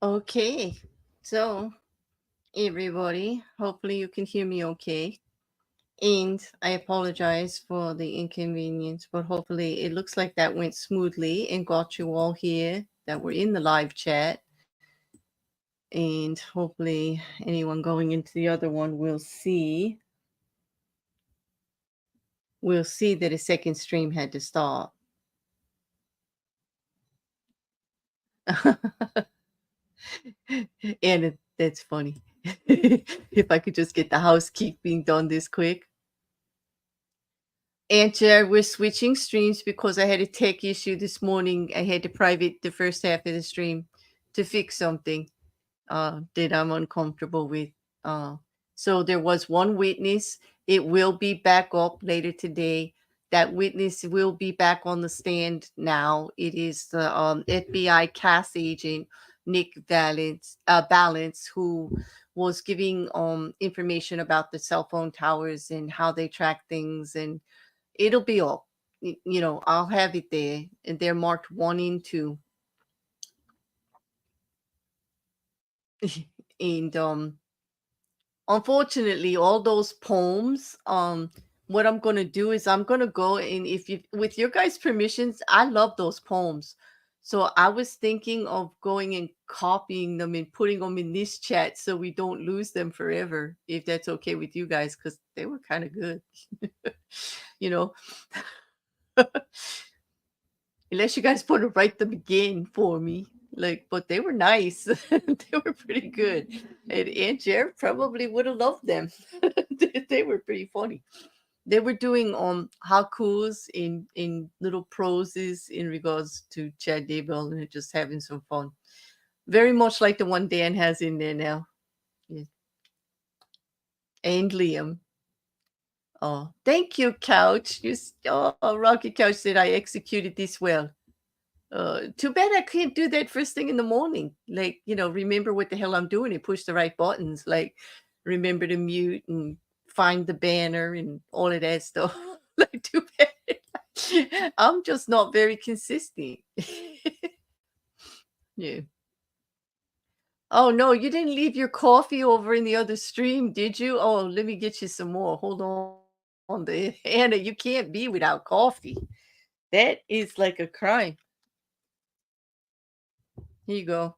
Okay, so everybody, hopefully you can hear me okay. And I apologize for the inconvenience, but hopefully it looks like that went smoothly and got you all here that were in the live chat. And hopefully anyone going into the other one will see that a second stream had to start. And that's funny. If I could just get the housekeeping done this quick. And Jared, we're switching streams because I had a tech issue this morning. I had to private the first half of the stream to fix something that I'm uncomfortable with. So there was one witness. It will be back up later today. That witness will be back on the stand now. It is the FBI CAS agent, Nick Balance, who was giving information about the cell phone towers and how they track things, and it'll be up. I'll have it there, and they're marked 1 and 2. And unfortunately, all those poems, what I'm gonna do is I'm gonna go, and if you, with your guys' permissions, I love those poems. So I was thinking of going and copying them and putting them in this chat so we don't lose them forever, if that's okay with you guys, because they were kind of good. you know, Unless you guys want to write them again for me. But they were nice. They were pretty good. And Aunt Jared probably would have loved them. They were pretty funny. They were doing haikus in little proses in regards to Chad Daybell, and just having some fun. Very much like the one Dan has in there now. Yeah. And Liam. Oh, thank you, Couch. Rocky Couch said I executed this well. Too bad I can't do that first thing in the morning. Remember what the hell I'm doing and push the right buttons. Remember to mute and find the banner and all of that stuff. Too bad. I'm just not very consistent. Yeah. Oh, no, you didn't leave your coffee over in the other stream, did you? Oh, let me get you some more. Hold on there. Anna, you can't be without coffee. That is like a crime. Here you go.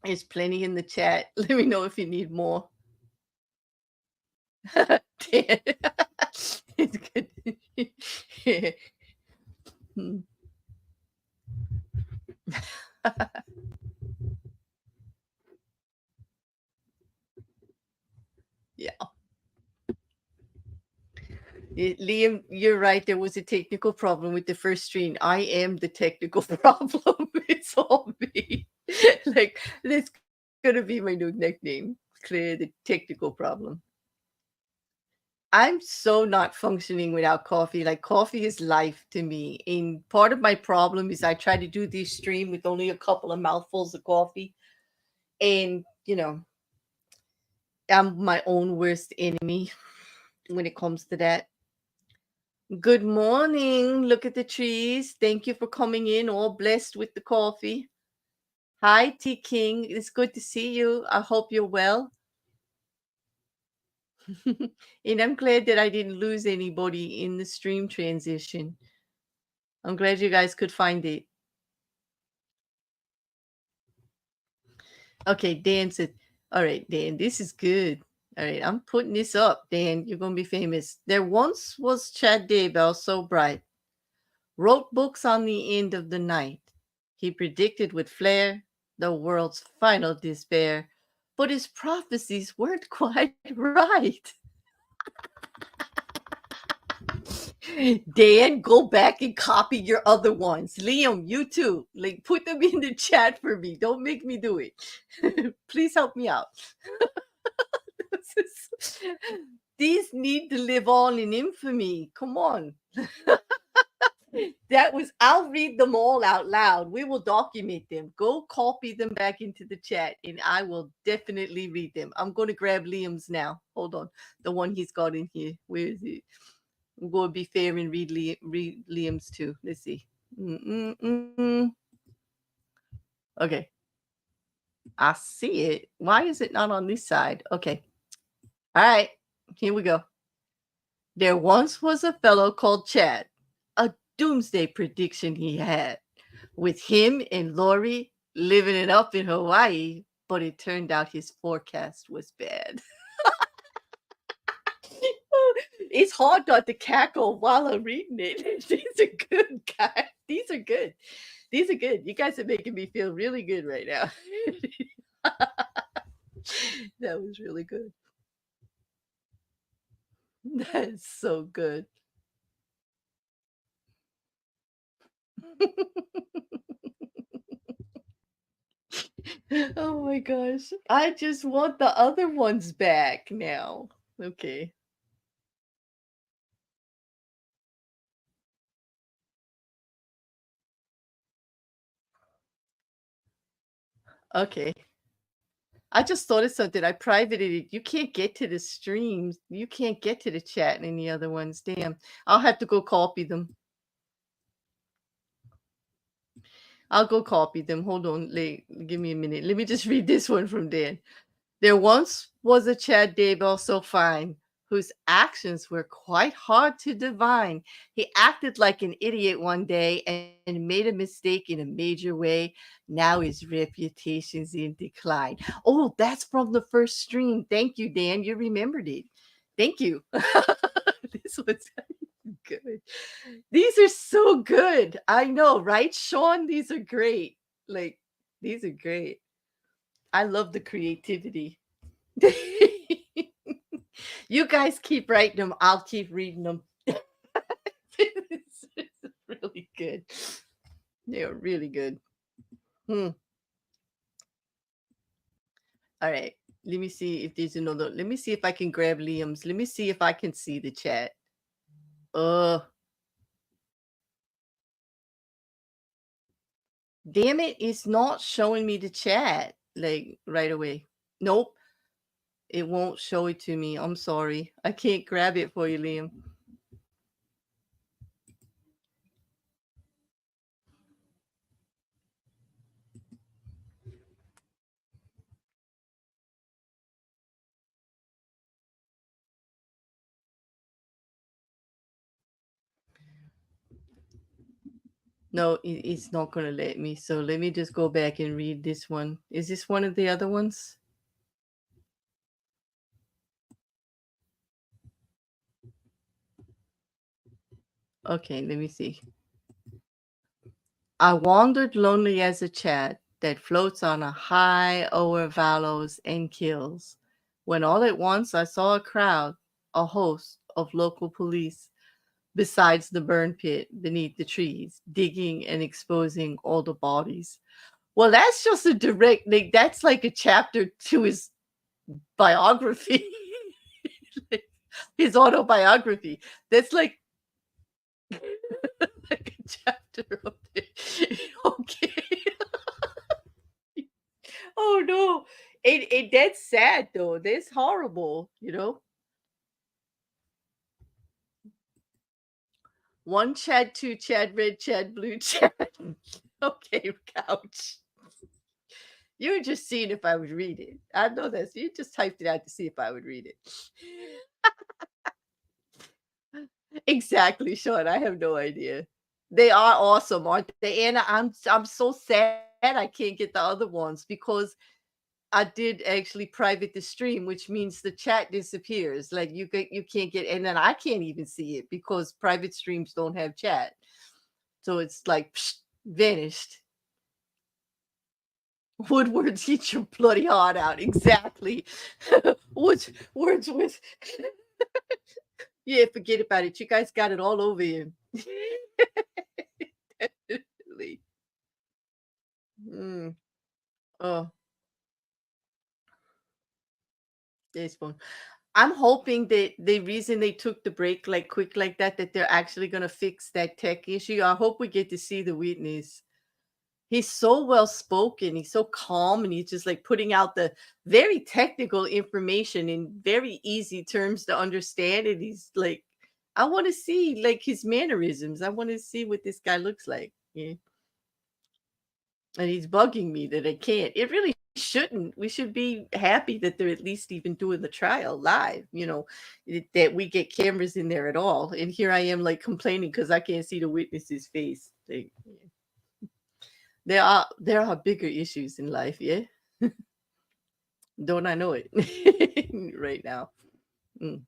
There's plenty in the chat. Let me know if you need more. It's good. Yeah. Liam, you're right. There was a technical problem with the first stream. I am the technical problem. It's all me. That's gonna be my new nickname. Claire, the technical problem. I'm so not functioning without coffee. Coffee is life to me. And part of my problem is I try to do this stream with only a couple of mouthfuls of coffee. And, I'm my own worst enemy when it comes to that. Good morning. Look at the trees. Thank you for coming in, all blessed with the coffee. Hi, T King. It's good to see you. I hope you're well. And I'm glad that I didn't lose anybody in the stream transition. I'm glad you guys could find it. Okay, Dan said, all right, Dan, this is good. All right, I'm putting this up, Dan. You're going to be famous. There once was Chad Daybell, so bright, wrote books on the end of the night. He predicted with flair the world's final despair, but his prophecies weren't quite right. Dan, go back and copy your other ones. Liam, you too. Put them in the chat for me. Don't make me do it. Please help me out. These need to live on in infamy. Come on. I'll read them all out loud. We will document them. Go copy them back into the chat, and I will definitely read them. I'm going to grab Liam's now. Hold on. The one he's got in here. Where is it? I'm going to be fair and read Liam's too. Let's see. Okay. I see it. Why is it not on this side? Okay. All right. Here we go. There once was a fellow called Chad, a doomsday prediction he had, with him and Lori living it up in Hawaii, but it turned out his forecast was bad. It's hard not to cackle while I'm reading it. These are good, guys. These are good. These are good. You guys are making me feel really good right now. That was really good. That is so good. Oh my gosh. I just want the other ones back now. Okay. Okay. I just thought of something. I privated it. You can't get to the streams. You can't get to the chat and any other ones. Damn. I'll have to go copy them. I'll go copy them. Hold on. Give me a minute. Let me just read this one from Dan. There once was a Chad Daybell so fine, whose actions were quite hard to divine. He acted like an idiot one day and made a mistake in a major way. Now his reputation's in decline. Oh, that's from the first stream. Thank you, Dan. You remembered it. Thank you. This was good. These are so good. I know, right, Sean? These are great. Like, these are great. I love the creativity. You guys keep writing them. I'll keep reading them. It's really good. They're really good. Hmm. All right. Let me see if there's another. Let me see if I can grab Liam's. Let me see if I can see the chat. Uh, damn it. It's not showing me the chat like right away. Nope. It won't show it to me. I'm sorry. I can't grab it for you, Liam. No, it's not going to let me. So let me just go back and read this one. Is this one of the other ones? Okay, let me see. I wandered lonely as a chat that floats on a high o'er vallows and kills, when all at once I saw a crowd, a host of local police, besides the burn pit beneath the trees, digging and exposing all the bodies. Well, that's just a direct, like, that's like a chapter to his biography, his autobiography. That's like, like a chapter of it. Okay. Oh no. That's sad though. That's horrible, you know. One Chad, two Chad red, Chad blue, Chad. Okay, couch. You were just seeing if I would read it. I know this. You just typed it out to see if I would read it. Exactly, Sean. I have no idea. They are awesome, aren't they? And I'm so sad I can't get the other ones because I did actually private the stream, which means the chat disappears. Like you can't get, and then I can't even see it because private streams don't have chat. So it's like psh, vanished. Woodward's eat your bloody heart out. Exactly. Words with yeah, forget about it. You guys got it all over you. Definitely. Mm. Oh, it's fun. I'm hoping that the reason they took the break like quick like that they're actually gonna fix that tech issue. I hope we get to see the witness. He's so well spoken. He's so calm, and he's just like putting out the very technical information in very easy terms to understand. And he's like, I want to see like his mannerisms. I want to see what this guy looks like. Yeah. and he's bugging me that I can't. It really shouldn't. We should be happy that they're at least even doing the trial live, that we get cameras in there at all. And here I am, like, complaining because I can't see the witness's face. There are bigger issues in life, yeah. Don't I know it right now? Mm.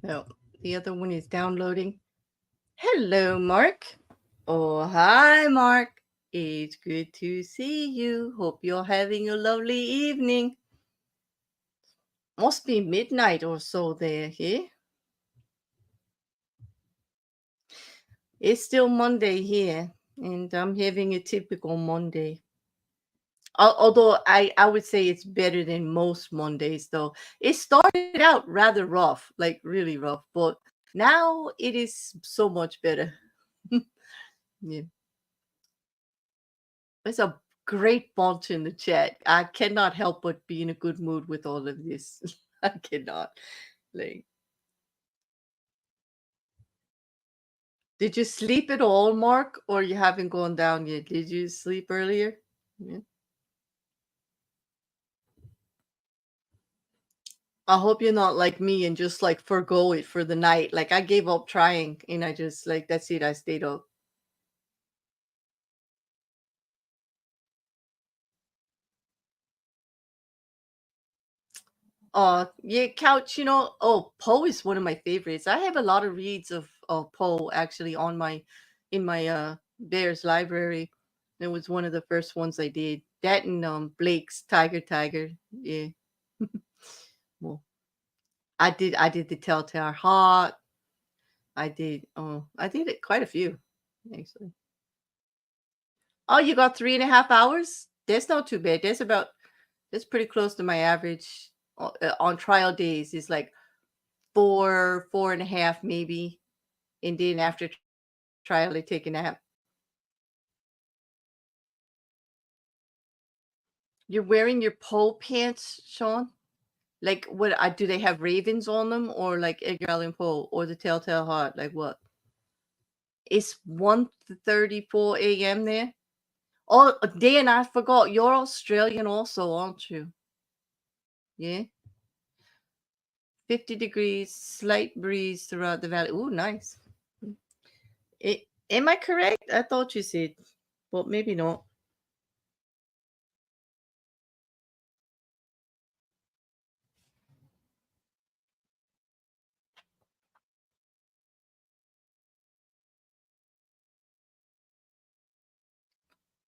No, the other one is downloading. Hello, Mark. Oh, hi, Mark. It's good to see you. Hope you're having a lovely evening. Must be midnight or so there, yeah? It's still Monday here, and I'm having a typical Monday. Although I would say it's better than most Mondays, though. It started out rather rough, like really rough, but now it is so much better. Yeah. There's a great bunch in the chat. I cannot help but be in a good mood with all of this. I cannot. Like, did you sleep at all, Mark, or you haven't gone down yet? Did you sleep earlier? Yeah. I hope you're not like me and just like forgo it for the night. Like I gave up trying and I just like that's it. I stayed up. Yeah, Couch, Poe is one of my favorites. I have a lot of reads of Poe actually in my Bears library. It was one of the first ones I did. That and Blake's Tiger. Yeah. Well, I did the Telltale Heart. I did it quite a few, actually. Oh, you got 3.5 hours? That's not too bad. That's pretty close to my average on trial days. It's like 4.5 maybe, and then after trial, I take a nap. You're wearing your pole pants, Sean? Like what? Do they have ravens on them, or like Edgar Allan Poe, or the Telltale Heart? Like what? It's 1:34 a.m. there. Oh, Dan, I forgot. You're Australian also, aren't you? Yeah. 50 degrees, slight breeze throughout the valley. Ooh, nice. Am I correct? I thought you said, but maybe not.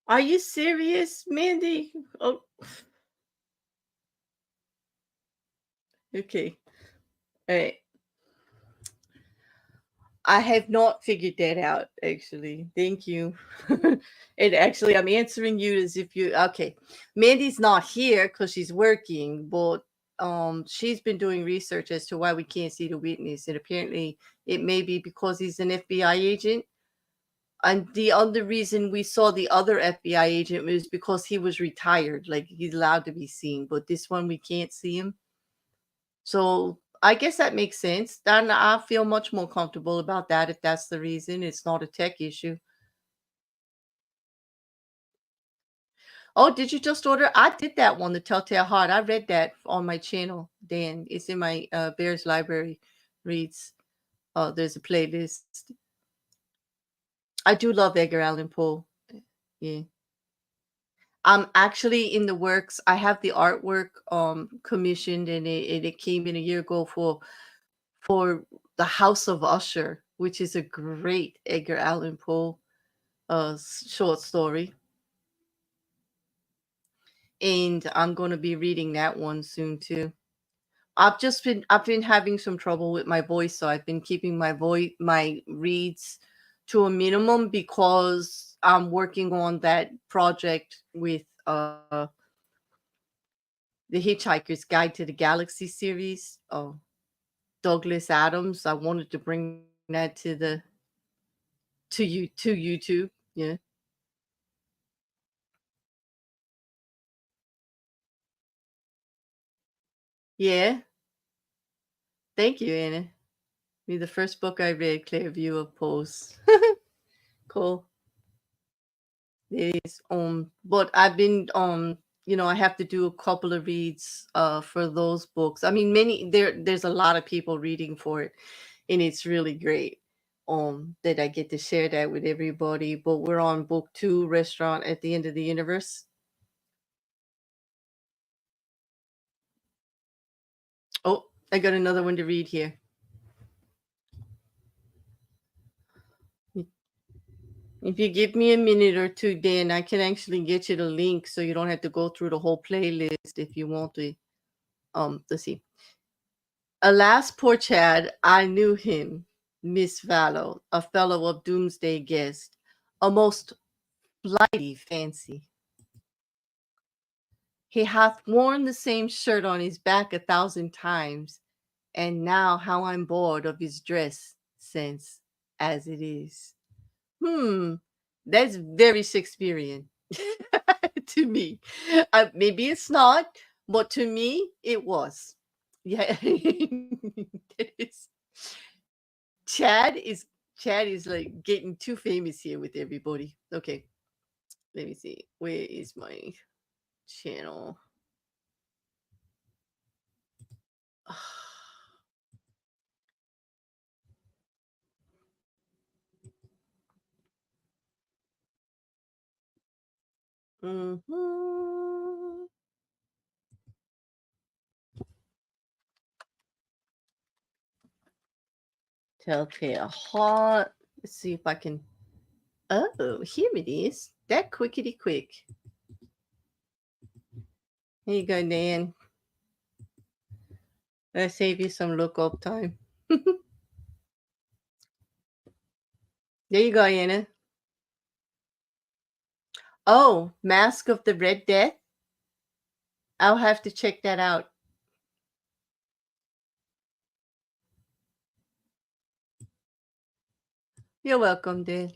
Are you serious, Mandy? Oh, okay. All right. I have not figured that out, actually. Thank you. And actually, I'm answering you as if you, okay. Mandy's not here because she's working, but she's been doing research as to why we can't see the witness. And apparently, it may be because he's an FBI agent. And the other reason we saw the other FBI agent was because he was retired. Like he's allowed to be seen, but this one we can't see him. So I guess that makes sense. Then I feel much more comfortable about that if that's the reason. It's not a tech issue. Oh, did you just order? I did that one, the Telltale Heart. I read that on my channel, Dan. It's in my Bears Library reads. There's a playlist. I do love Edgar Allan Poe. Yeah. I'm actually in the works. I have the artwork commissioned and it came in a year ago for The House of Usher, which is a great Edgar Allan Poe short story. And I'm going to be reading that one soon too. I've been having some trouble with my voice, so I've been keeping my reads to a minimum because I'm working on that project with the Hitchhiker's Guide to the Galaxy series. Oh, Douglas Adams. I wanted to bring that to YouTube. Yeah. Yeah. Thank you, Anna. Be the first book I read, Clearview of Post. Cool. It is. But I've been I have to do a couple of reads for those books. I mean, there's a lot of people reading for it, and it's really great. That I get to share that with everybody. But we're on book two, Restaurant at the End of the Universe. Oh, I got another one to read here. If you give me a minute or two, Dan, I can actually get you the link so you don't have to go through the whole playlist if you want to. Let's see. Alas, poor Chad, I knew him, Miss Vallow, a fellow of doomsday guest, a most flighty fancy. He hath worn the same shirt on his back 1,000 times, and now how I'm bored of his dress sense as it is. Hmm, that's very Shakespearean to me. Maybe it's not, but to me, it was. Yeah, it is. Chad is Chad is like getting too famous here with everybody. Okay, let me see. Where is my channel? Mhm. Telltale Heart. Let's see if I can. Oh, here it is. That quickity quick. Here you go, Dan. That'll save you some lookup time. There you go, Anna. Oh, Mask of the Red Death. I'll have to check that out. You're welcome, Dan.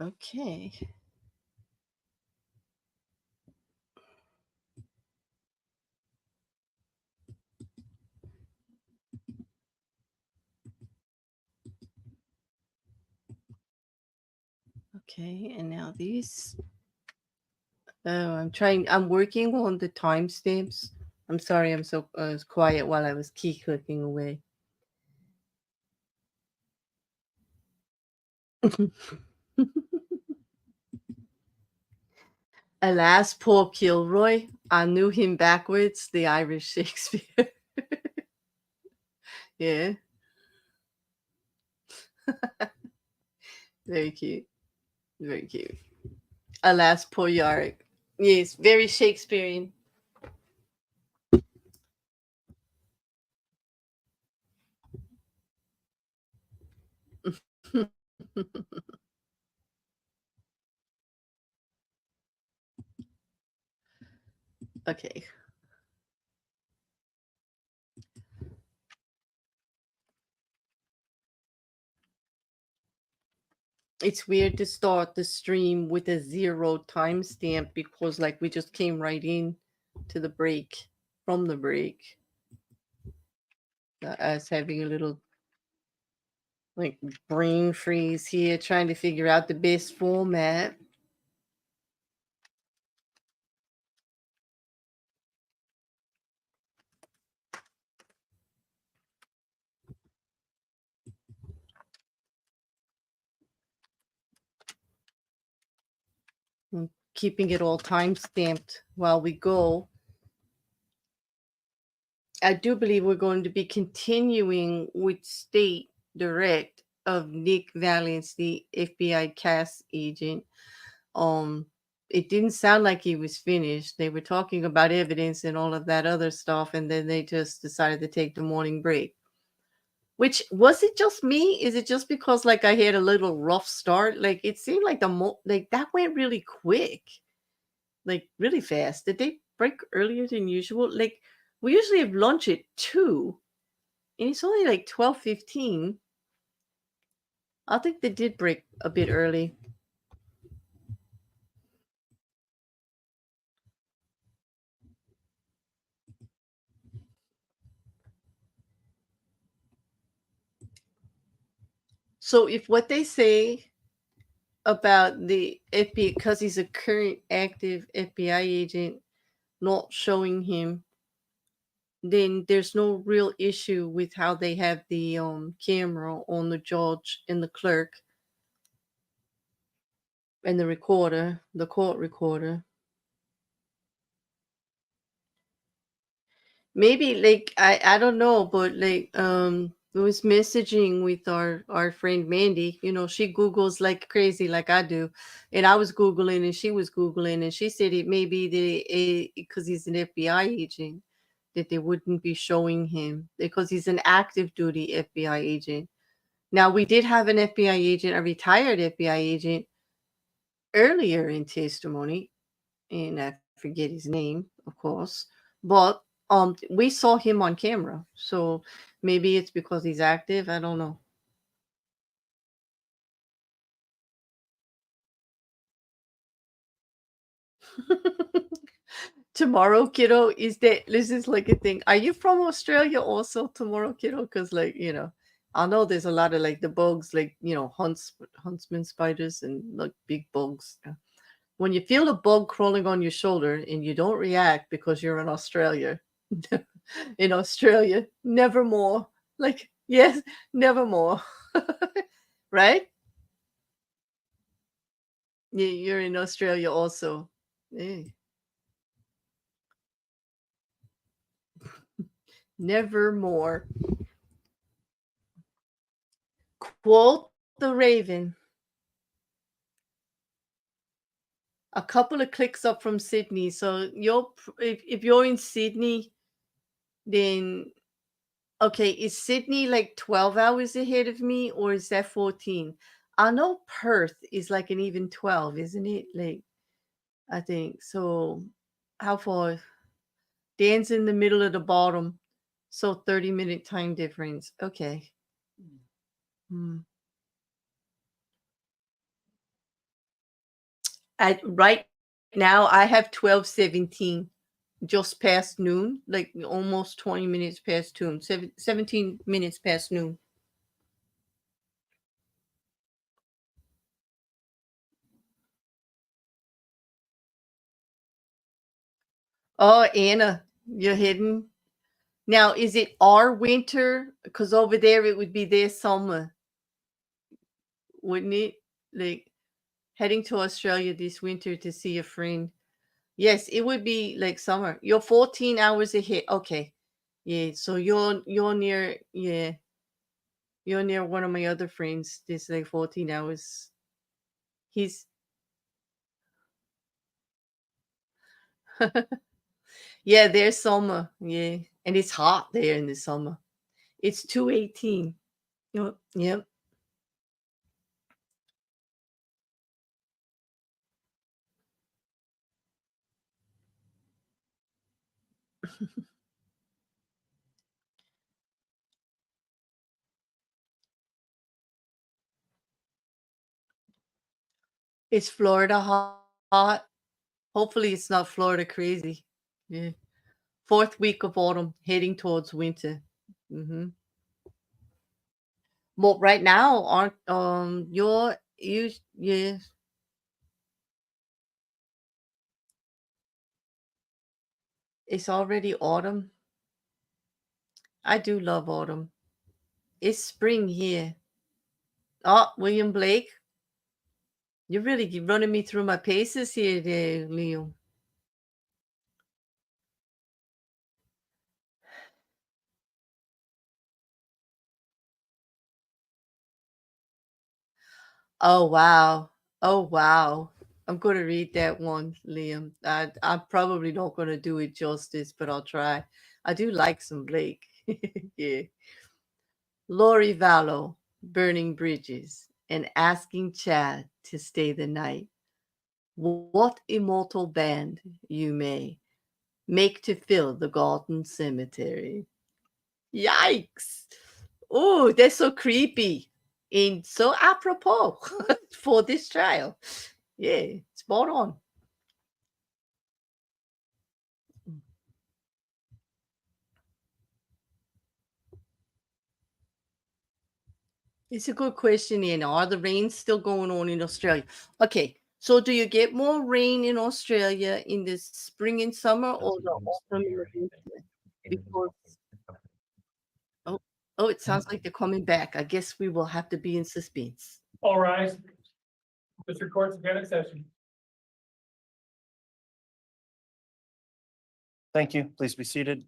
Okay. Okay, and now these. Oh, I'm working on the timestamps. I'm sorry, I'm so quiet while I was key clicking away. Alas, poor Kilroy. I knew him backwards, the Irish Shakespeare. Yeah, very cute. Very cute. Alas, poor Yorick. Yes, very Shakespearean. Okay. It's weird to start the stream with a 0 timestamp because, like, we just came right in to the break from the break. Us having a little, like, brain freeze here, trying to figure out the best format. And keeping it all time stamped while we go. I do believe we're going to be continuing with State Direct of Nick Valance, the FBI CAS agent. Um, it didn't sound like he was finished. They were talking about evidence and all of that other stuff, and then they just decided to take the morning break. Which, was it just me? Is it just because, like, I had a little rough start? Like, it seemed like like that went really quick, like really fast. Did they break earlier than usual? Like, we usually have lunch at 2, and it's only like 12:15. I think they did break a bit early. So if what they say about the FBI, because he's a current active FBI agent, not showing him, then there's no real issue with how they have the camera on the judge and the clerk and the recorder, the court recorder. Maybe, like, I don't know, but like I was messaging with our friend Mandy. She Googles like crazy, like I do, and I was Googling and she was Googling, and she said it may be because he's an FBI agent that they wouldn't be showing him because he's an active duty FBI agent. Now, we did have an FBI agent, a retired FBI agent, earlier in testimony, and I forget his name, of course, but we saw him on camera. So maybe it's because he's active. I don't know. Tomorrow, kiddo, this is like a thing. Are you from Australia also tomorrow, kiddo? Because, like, I know there's a lot of like the bugs, like, huntsman spiders and like big bugs. When you feel a bug crawling on your shoulder and you don't react because you're in Australia, in Australia, nevermore. Like, yes, nevermore. Right? You're in Australia also. Eh, nevermore. Quote the Raven. A couple of clicks up from Sydney. So if you're in Sydney, then okay, is Sydney like 12 hours ahead of me or is that 14? I know Perth is like an even 12, isn't it? Like, I think. So how far? Dan's in the middle of the bottom. So 30-minute time difference. Okay. Hmm. Right now, I have 12:17, just past noon, like almost 20 minutes past noon, 17 minutes past noon. Oh, Anna, you're heading now. Is it our winter? Because over there it would be their summer, wouldn't it? Like heading to Australia this winter to see a friend. Yes, it would be like summer. You're 14 hours ahead. Okay. Yeah, so you're near, yeah, you're near one of my other friends. This like 14 hours. He's yeah, there's summer. Yeah. And it's hot there in the summer. It's 218. Yep. Yep. It's Florida hot. Hopefully it's not Florida crazy. Yeah. Fourth week of autumn, heading towards winter. Mm-hmm. Well, right now, aren't you yeah, it's already autumn. I do love autumn. It's spring here. Oh, William Blake, you're really running me through my paces here, there, Leo. Oh wow. Oh wow. I'm going to read that one, Liam. I'm probably not going to do it justice, but I'll try. I do like some Blake. Yeah. Lori Vallow, burning bridges and asking Chad to stay the night. What immortal band you may make to fill the garden cemetery. Yikes. Oh, that's so creepy and so apropos for this trial. Yeah, spot on. It's a good question, Ian. Are the rains still going on in Australia? Okay, so do you get more rain in Australia in the spring and summer or the autumn and the winter? Because oh, oh, it sounds like they're coming back. I guess we will have to be in suspense. All rise. Mr. Court's again in session. Thank you. Please be seated.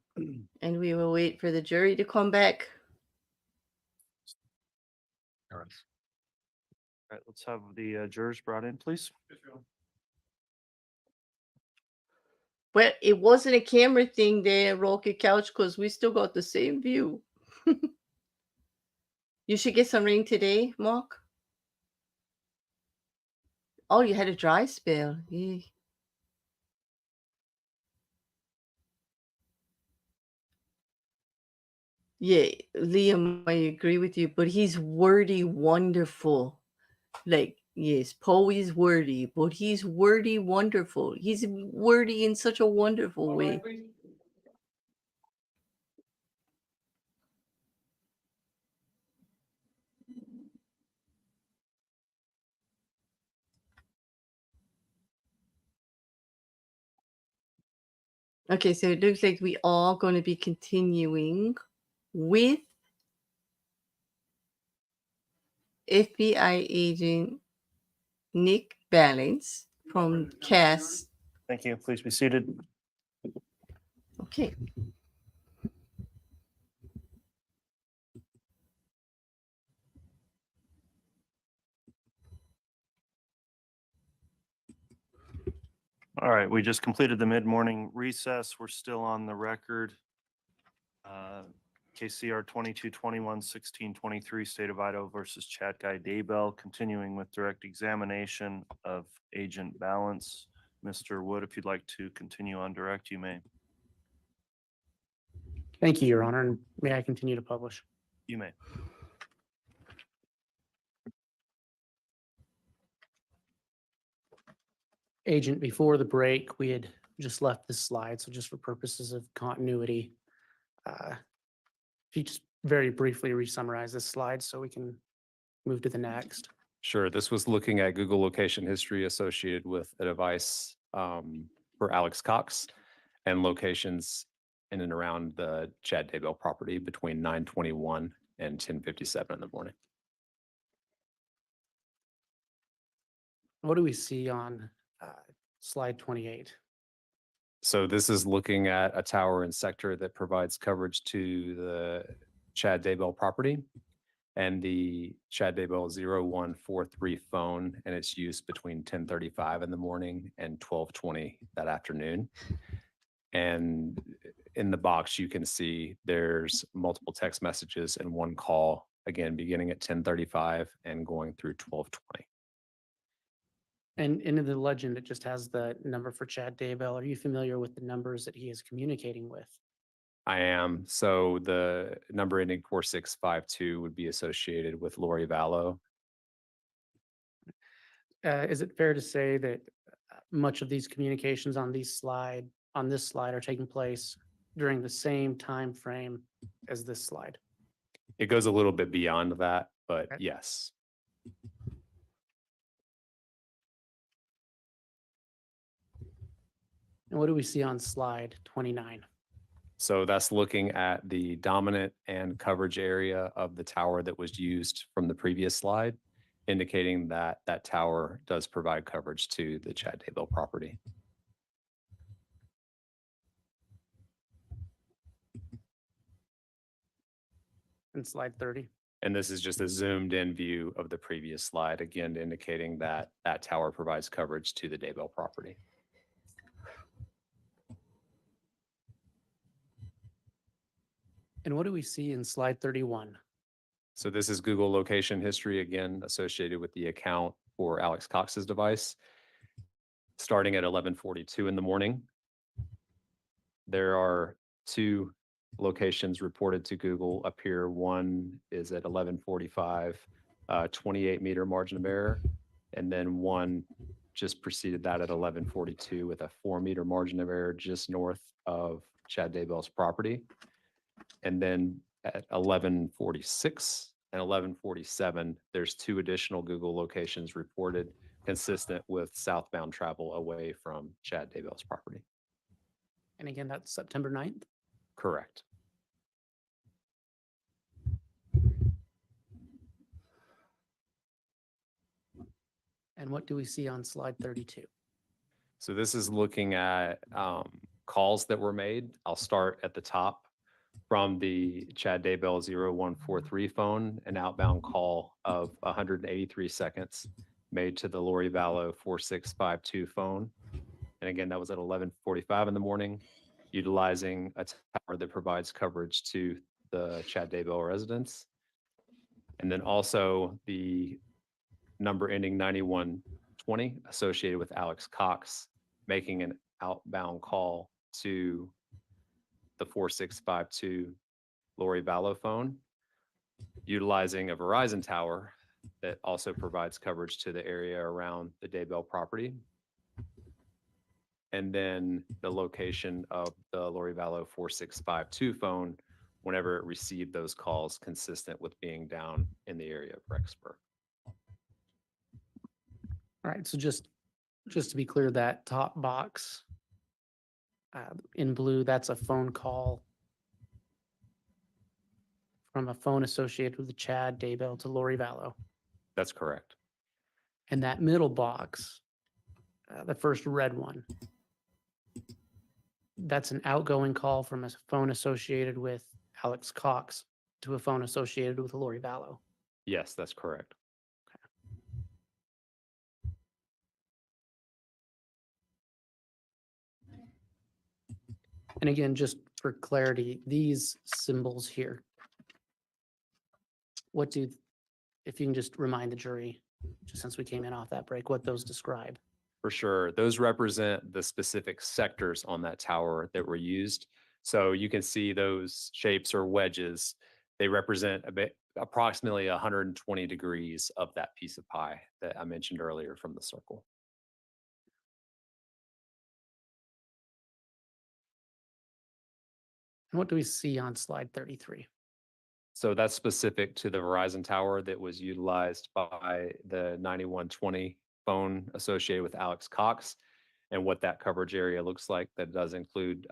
And we will wait for the jury to come back. All right, let's have the jurors brought in, please. Well, it wasn't a camera thing there, Rocket Couch, because we still got the same view. You should get some rain today, Mark. Oh, you had a dry spell. Yeah. Yeah, Liam, I agree with you, but he's wordy, wonderful. Like, yes, Poe is wordy, but he's wordy, wonderful. He's wordy in such a wonderful All way. right, please. Okay, so it looks like we are going to be continuing with FBI agent Nick Balance from Cass. Thank you. Please be seated. Okay. All right, we just completed the mid-morning recess. We're still on the record. KCR 2221-1623, State of Idaho versus Chad Daybell, continuing with direct examination of Agent Balance. Mr. Wood, if you'd like to continue on direct, you may. Thank you, Your Honor, and may I continue to publish? You may. Agent, before the break, we had just left this slide, so just for purposes of continuity, if you just very briefly re-summarize this slide so we can move to the next. Sure. This was looking at Google location history associated with a device for Alex Cox and locations in and around the Chad Daybell property between 9:21 and 10:57 in the morning. What do we see on slide 28? So this is looking at a tower and sector that provides coverage to the Chad Daybell property and the Chad Daybell 0143 phone and its use between 10:35 in the morning and 12:20 that afternoon. And in the box, you can see there's multiple text messages and one call, again, beginning at 10:35 and going through 12:20. And in the legend, it just has the number for Chad Daybell. Are you familiar with the numbers that he is communicating with? I am. So the number ending 4652 would be associated with Lori Vallow. Is it fair to say that much of these communications on this slide are taking place during the same time frame as this slide? It goes a little bit beyond that, but Okay. yes. And what do we see on slide 29? So that's looking at the dominant and coverage area of the tower that was used from the previous slide, indicating that that tower does provide coverage to the Chad Daybell property. And slide 30? And this is just a zoomed in view of the previous slide, again, indicating that that tower provides coverage to the Daybell property. And what do we see in slide 31? So this is Google location history, again, associated with the account for Alex Cox's device. Starting at 11:42 in the morning. There are two locations reported to Google up here. One is at 11:45, 28-meter margin of error. And then one just preceded that at 11:42 with a 4-meter margin of error just north of Chad Daybell's property. And then at 11:46 and 11:47, there's two additional Google locations reported consistent with southbound travel away from Chad Daybell's property. And again, that's September 9th. Correct. And what do we see on slide 32? So this is looking at calls that were made. I'll start at the top from the Chad Daybell 0143 phone, an outbound call of 183 seconds made to the Lori Vallow 4652 phone. And again, that was at 11:45 in the morning, utilizing a tower that provides coverage to the Chad Daybell residence. And then also the number ending 9120 associated with Alex Cox, making an outbound call to the 4652 Lori Vallow phone, utilizing a Verizon tower that also provides coverage to the area around the Daybell property. And then the location of the Lori Vallow 4652 phone whenever it received those calls consistent with being down in the area of Rexburg. All right, so just to be clear, that top box in blue, that's a phone call from a phone associated with the Chad Daybell to Lori Vallow. That's correct. And that middle box, the first red one, that's an outgoing call from a phone associated with Alex Cox to a phone associated with Lori Vallow. Yes, that's correct. And again, just for clarity, these symbols here, if you can just remind the jury, just since we came in off that break, what those describe. For sure. Those represent the specific sectors on that tower that were used. So you can see those shapes or wedges. They represent approximately 120 degrees of that piece of pie that I mentioned earlier from the circle. And what do we see on slide 33? So that's specific to the Verizon tower that was utilized by the 9120 phone associated with Alex Cox. And what that coverage area looks like, that does include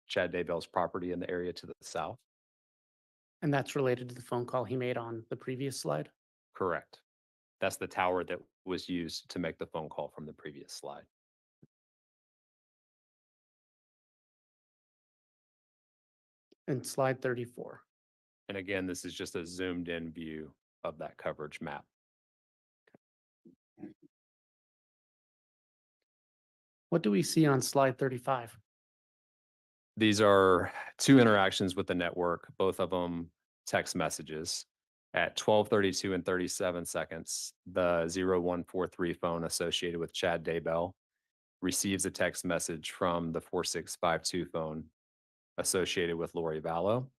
Chad Daybell's property in the area to the south. And that's related to the phone call he made on the previous slide? Correct. That's the tower that was used to make the phone call from the previous slide. And slide 34. And again, this is just a zoomed in view of that coverage map. What do we see on slide 35? These are two interactions with the network, both of them text messages. At 12:32 and 37 seconds, the 0143 phone associated with Chad Daybell receives a text message from the 4652 phone associated with Lori Vallow.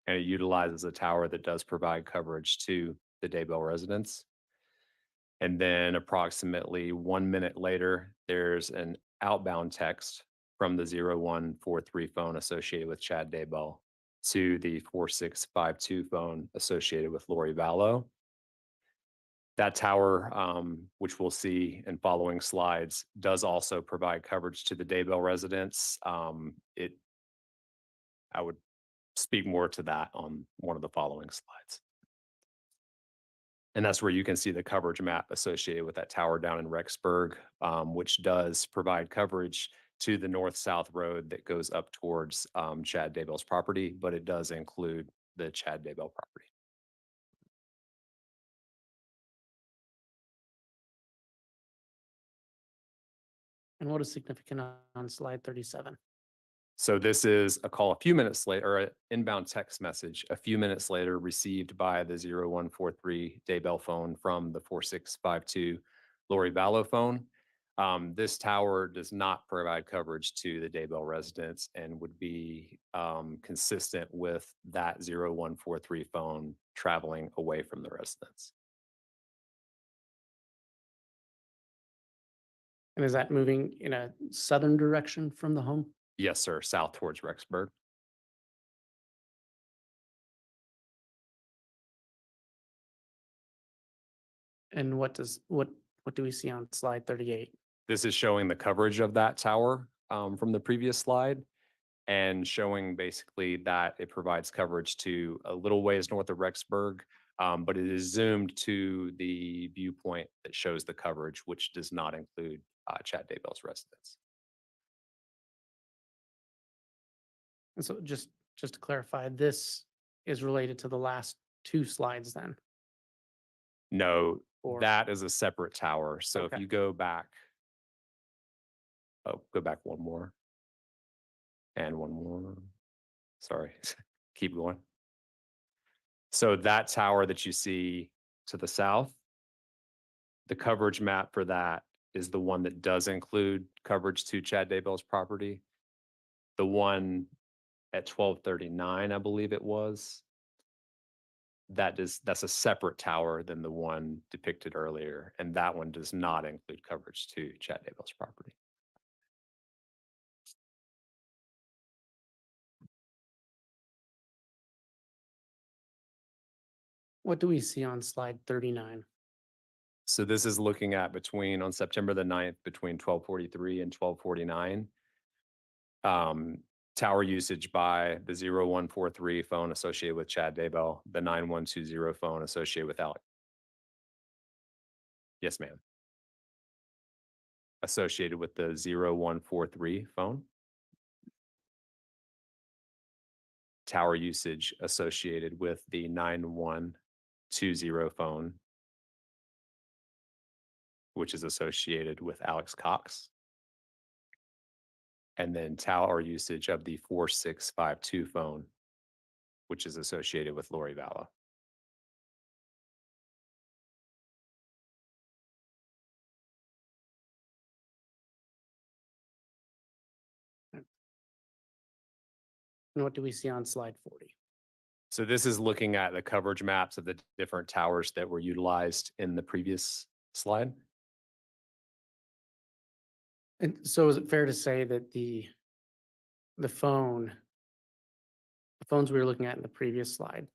And it utilizes a tower that does provide coverage to the Daybell residents. And then approximately 1 minute later, there's an outbound text from the 0143 phone associated with Chad Daybell to the 4652 phone associated with Lori Vallow. That tower, which we'll see in following slides, does also provide coverage to the Daybell residents. I would speak more to that on one of the following slides. And that's where you can see the coverage map associated with that tower down in Rexburg, which does provide coverage to the north-south road that goes up towards Chad Daybell's property, but it does include the Chad Daybell property. And what is significant on slide 37? So this is a call a few minutes later, or an inbound text message a few minutes later received by the 0143 Daybell phone from the 4652 Lori Vallow phone. This tower does not provide coverage to the Daybell residents and would be consistent with that 0143 phone traveling away from the residents. And is that moving in a southern direction from the home? Yes, sir, south towards Rexburg. And what do we see on slide 38? This is showing the coverage of that tower from the previous slide and showing basically that it provides coverage to a little ways north of Rexburg, but it is zoomed to the viewpoint that shows the coverage, which does not include Chad Daybell's residence. And so just to clarify, this is related to the last two slides then? No, Or- that is a separate tower. So if Okay. you go back, go back one more. And one more. Sorry, keep going. So that tower that you see to the south, the coverage map for that is the one that does include coverage to Chad Daybell's property. The one at 1239, I believe it was, that's a separate tower than the one depicted earlier, and that one does not include coverage to Chad Daybell's property. What do we see on slide 39? So this is looking at on September the 9th, between 1243 and 1249. Tower usage by the 0143 phone associated with Chad Daybell, the 9120 phone associated with Alex. Yes, ma'am. Associated with the 0143 phone. Tower usage associated with the 9120 phone, which is associated with Alex Cox. And then tower usage of the 4652 phone, which is associated with Lori Vallow. And what do we see on slide 40? So this is looking at the coverage maps of the different towers that were utilized in the previous slide. And so is it fair to say that the phone the phones we were looking at in the previous slide,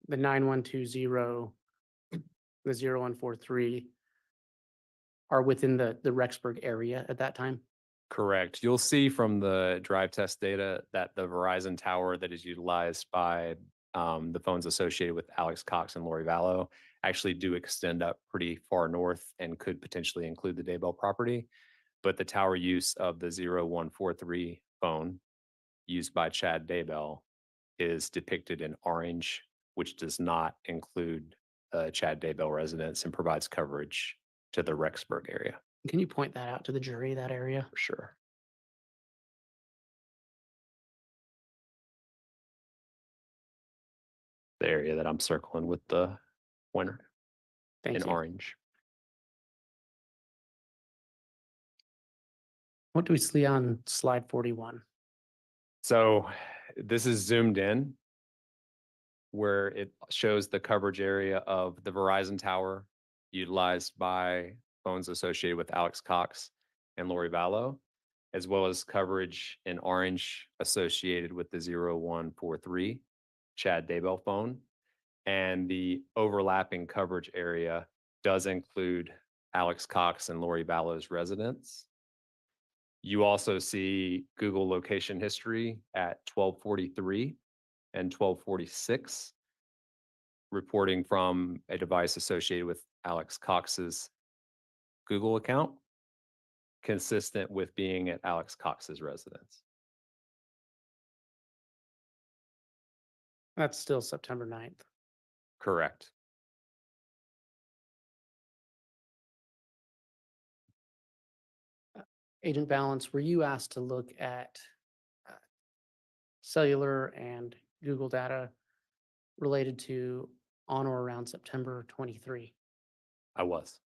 the 9120, the 0143 are within the Rexburg area at that time? Correct. You'll see from the drive test data that the Verizon tower that is utilized by the phones associated with Alex Cox and Lori Vallow actually do extend up pretty far north and could potentially include the Daybell property. But the tower use of the 0143 phone used by Chad Daybell is depicted in orange, which does not include Chad Daybell residence and provides coverage to the Rexburg area. Can you point that out to the jury, that area? For sure. The area that I'm circling with the pointer Thank in you. orange. What do we see on slide 41? So this is zoomed in where it shows the coverage area of the Verizon tower utilized by phones associated with Alex Cox and Lori Vallow, as well as coverage in orange associated with the 0143 Chad Daybell phone. And the overlapping coverage area does include Alex Cox and Lori Vallow's residence. You also see Google location history at 1243 and 1246, reporting from a device associated with Alex Cox's Google account, consistent with being at Alex Cox's residence. That's still September 9th. Correct. Agent Balance, were you asked to look at cellular and Google data related to on or around September 23? I was.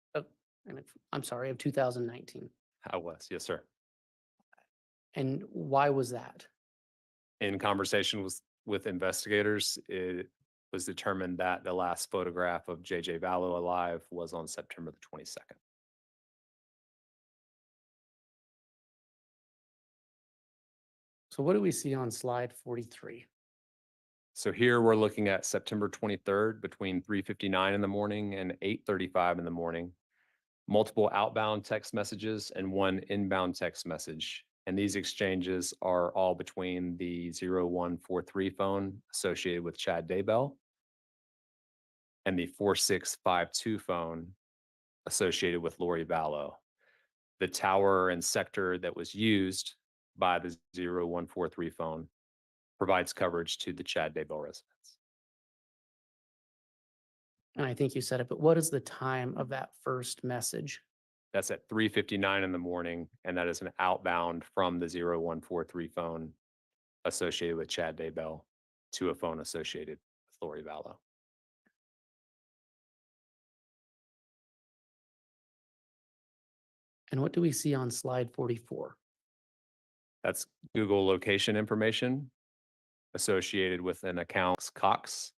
I'm sorry, of 2019. I was. Yes, sir. And why was that? In conversation with investigators, it was determined that the last photograph of JJ Vallow alive was on September the 22nd. So what do we see on slide 43? So here we're looking at September 23rd between 3:59 in the morning and 8:35 in the morning. Multiple outbound text messages and one inbound text message. And these exchanges are all between the 0143 phone associated with Chad Daybell and the 4652 phone associated with Lori Vallow. The tower and sector that was used by the 0143 phone provides coverage to the Chad Daybell residence. And I think you said it, but what is the time of that first message? That's at 3:59 in the morning, and that is an outbound from the 0143 phone associated with Chad Daybell to a phone associated with Lori Vallow. And what do we see on slide 44? That's Google location information associated with an account Cox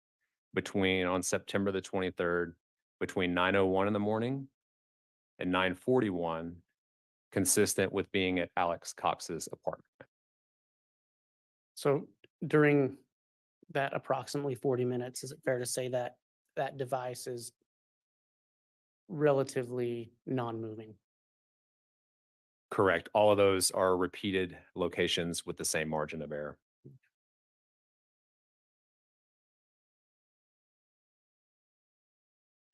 on September the 23rd between 9:01 in the morning and 9:41, consistent with being at Alex Cox's apartment. So during that approximately 40 minutes, is it fair to say that that device is relatively non-moving? Correct. All of those are repeated locations with the same margin of error.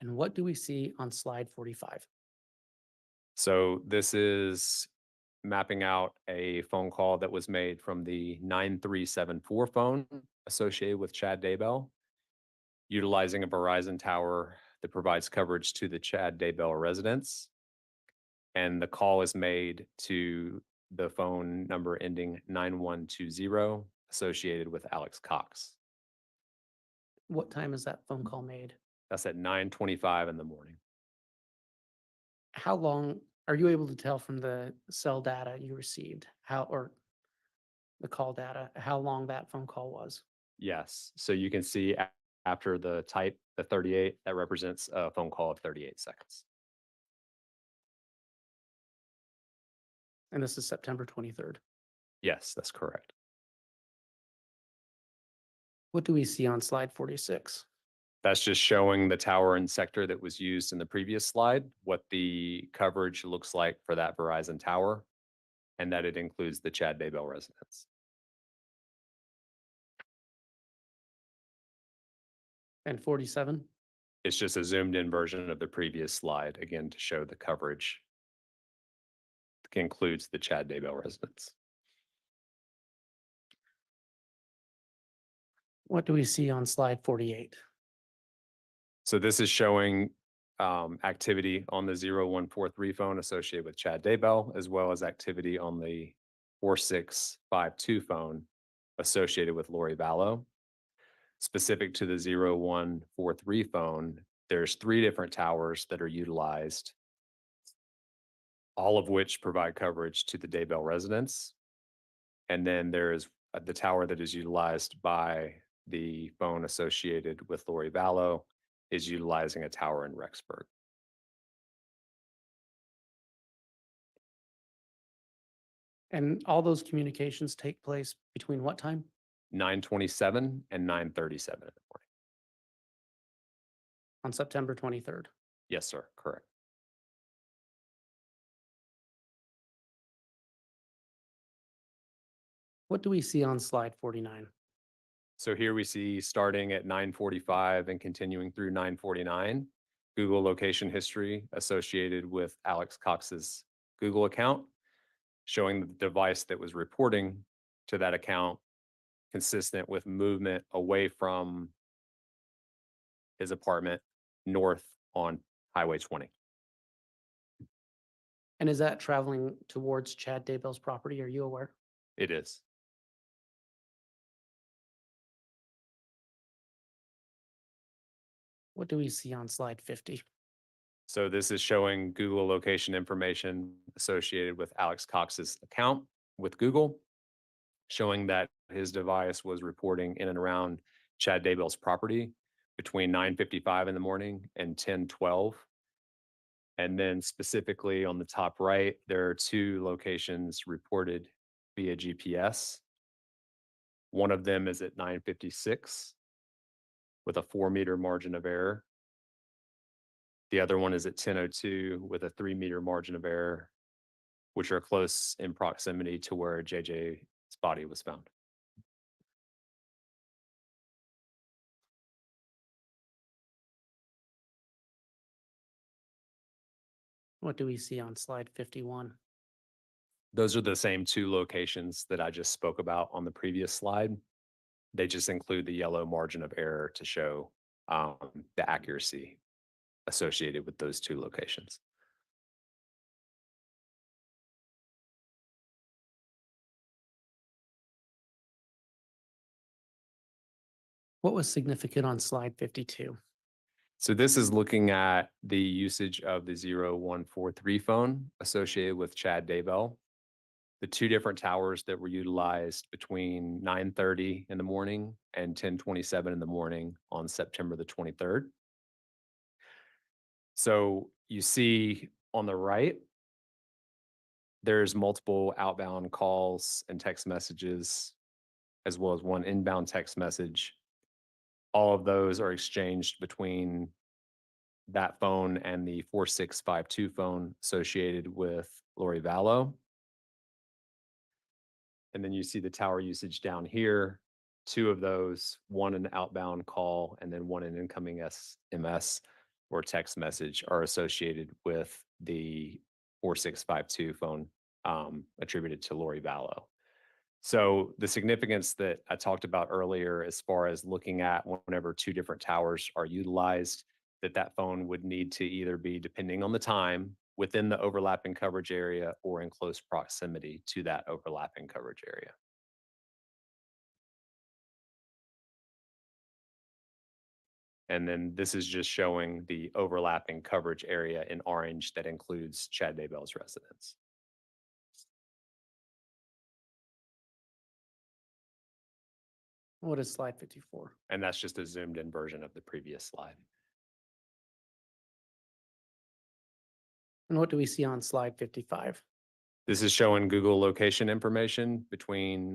And what do we see on slide 45? So this is mapping out a phone call that was made from the 9374 phone associated with Chad Daybell, utilizing a Verizon tower that provides coverage to the Chad Daybell residence. And the call is made to the phone number ending 9120 associated with Alex Cox. What time is that phone call made? That's at 9:25 in the morning. How long, are you able to tell from the cell data you received, or the call data, how long that phone call was? Yes. So you can see after the type, the 38, that represents a phone call of 38 seconds. And this is September 23rd. Yes, that's correct. What do we see on slide 46? That's just showing the tower and sector that was used in the previous slide, what the coverage looks like for that Verizon tower, and that it includes the Chad Daybell residence. And 47? It's just a zoomed in version of the previous slide, again, to show the coverage includes the Chad Daybell residence. What do we see on slide 48? So this is showing activity on the 0143 phone associated with Chad Daybell, as well as activity on the 4652 phone associated with Lori Vallow. Specific to the 0143 phone, there's 3 different towers that are utilized, all of which provide coverage to the Daybell residence. And then there's the tower that is utilized by the phone associated with Lori Vallow is utilizing a tower in Rexburg. And all those communications take place between what time? 9:27 and 9:37 in the morning. On September 23rd. Yes, sir, correct. What do we see on slide 49? So here we see starting at 9:45 and continuing through 9:49, Google location history associated with Alex Cox's Google account, showing the device that was reporting to that account consistent with movement away from his apartment north on Highway 20. And is that traveling towards Chad Daybell's property? Are you aware? It is. What do we see on slide 50? So this is showing Google location information associated with Alex Cox's account with Google, showing that his device was reporting in and around Chad Daybell's property between 9:55 in the morning and 10:12. And then specifically on the top right, there are 2 locations reported via GPS. One of them is at 9:56 with a 4-meter margin of error. The other one is at 10:02 with a 3-meter margin of error, which are close in proximity to where JJ's body was found. What do we see on slide 51? Those are the same 2 locations that I just spoke about on the previous slide. They just include the yellow margin of error to show the accuracy associated with those 2 locations. What was significant on slide 52? So this is looking at the usage of the 0143 phone associated with Chad Daybell. The 2 different towers that were utilized between 9:30 in the morning and 10:27 in the morning on September the 23rd. So you see on the right, there's multiple outbound calls and text messages, as well as 1 inbound text message. All of those are exchanged between that phone and the 4652 phone associated with Lori Vallow. And then you see the tower usage down here. 2 of those, 1 an outbound call and then 1 an incoming SMS or text message, are associated with the 4652 phone attributed to Lori Vallow. So the significance that I talked about earlier, as far as looking at whenever 2 different towers are utilized, that phone would need to either be, depending on the time, within the overlapping coverage area or in close proximity to that overlapping coverage area. And then this is just showing the overlapping coverage area in orange that includes Chad Daybell's residence. What is slide 54? And that's just a zoomed in version of the previous slide. And what do we see on slide 55? This is showing Google location information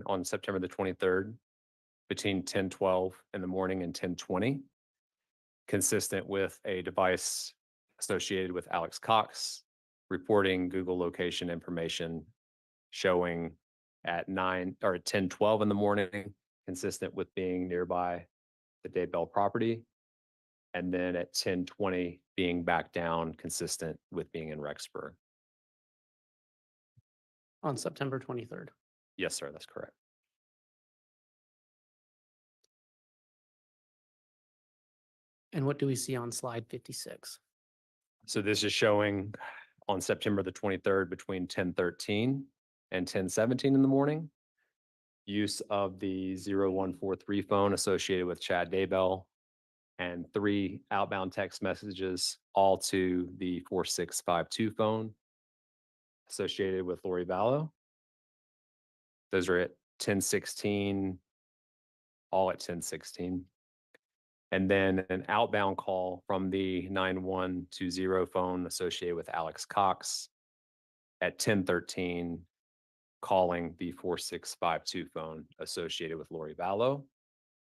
on September the 23rd, between 10:12 in the morning and 10:20, consistent with a device associated with Alex Cox reporting Google location information showing at 10:12 in the morning, consistent with being nearby the Daybell property. And then at 10:20 being back down, consistent with being in Rexburg. On September 23rd. Yes, sir, that's correct. And what do we see on slide 56? So this is showing on September the 23rd between 10:13 and 10:17 in the morning. Use of the 0143 phone associated with Chad Daybell and 3 outbound text messages, all to the 4652 phone associated with Lori Vallow. Those are at 10:16, all at 10:16. And then an outbound call from the 9120 phone associated with Alex Cox at 10:13, calling the 4652 phone associated with Lori Vallow.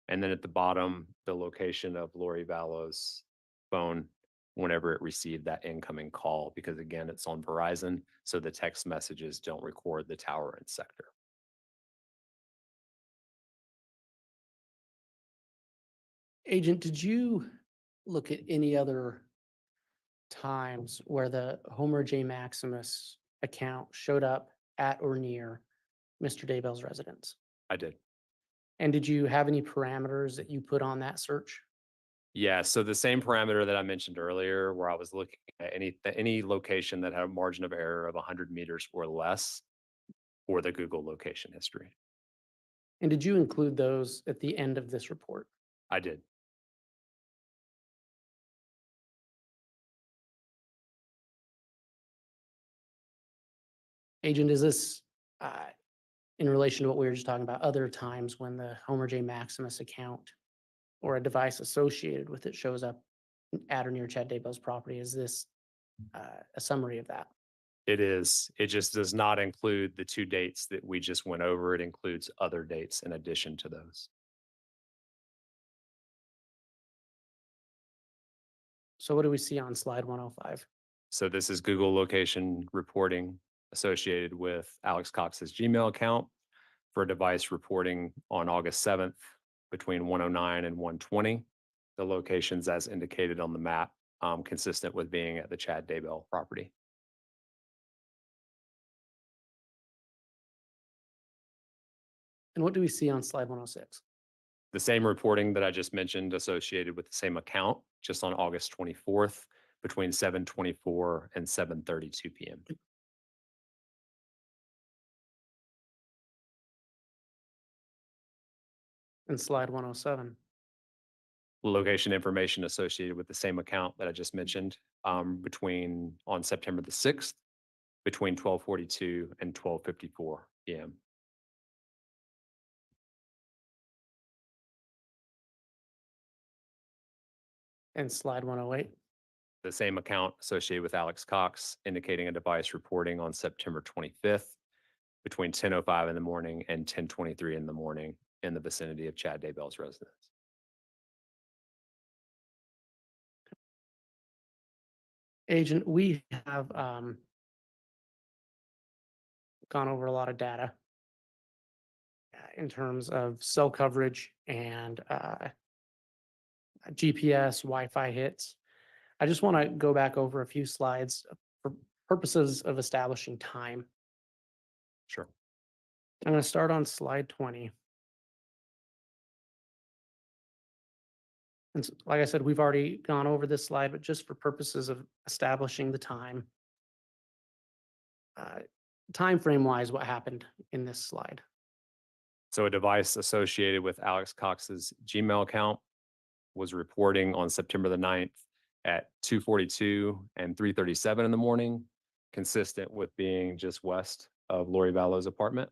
And then at the bottom, the location of Lori Vallow's phone whenever it received that incoming call, because again, it's on Verizon, so the text messages don't record the tower and sector. Agent, did you look at any other times where the Homer J. Maximus account showed up at or near Mr. Daybell's residence? I did. And did you have any parameters that you put on that search? Yeah, so the same parameter that I mentioned earlier, where I was looking at any location that had a margin of error of 100 meters or less for the Google location history. And did you include those at the end of this report? I did. Agent, is this in relation to what we were just talking about, other times when the Homer J. Maximus account or a device associated with it shows up at or near Chad Daybell's property? Is this a summary of that? It is. It just does not include the 2 dates that we just went over. It includes other dates in addition to those. So what do we see on slide 105? So this is Google location reporting associated with Alex Cox's Gmail account for a device reporting on August 7th between 109 and 120. The locations as indicated on the map, consistent with being at the Chad Daybell property. And what do we see on slide 106? The same reporting that I just mentioned associated with the same account, just on August 24th between 7:24 and 7:32 p.m. And slide 107? Location information associated with the same account that I just mentioned, on September the 6th, between 12:42 and 12:54 p.m. And slide 108? The same account associated with Alex Cox, indicating a device reporting on September 25th between 10:05 in the morning and 10:23 in the morning in the vicinity of Chad Daybell's residence. Agent, we have gone over a lot of data in terms of cell coverage and GPS, Wi-Fi hits. I just want to go back over a few slides for purposes of establishing time. Sure. I'm going to start on slide 20. And like I said, we've already gone over this slide, but just for purposes of establishing the time, time frame wise, what happened in this slide? So a device associated with Alex Cox's Gmail account was reporting on September the 9th at 2:42 and 3:37 in the morning, consistent with being just west of Lori Vallow's apartment.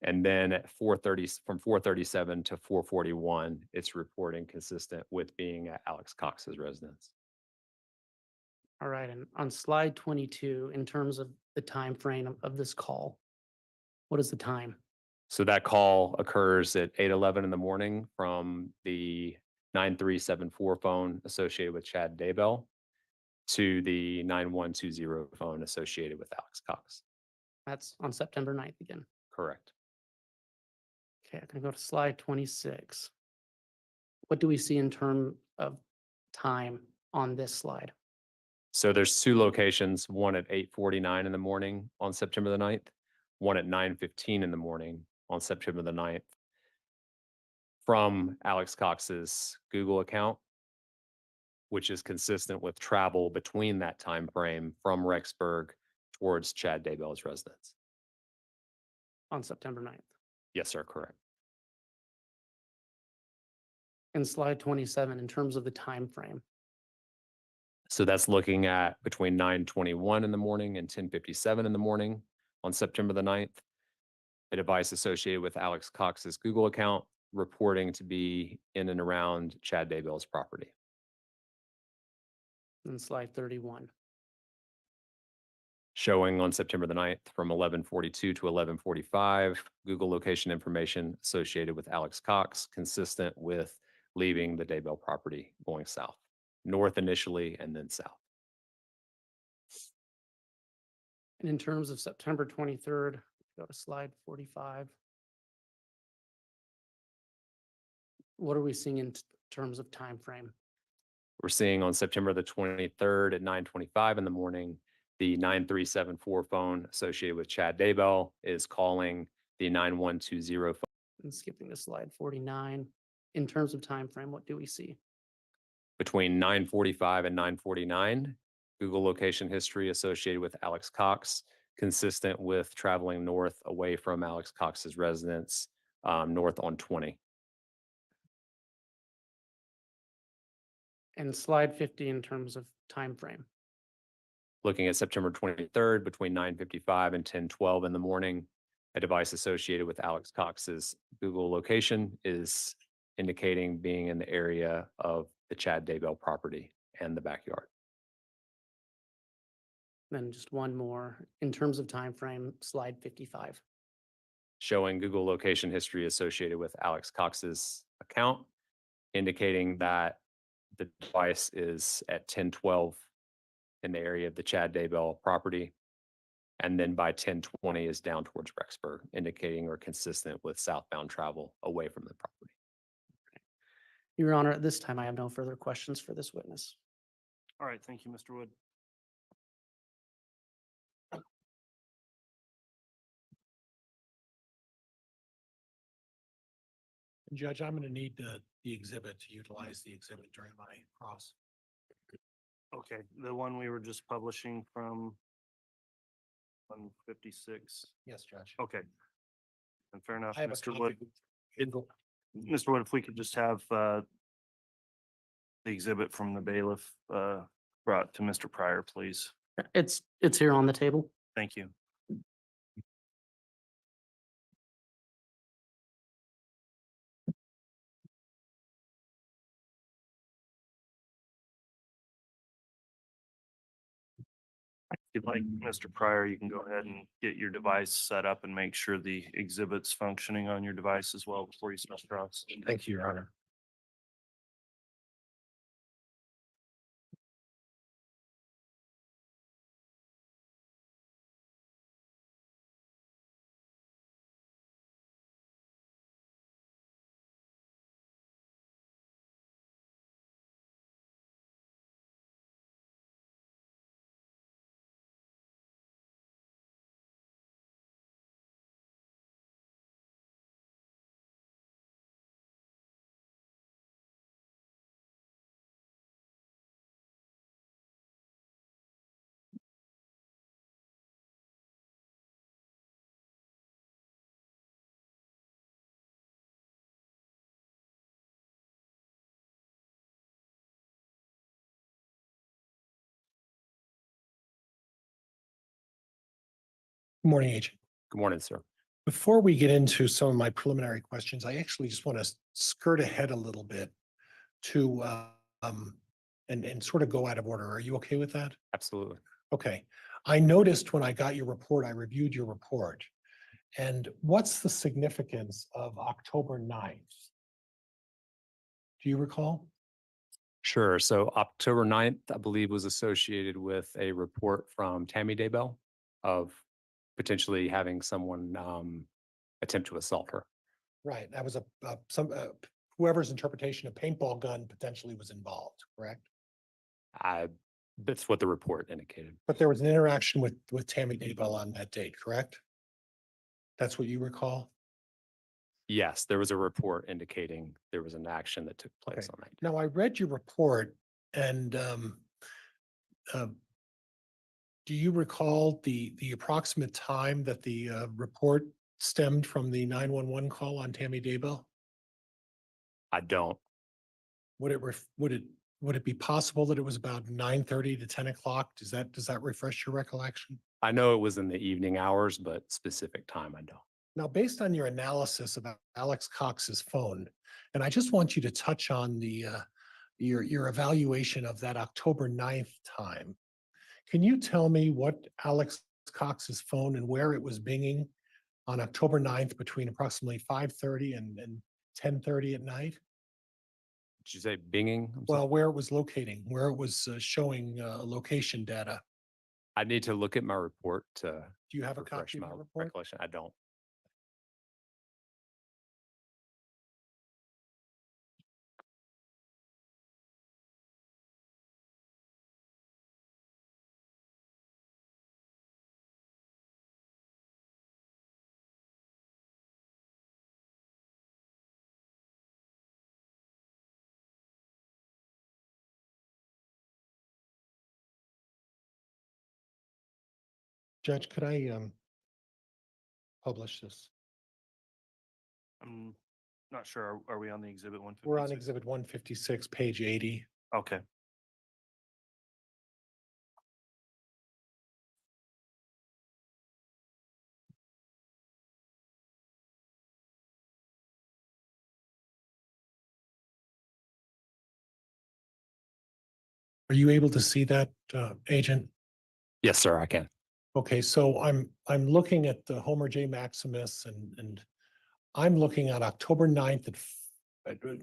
And then at 4:30, from 4:37 to 4:41, it's reporting consistent with being at Alex Cox's residence. All right, and on slide 22, in terms of the time frame of this call, what is the time? So that call occurs at 8:11 in the morning from the 9374 phone associated with Chad Daybell to the 9120 phone associated with Alex Cox. That's on September 9th again. Correct. Okay, I'm gonna go to slide 26. What do we see in terms of time on this slide? So there's two locations, one at 8:49 in the morning on September the 9th, one at 9:15 in the morning on September the 9th from Alex Cox's Google account, which is consistent with travel between that time frame from Rexburg towards Chad Daybell's residence. On September 9th. Yes, sir, correct. And slide 27, in terms of the time frame. So that's looking at between 9:21 in the morning and 10:57 in the morning on September the 9th. A device associated with Alex Cox's Google account reporting to be in and around Chad Daybell's property. And slide 31. Showing on September the 9th from 11:42 to 11:45, Google location information associated with Alex Cox, consistent with leaving the Daybell property going south, north initially and then south. And in terms of September 23rd, go to slide 45. What are we seeing in terms of time frame? We're seeing on September the 23rd at 9:25 in the morning, the 9374 phone associated with Chad Daybell is calling the 9120 phone. And skipping to slide 49. In terms of time frame, what do we see? Between 9:45 and 9:49, Google location history associated with Alex Cox, consistent with traveling north away from Alex Cox's residence, north on 20. And slide 50 in terms of time frame. Looking at September 23rd, between 9:55 and 10:12 in the morning, a device associated with Alex Cox's Google location is indicating being in the area of the Chad Daybell property and the backyard. Then just one more. In terms of time frame, slide 55. Showing Google location history associated with Alex Cox's account, indicating that the device is at 10:12 in the area of the Chad Daybell property. And then by 10:20 is down towards Rexburg, indicating or consistent with southbound travel away from the property. Your Honor, at this time, I have no further questions for this witness. All right, thank you, Mr. Wood. Judge, I'm going to need the exhibit to utilize the exhibit during my cross. Okay, the one we were just publishing from 156. Yes, Judge. Okay. And fair enough, I have a Mr. copy. Wood. Mr. Wood, if we could just have the exhibit from the bailiff brought to Mr. Pryor, please. It's here on the table. Thank you. If you'd like, Mr. Pryor, you can go ahead and get your device set up and make sure the exhibit's functioning on your device as well before you start across. Thank you, Your Honor. Good morning, Agent. Good morning, sir. Before we get into some of my preliminary questions, I actually just want to skirt ahead a little bit to and sort of go out of order. Are you okay with that? Absolutely. Okay. I noticed when I got your report, I reviewed your report, And what's the significance of October 9th? Do you recall? Sure. So October 9th, I believe, was associated with a report from Tammy Daybell of potentially having someone attempt to assault her. Right, that was whoever's interpretation of paintball gun potentially was involved, correct? That's what the report indicated. But there was an interaction with Tammy Daybell on that date, correct? That's what you recall? Yes, there was a report indicating there was an action that took place Okay. on that day. Now, I read your report and do you recall the approximate time that the report stemmed from the 911 call on Tammy Daybell? I don't. Would it be possible that it was about 9:30 to 10 o'clock? Does that refresh your recollection? I know it was in the evening hours, but specific time I don't. Now, based on your analysis about Alex Cox's phone, and I just want you to touch on your evaluation of that October 9th time. Can you tell me what Alex Cox's phone and where it was binging on October 9th between approximately 5:30 and 10:30 at night? Did you say binging? I'm sorry. Well, where it was locating, where it was showing location data. I need to look at my report to Do you have a refresh copy of my the report? recollection. I don't. Judge, could I publish this? I'm not sure. Are we on the exhibit 156? We're on exhibit 156, page 80. Okay. Are you able to see that, Agent? Yes, sir, I can. Okay, so I'm looking at the Homer J. Maximus and I'm looking at October 9th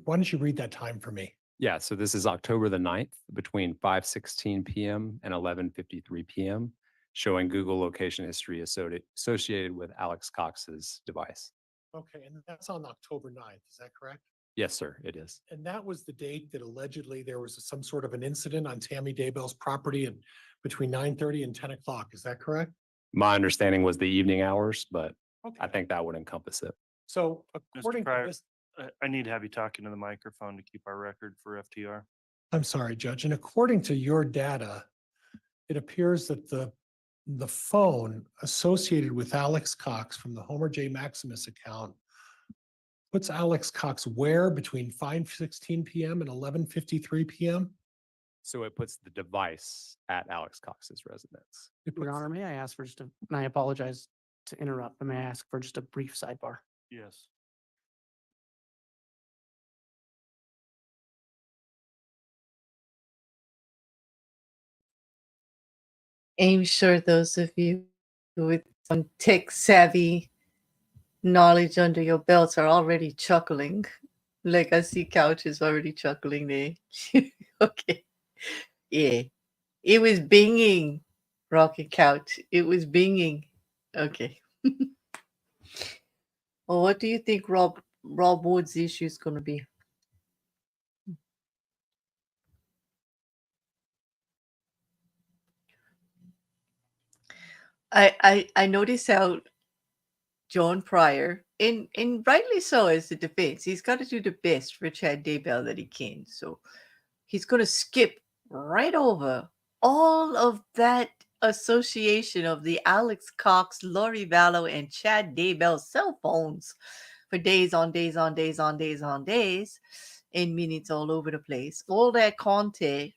why don't you read that time for me? Yeah, so this is October the 9th between 5:16 PM and 11:53 PM, showing Google location history associated with Alex Cox's device. Okay, and that's on October 9th, is that correct? Yes, sir, it is. And that was the date that allegedly there was some sort of an incident on Tammy Daybell's property and between 9:30 and 10 o'clock, is that correct? My understanding was the evening hours, but I Okay, think that would encompass it. so Mr. according to Pryor, this, I need to have you talking to the microphone to keep our record for FTR. I'm sorry, Judge, and according to your data, it appears that the phone associated with Alex Cox from the Homer J. Maximus account puts Alex Cox where between 5:16 PM and 11:53 PM? So it puts the device at Alex Cox's residence. It Your puts- Honor, may I ask for and I apologize to interrupt, but may I ask for just a brief sidebar? Yes. I'm sure those of you with some tech savvy knowledge under your belts are already chuckling. Like I see Couch is already chuckling there. Okay. Yeah. It was binging, Rocket Couch. It was binging. Okay. Well, what do you think Rob Wood's issue is going to be? I notice how John Pryor, and rightly so as the defense, he's got to do the best for Chad Daybell that he can. So he's going to skip right over all of that association of the Alex Cox, Lori Vallow, and Chad Daybell cell phones for days on days on days on days on days and minutes all over the place. All that content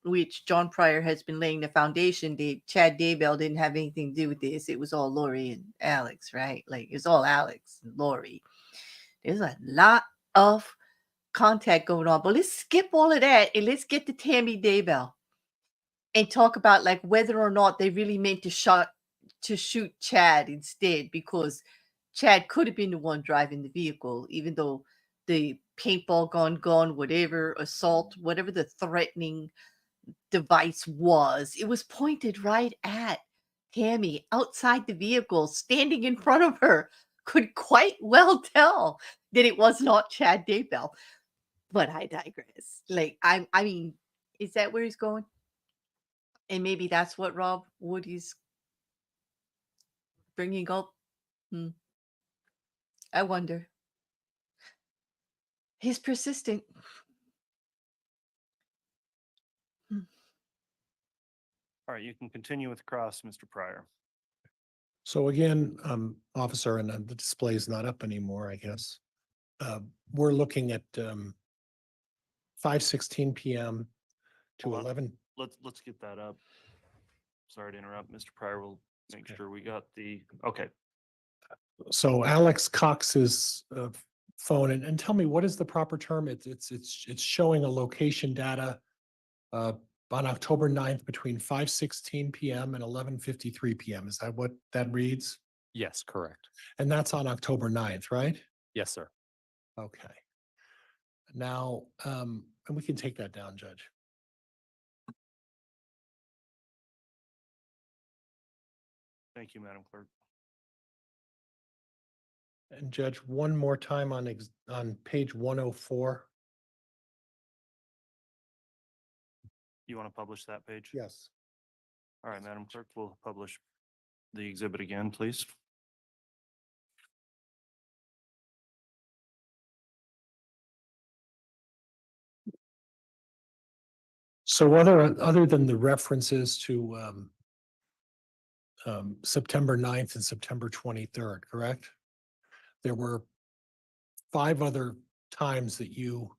which John Pryor has been laying the foundation. Chad Daybell didn't have anything to do with this. It was all Lori and Alex, right? Like it's all Alex and Lori. There's a lot of contact going on, but let's skip all of that and let's get to Tammy Daybell and talk about like whether or not they really meant to to shoot Chad instead, because Chad could have been the one driving the vehicle, even though the paintball gun, whatever, assault, whatever the threatening device was, it was pointed right at Tammy outside the vehicle, standing in front of her. Could quite well tell that it was not Chad Daybell. But I digress. Like, I mean, is that where he's going? And maybe that's what Rob Wood is bringing up. Hmm. I wonder. He's persistent. Hmm. All right, you can continue with cross, Mr. Pryor. So again, officer, and the display is not up anymore, I guess. We're looking at 5:16 PM to Hold on. 11. Let's get that up. Sorry to interrupt, Mr. Pryor. We'll make okay. sure we got the, okay. So Alex Cox's phone, and tell me, what is the proper term? It's showing a location data on October 9th between 5:16 PM and 11:53 PM. Is that what that reads? Yes, correct. And that's on October 9th, right? Yes, sir. Okay. Now, and we can take that down, Judge. Thank you, Madam Clerk. And Judge, one more time on page 104. You want to publish that page? Yes. All right, Madam Clerk, we'll publish the exhibit again, please. So other than the references to September 9th and September 23rd, correct? There were 5 other times that you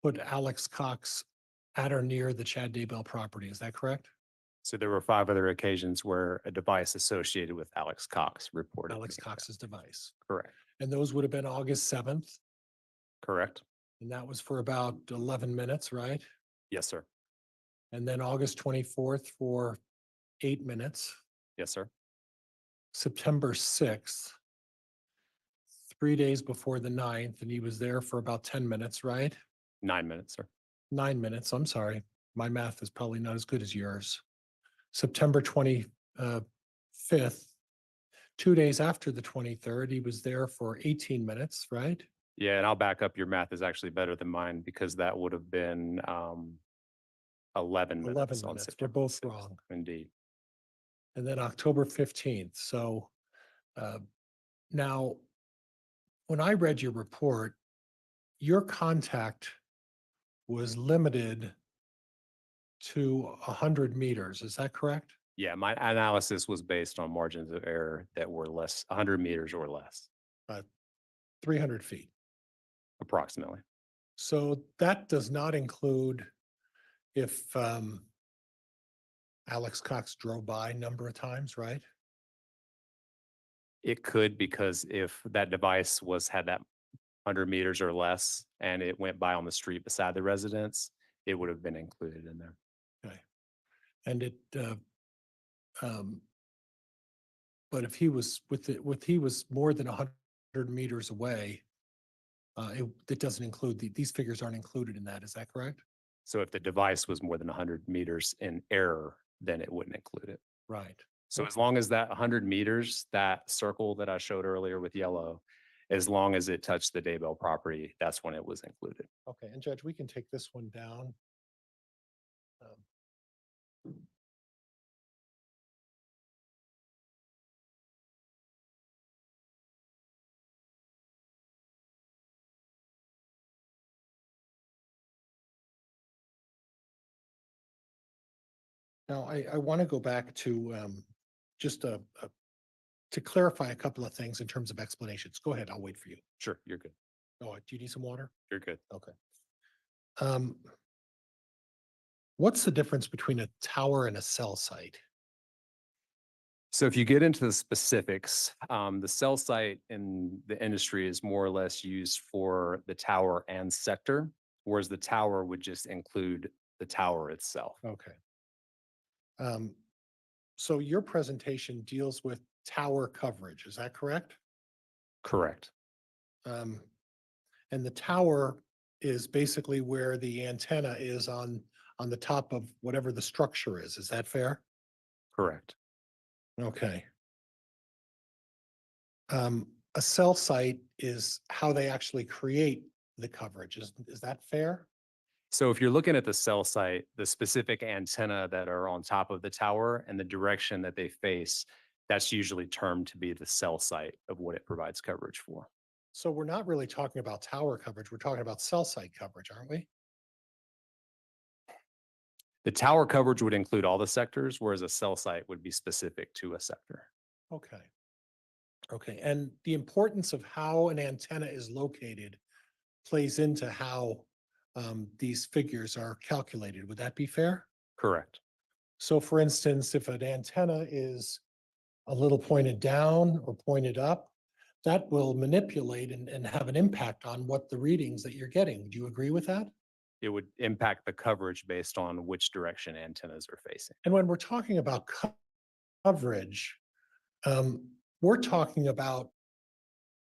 put Alex Cox at or near the Chad Daybell property. Is that correct? So there were 5 other occasions where a device associated with Alex Cox reported. Alex me. Cox's device. Correct. And those would have been August 7th. Correct. And that was for about 11 minutes, right? Yes, sir. And then August 24th for 8 minutes. Yes, sir. September 6th, 3 days before the 9th, and he was there for about 10 minutes, right? 9 minutes, sir. 9 minutes, I'm sorry. My math is probably not as good as yours. September 25th, 2 days after the 23rd, he was there for 18 minutes, right? Yeah, and I'll back up. Your math is actually better than mine because that would have been 11 minutes. 11 on minutes. We're September both 6th. wrong. Indeed. And then October 15th. So now, when I read your report, your contact was limited to 100 meters. Is that correct? Yeah, my analysis was based on margins of error that were less, 100 meters or less, 300 feet. approximately. So that does not include if Alex Cox drove by a number of times, right? It could, because if that device had that 100 meters or less and it went by on the street beside the residence, it would have been included in there. Okay. And but if he was he was more than 100 meters away, it doesn't include, these figures aren't included in that. Is that correct? So if the device was more than 100 meters in error, then it wouldn't include it. Right. So as long as that 100 meters, that circle that I showed earlier with yellow, as long as it touched the Daybell property, that's when it was included. Okay, and Judge, we can take this one down. Now, I want to go back to just to clarify a couple of things in terms of explanations. Go ahead, I'll wait for you. Sure, you're good. Oh, do you need some water? You're good. Okay. What's the difference between a tower and a cell site? So if you get into the specifics, the cell site in the industry is more or less used for the tower and sector, whereas the tower would just include the tower itself. Okay. So your presentation deals with tower coverage, is that correct? Correct. Um, and the tower is basically where the antenna is on the top of whatever the structure is that fair? Correct. Okay. A cell site is how they actually create the coverage. Is that fair? So if you're looking at the cell site, the specific antenna that are on top of the tower and the direction that they face, that's usually termed to be the cell site of what it provides coverage for. So we're not really talking about tower coverage. We're talking about cell site coverage, aren't we? The tower coverage would include all the sectors, whereas a cell site would be specific to a sector. Okay. Okay, and the importance of how an antenna is located plays into how these figures are calculated. Would that be fair? Correct. So for instance, if an antenna is a little pointed down or pointed up, that will manipulate and have an impact on what the readings that you're getting. Do you agree with that? It would impact the coverage based on which direction antennas are facing. And when we're talking about coverage, we're talking about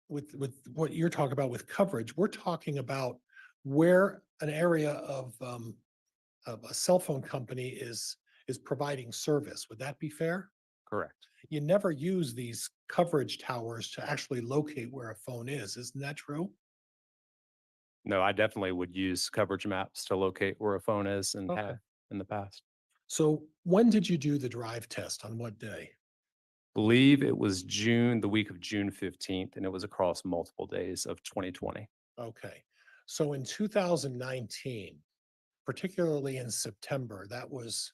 with what you're talking about with coverage, we're talking about where an area of a cell phone company is providing service. Would that be fair? Correct. You never use these coverage towers to actually locate where a phone is. Isn't that true? No, I definitely would use coverage maps to locate where a phone is and Okay. have in the past. So when did you do the drive test? On what day? Believe it was June, the week of June 15th, and it was across multiple days of 2020. Okay. So in 2019, particularly in September, that was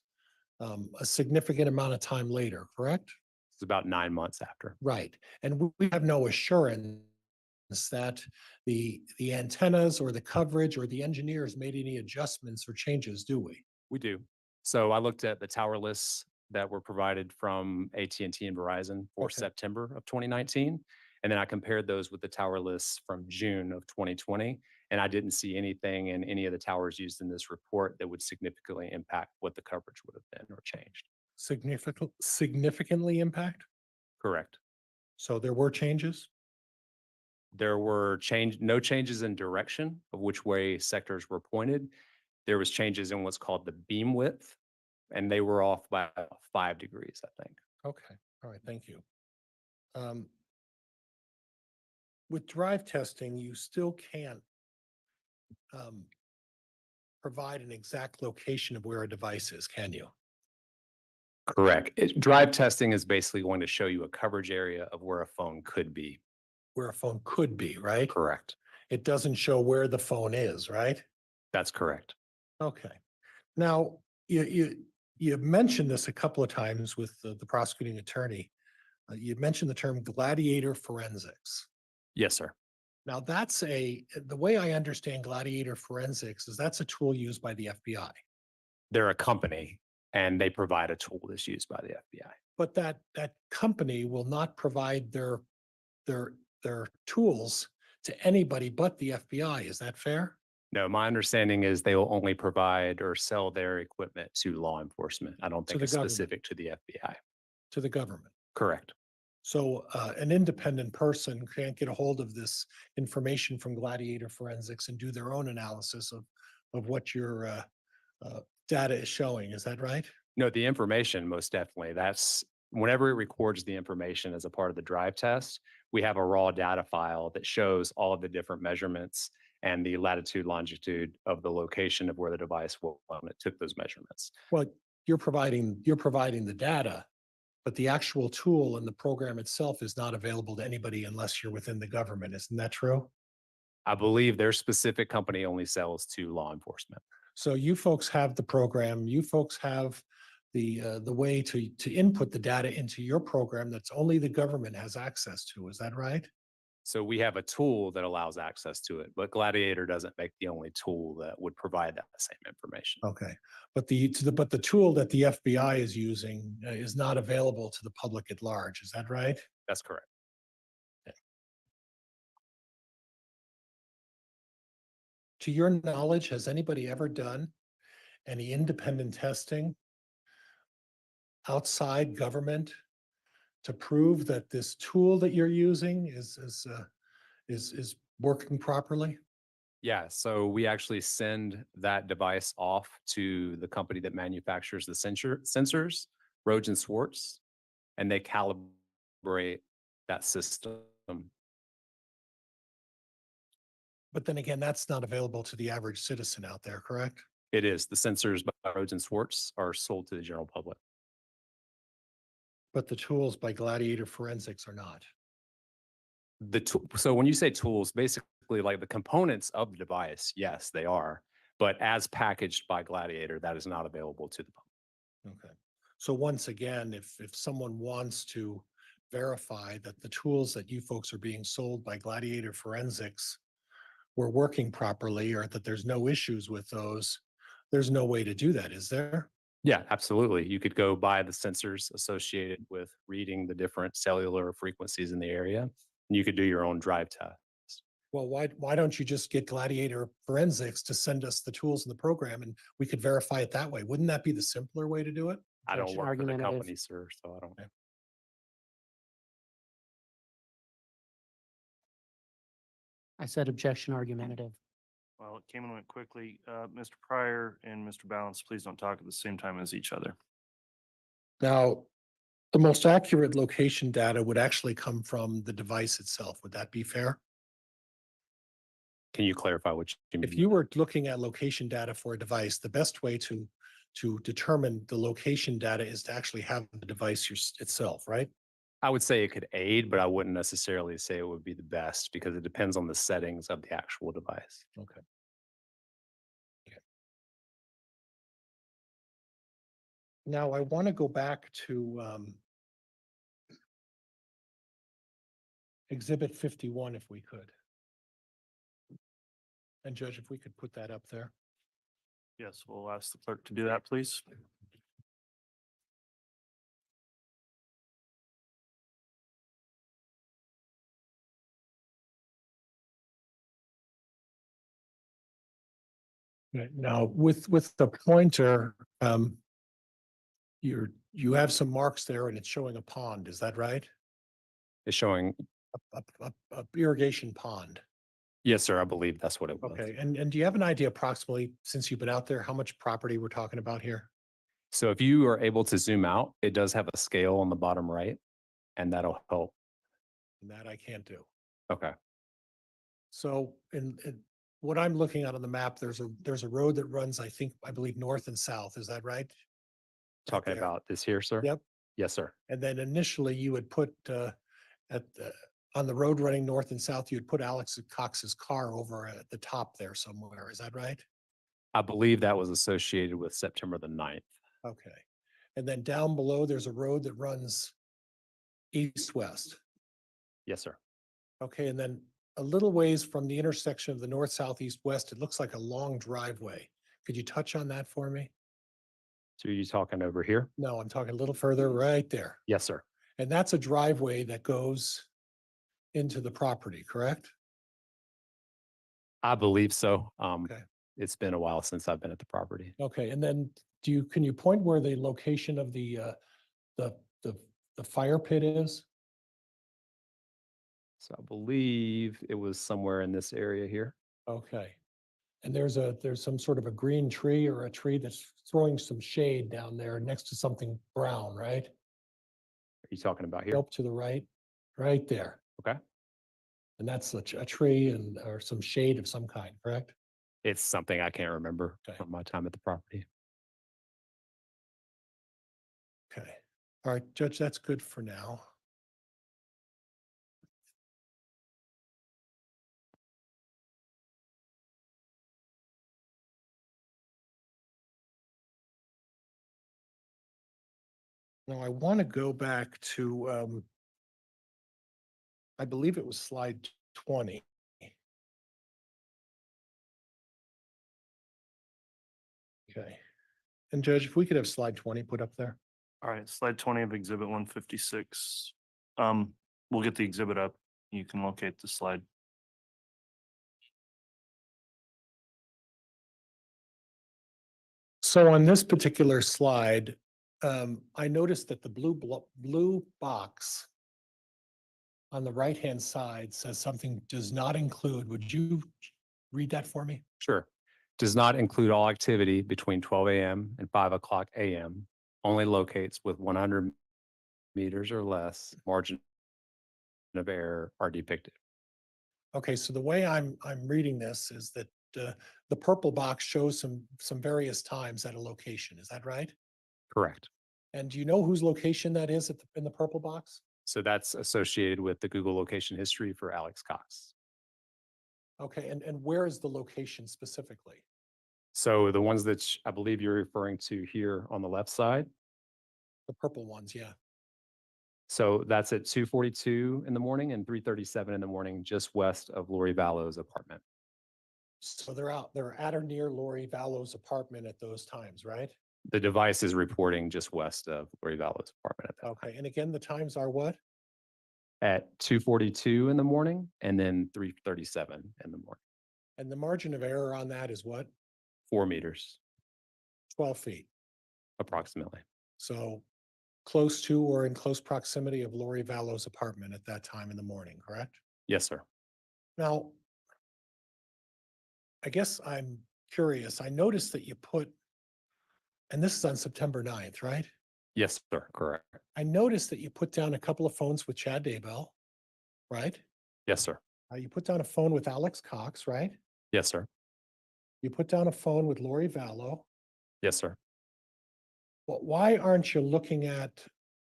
a significant amount of time later, correct? It's about 9 months after. Right. And we have no assurance that the antennas or the coverage or the engineers made any adjustments or changes, do we? We do. So I looked at the tower lists that were provided from AT&T and Verizon for Okay. September of 2019. And then I compared those with the tower lists from June of 2020. And I didn't see anything in any of the towers used in this report that would significantly impact what the coverage would have been or changed. Significantly impact? Correct. So there were changes? There were no changes in direction of which way sectors were pointed. There was changes in what's called the beam width, and they were off by about 5 degrees, I think. Okay. All right. Thank you. With drive testing, you still can't provide an exact location of where a device is, can you? Correct. Drive testing is basically going to show you a coverage area of where a phone could be. Where a phone could be, right? Correct. It doesn't show where the phone is, right? That's correct. Okay. Now, you mentioned this a couple of times with the prosecuting attorney. You mentioned the term gladiator forensics. Yes, sir. Now, the way I understand gladiator forensics is that's a tool used by the FBI. They're a company and they provide a tool that's used by the FBI. But that company will not provide their tools to anybody but the FBI. Is that fair? No, my understanding is they will only provide or sell their equipment to law enforcement. I don't To think the it's government. specific to the FBI. To the government. Correct. So an independent person can't get a hold of this information from Gladiator Forensics and do their own analysis of what your data is showing. Is that right? No, the information, most definitely. That's whenever it records the information as a part of the drive test, we have a raw data file that shows all of the different measurements and the latitude, longitude of the location of where the device was when it took those measurements. Well, you're providing the data, but the actual tool and the program itself is not available to anybody unless you're within the government. Isn't that true? I believe their specific company only sells to law enforcement. So you folks have the program, you folks have the way to input the data into your program that's only the government has access to. Is that right? So we have a tool that allows access to it, but Gladiator doesn't make the only tool that would provide that same information. Okay, but the tool that the FBI is using is not available to the public at large. Is that right? That's correct. To your knowledge, has anybody ever done any independent testing outside government to prove that this tool that you're using is working properly? Yeah, so we actually send that device off to the company that manufactures the sensors, Roge and Swartz, and they calibrate that system. But then again, that's not available to the average citizen out there, correct? It is. The sensors by Roge and Swartz are sold to the general public. But the tools by Gladiator Forensics are not. So when you say tools, basically like the components of the device, yes, they are. But as packaged by Gladiator, that is not available to the public. Okay. So once again, if someone wants to verify that the tools that you folks are being sold by Gladiator Forensics were working properly, or that there's no issues with those, there's no way to do that, is there? Yeah, absolutely. You could go buy the sensors associated with reading the different cellular frequencies in the area, and you could do your own drive test. Well, why don't you just get Gladiator Forensics to send us the tools in the program and we could verify it that way? Wouldn't that be the simpler way to do it? I don't Objection work for the argumentative. company, sir, so I don't. I said objection argumentative. Well, it came and went quickly. Mr. Pryor and Mr. Balance, please don't talk at the same time as each other. Now, the most accurate location data would actually come from the device itself. Would that be fair? Can you clarify what you mean? If you were looking at location data for a device, the best way to determine the location data is to actually have the device itself, right? I would say it could aid, but I wouldn't necessarily say it would be the best because it depends on the settings of the actual device. Okay. Now I want to go back to Exhibit 51 if we could. And Judge, if we could put that up there. Yes, we'll ask the clerk to do that, please. Right. Now, with the pointer, you have some marks there and it's showing a pond, is that right? It's showing, A irrigation pond. yes, sir, I believe that's what it was. Okay, and do you have an idea approximately, since you've been out there, how much property we're talking about here? So if you are able to zoom out, it does have a scale on the bottom right, and that'll help. And that I can't do. Okay. So in what I'm looking at on the map, there's a road that runs, I believe, north and south. Is that right? Talking there. about this here, sir? Yep. Yes, sir. And then initially you would put on the road running north and south, you'd put Alex Cox's car over at the top there somewhere. Is that right? I believe that was associated with September the 9th. Okay. And then down below, there's a road that runs east-west. Yes, sir. Okay, and then a little ways from the intersection of the north, south, east, west, it looks like a long driveway. Could you touch on that for me? So are you talking over here? No, I'm talking a little further right there. Yes, sir. And that's a driveway that goes into the property, correct? I believe so. Okay. It's been a while since I've been at the property. Okay, and then can you point where the location of the fire pit is? So I believe it was somewhere in this area here. Okay. And there's some sort of a green tree or a tree that's throwing some shade down there next to something brown, right? Are you talking about here? Up to the right, right there. Okay. And that's a tree or some shade of some kind, correct? It's something I can't remember Okay. from my time at the property. Okay. All right, Judge, that's good for now. Now I want to go back to, I believe it was slide 20. Okay. And Judge, if we could have slide 20 put up there. All right, slide 20 of exhibit 156. We'll get the exhibit up. You can locate the slide. So on this particular slide, I noticed that the blue box on the right-hand side says something does not include. Would you read that for me? Sure. Does not include all activity between 12 a.m. and 5 o'clock a.m. Only locates with 100 meters or less margin of error are depicted. Okay, so the way I'm reading this is that the purple box shows some various times at a location. Is that right? Correct. And do you know whose location that is in the purple box? So that's associated with the Google location history for Alex Cox. Okay, and where is the location specifically? So the ones that I believe you're referring to here on the left side. The purple ones, yeah. So that's at 2:42 in the morning and 3:37 in the morning, just west of Lori Vallow's apartment. So they're at or near Lori Vallow's apartment at those times, right? The device is reporting just west of Lori Vallow's apartment at that time. Okay, and again, the times are what? At 2:42 in the morning and then 3:37 in the morning. And the margin of error on that is what? 4 meters 12 feet. approximately. So close to or in close proximity of Lori Vallow's apartment at that time in the morning, correct? Yes, sir. Now, I guess I'm curious. I noticed that you put, and this is on September 9th, right? Yes, sir. Correct. I noticed that you put down a couple of phones with Chad Daybell, right? Yes, sir. You put down a phone with Alex Cox, right? Yes, sir. You put down a phone with Lori Vallow. Yes, sir. Well, why aren't you looking at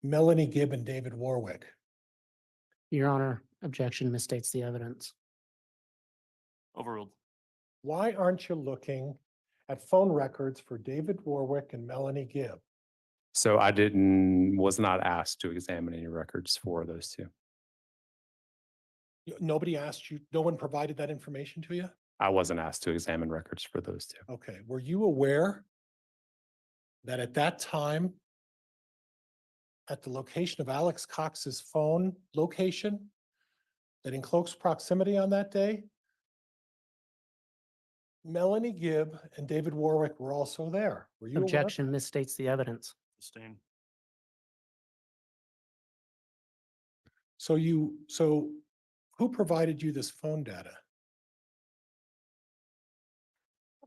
Melanie Gibb and David Warwick? Your Honor, objection misstates the evidence. Overruled. Why aren't you looking at phone records for David Warwick and Melanie Gibb? So I was not asked to examine any records for those two. Nobody asked you, no one provided that information to you? I wasn't asked to examine records for those two. Okay, were you aware that at that time, at the location of Alex Cox's phone location, that in close proximity on that day, Melanie Gibb and David Warwick were also there? Were you aware? Objection misstates the evidence. Sustained. So who provided you this phone data?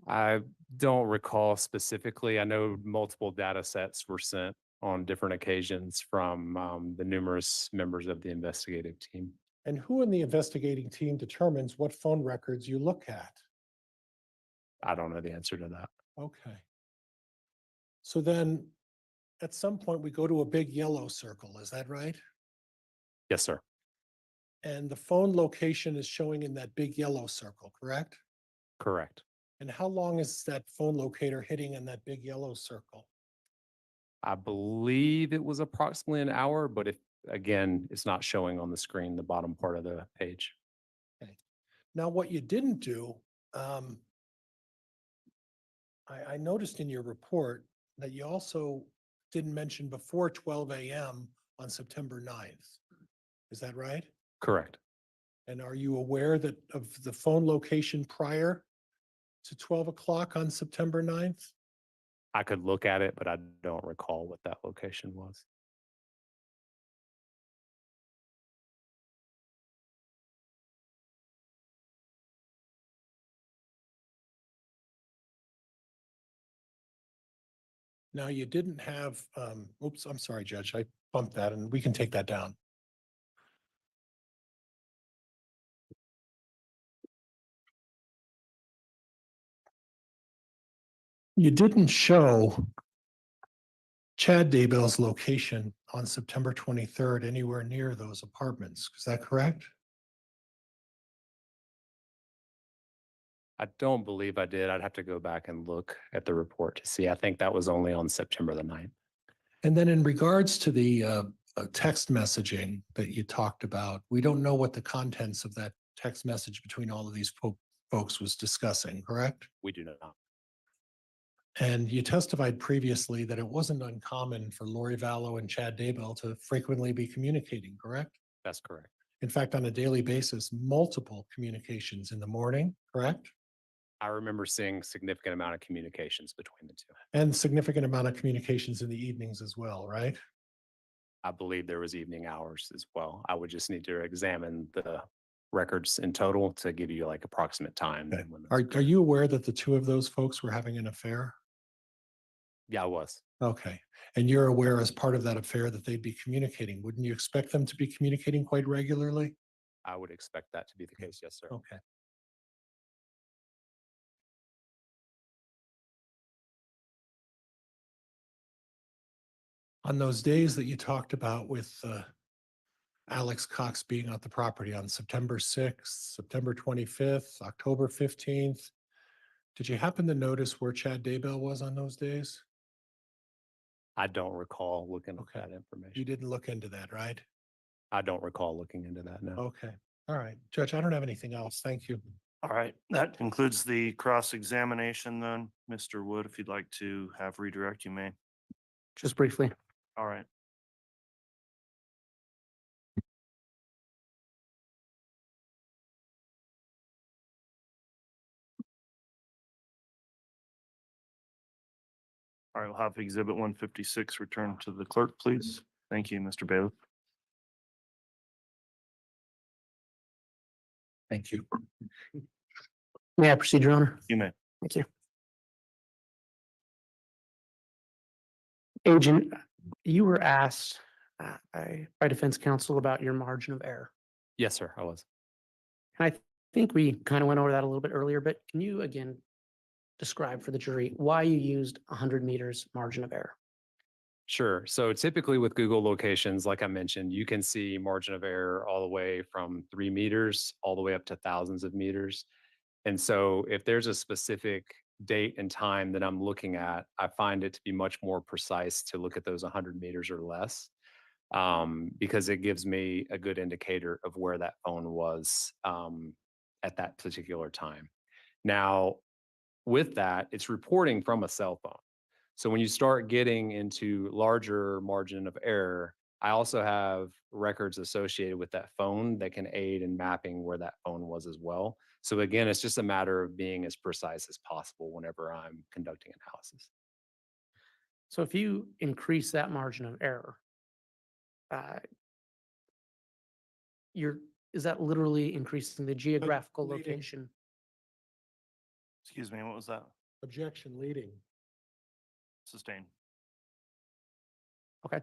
I don't recall specifically. I know multiple data sets were sent on different occasions from the numerous members of the investigative team. And who in the investigating team determines what phone records you look at? I don't know the answer to that. Okay. So then at some point we go to a big yellow circle, is that right? Yes, sir. And the phone location is showing in that big yellow circle, correct? Correct. And how long is that phone locator hitting in that big yellow circle? I believe it was approximately an hour, but again, it's not showing on the screen, the bottom part of the page. Okay. Now, what you didn't do, I noticed in your report that you also didn't mention before 12 a.m. on September 9th. Is that right? Correct. And are you aware that of the phone location prior to 12 o'clock on September 9th? I could look at it, but I don't recall what that location was. Now, you didn't have, oops, I'm sorry, Judge, I bumped that and we can take that down. You didn't show Chad Daybell's location on September 23rd anywhere near those apartments. Is that correct? I don't believe I did. I'd have to go back and look at the report to see. I think that was only on September the 9th. And then in regards to the text messaging that you talked about, we don't know what the contents of that text message between all of these folks was discussing, correct? We do not. And you testified previously that it wasn't uncommon for Lori Vallow and Chad Daybell to frequently be communicating, correct? That's correct. In fact, on a daily basis, multiple communications in the morning, correct? I remember seeing significant amount of communications between the two. And significant amount of communications in the evenings as well, right? I believe there was evening hours as well. I would just need to examine the records in total to give you like approximate time. Okay. when those Are occurred. you aware that the two of those folks were having an affair? Yeah, I was. Okay. And you're aware as part of that affair that they'd be communicating. Wouldn't you expect them to be communicating quite regularly? I would expect that to be the case. Yes, sir. Okay. On those days that you talked about with Alex Cox being at the property on September 6th, September 25th, October 15th, did you happen to notice where Chad Daybell was on those days? I don't recall looking at Okay. that You information. didn't look into that, right? I don't recall looking into that. No. Okay. All right. Judge, I don't have anything else. Thank you. All right, that concludes the cross-examination then. Mr. Wood, if you'd like to have redirect, you may. Just briefly. All right. All right, we'll have Exhibit 156 returned to the clerk, please. Thank you, Mr. Bailiff. Thank you. May I proceed, Your Honor? You may. Thank you. Agent, you were asked by defense counsel about your margin of error. Yes, sir. I was. And I think we kind of went over that a little bit earlier, but can you again describe for the jury why you used 100 meters margin of error? Sure. So typically with Google locations, like I mentioned, you can see margin of error all the way from 3 meters all the way up to thousands of meters. And so if there's a specific date and time that I'm looking at, I find it to be much more precise to look at those 100 meters or less, because it gives me a good indicator of where that phone was at that particular time. Now, with that, it's reporting from a cell phone. So when you start getting into larger margin of error, I also have records associated with that phone that can aid in mapping where that phone was as well. So again, it's just a matter of being as precise as possible whenever I'm conducting analysis. So if you increase that margin of error, is that literally increasing the geographical leading. location? Excuse me, what was that? Objection leading. Sustained. Okay.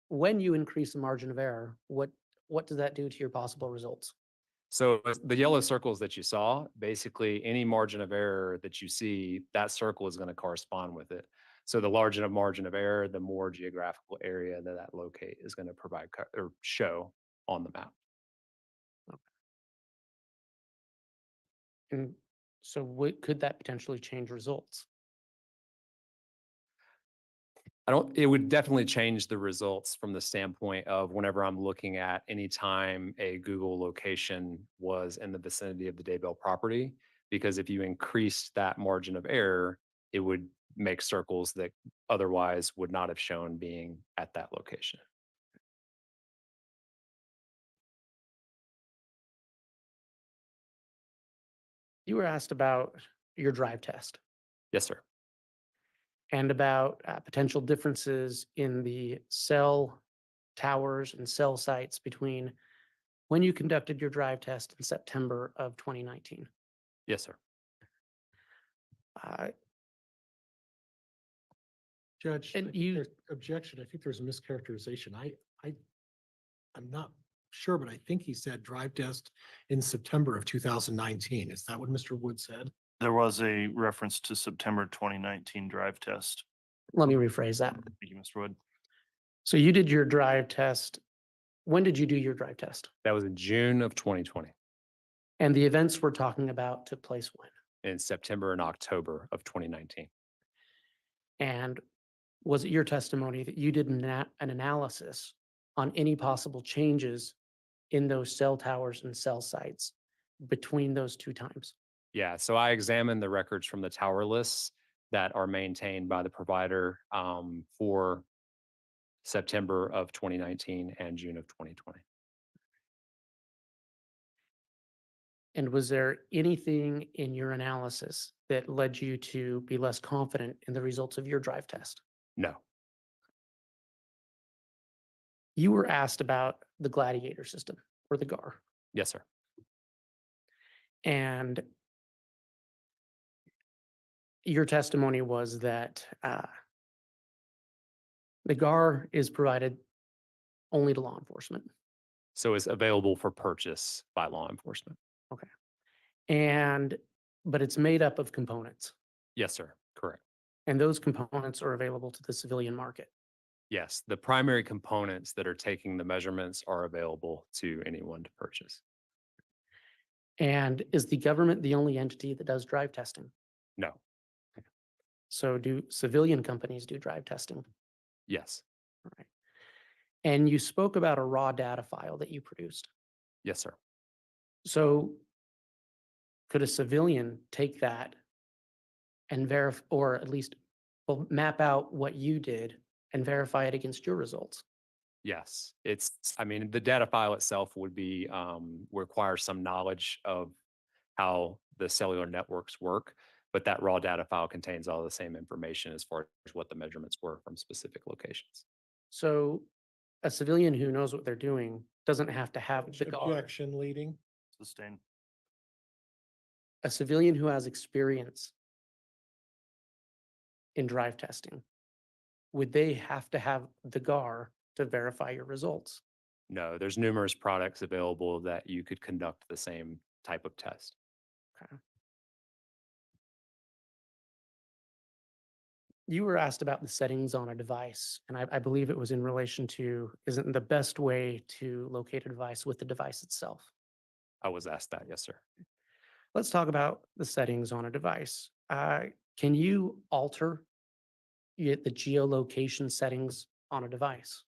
When you increase the margin of error, what does that do to your possible results? So the yellow circles that you saw, basically any margin of error that you see, that circle is going to correspond with it. So the larger the margin of error, the more geographical area that locate is going to provide or show on the map. And so what could that potentially change results? It would definitely change the results from the standpoint of whenever I'm looking at any time a Google location was in the vicinity of the Daybell property, because if you increased that margin of error, it would make circles that otherwise would not have shown being at that location. You were asked about your drive test Yes, sir. and about potential differences in the cell towers and cell sites between when you conducted your drive test in September of 2019. Yes, sir. Judge, And I think you- there's objection. I think there's a mischaracterization. I'm not sure, but I think he said drive test in September of 2019. Is that what Mr. Wood said? There was a reference to September 2019 drive test. Let me rephrase that. Thank you, Mr. Wood. So you did your drive test. When did you do your drive test? That was in June of 2020, And the events we're talking about took place when? in September and October of 2019. And was it your testimony that you did an analysis on any possible changes in those cell towers and cell sites between those two times? Yeah, so I examined the records from the tower lists that are maintained by the provider for September of 2019 and June of 2020. And was there anything in your analysis that led you to be less confident in the results of your drive test? No. You were asked about the Gladiator system or the GAR, Yes, sir. and your testimony was that the GAR is provided only to law enforcement. So it's available for purchase by law enforcement. But it's made up of components, Yes, sir. Correct. and those components are available to the civilian market. Yes, the primary components that are taking the measurements are available to anyone to purchase. And is the government the only entity that does drive testing? No. So do civilian companies do drive testing? Yes. All right. And you spoke about a raw data file that you produced. Yes, sir. So could a civilian take that and verify, or at least map out what you did and verify it against your results? Yes, I mean, the data file itself would be, require some knowledge of how the cellular networks work, but that raw data file contains all the same information as far as what the measurements were from specific locations. So a civilian who knows what they're doing doesn't have to have the GAR. Objection leading. Sustain. A civilian who has experience in drive testing, would they have to have the GAR to verify your results? No, there's numerous products available that you could conduct the same type of test. Okay. You were asked about the settings on a device, and I believe it was in relation to, isn't the best way to locate a device with the device itself? I was asked that, yes, sir. Let's talk about the settings on a device. Can you alter the geolocation settings on a device?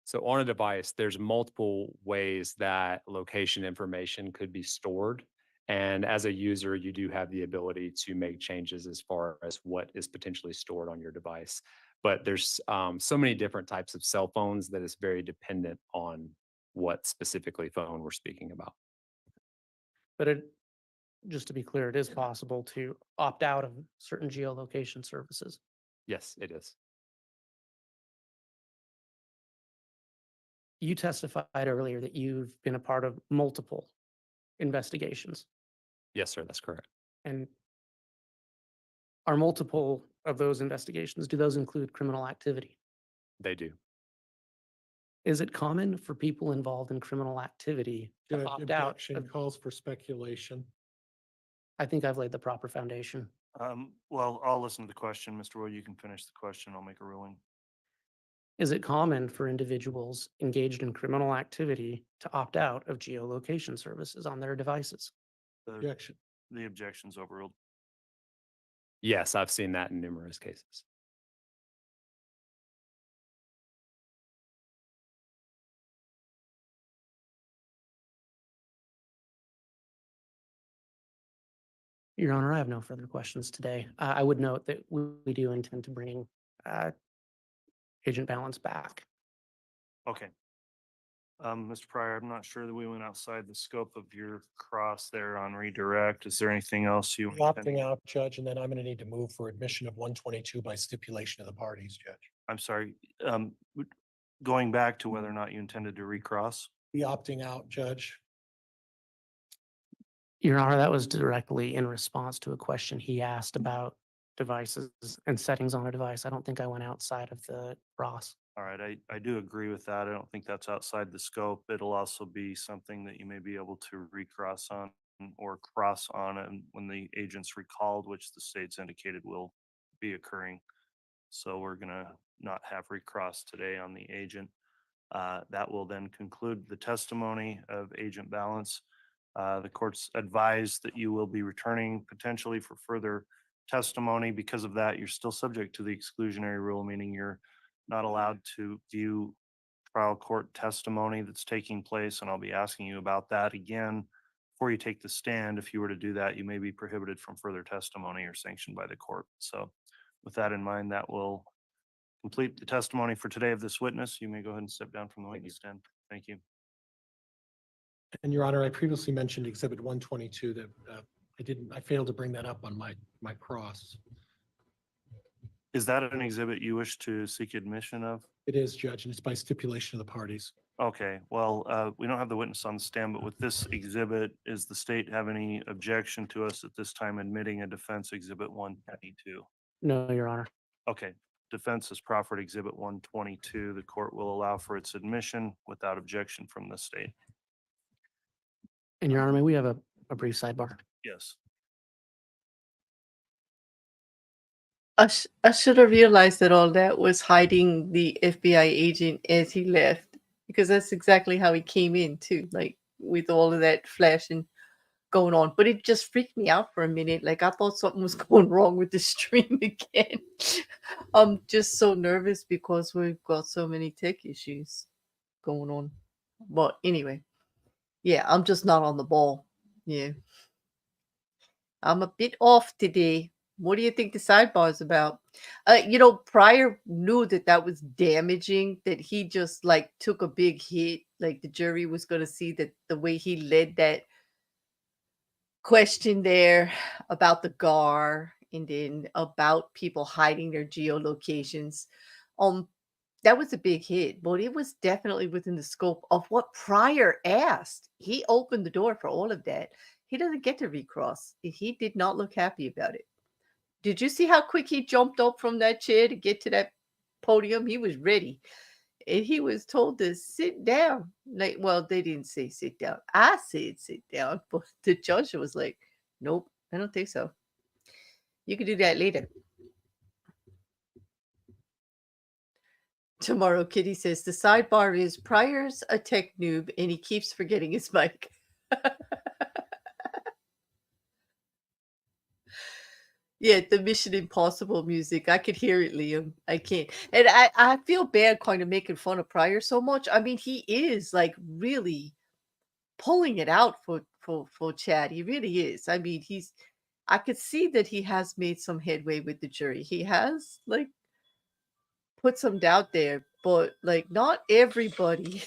So on a device, there's multiple ways that location information could be stored. And as a user, you do have the ability to make changes as far as what is potentially stored on your device. But there's so many different types of cell phones that it's very dependent on what specifically phone we're speaking about. But just to be clear, it is possible to opt out of certain geolocation services. Yes, it is. You testified earlier that you've been a part of multiple investigations, Yes, sir, that's correct. and are multiple of those investigations, do those include criminal activity? They do. Is it common for people involved in criminal activity to Judge, opt out? objection calls for speculation. I think I've laid the proper foundation. Well, I'll listen to the question. Mr. Wood, you can finish the question. I'll make a ruling. Is it common for individuals engaged in criminal activity to opt out of geolocation services on their devices? Objection. The objection's overruled. Yes, I've seen that in numerous cases. Your Honor, I have no further questions today. I would note that we do intend to bring Agent Balance back. Okay. Mr. Pryor, I'm not sure that we went outside the scope of your cross there on redirect. Is there anything else you? Opting out, Judge, and then I'm going to need to move for admission of 122 by stipulation of the parties, Judge. I'm sorry, going back to whether or not you intended to recross? Be opting out, Judge. Your Honor, that was directly in response to a question he asked about devices and settings on a device. I don't think I went outside of the cross. All right, I do agree with that. I don't think that's outside the scope. It'll also be something that you may be able to recross on or cross on and when the agent's recalled, which the state's indicated will be occurring. So we're gonna not have recross today on the agent. That will then conclude the testimony of Agent Balance. The court's advised that you will be returning potentially for further testimony. Because of that, you're still subject to the exclusionary rule, meaning you're not allowed to view trial court testimony that's taking place. And I'll be asking you about that again before you take the stand. If you were to do that, you may be prohibited from further testimony or sanctioned by the court. So with that in mind, that will complete the testimony for today of this witness. You may go ahead and step down from the witness stand. Thank you. And Your Honor, I previously mentioned Exhibit 122 that I failed to bring that up on my cross. Is that an exhibit you wish to seek admission of? It is, Judge, and it's by stipulation of the parties. Okay, well, we don't have the witness on the stand, but with this exhibit, is the state have any objection to us at this time admitting a defense exhibit 122? No, Your Honor. Okay, defense has proffered exhibit 122. The court will allow for its admission without objection from the state. And Your Honor, may we have a brief sidebar? Yes. I should have realized that all that was hiding the FBI agent as he left, because that's exactly how he came in too, like with all of that flashing going on. But it just freaked me out for a minute. Like I thought something was going wrong with the stream again. I'm just so nervous because we've got so many tech issues going on. But anyway, yeah, I'm just not on the ball. Yeah. I'm a bit off today. What do you think the sidebar is about? Pryor knew that was damaging, that he just like took a big hit. Like the jury was going to see that the way he led that question there about the GAR and then about people hiding their geolocations. That was a big hit, but it was definitely within the scope of what Pryor asked. He opened the door for all of that. He doesn't get to recross. He did not look happy about it. Did you see how quick he jumped up from that chair to get to that podium? He was ready. And he was told to sit down. Like, well, they didn't say sit down. I said sit down, but the judge was like, nope, I don't think so. You can do that later. Tomorrow, Kitty says the sidebar is Pryor's a tech noob and he keeps forgetting his mic. Yeah, the Mission Impossible music. I could hear it, Liam. I can't. And I feel bad kind of making fun of Pryor so much. I mean, he is like really pulling it out for Chad. He really is. I mean, I could see that he has made some headway with the jury. He has like put some doubt there, but like not everybody.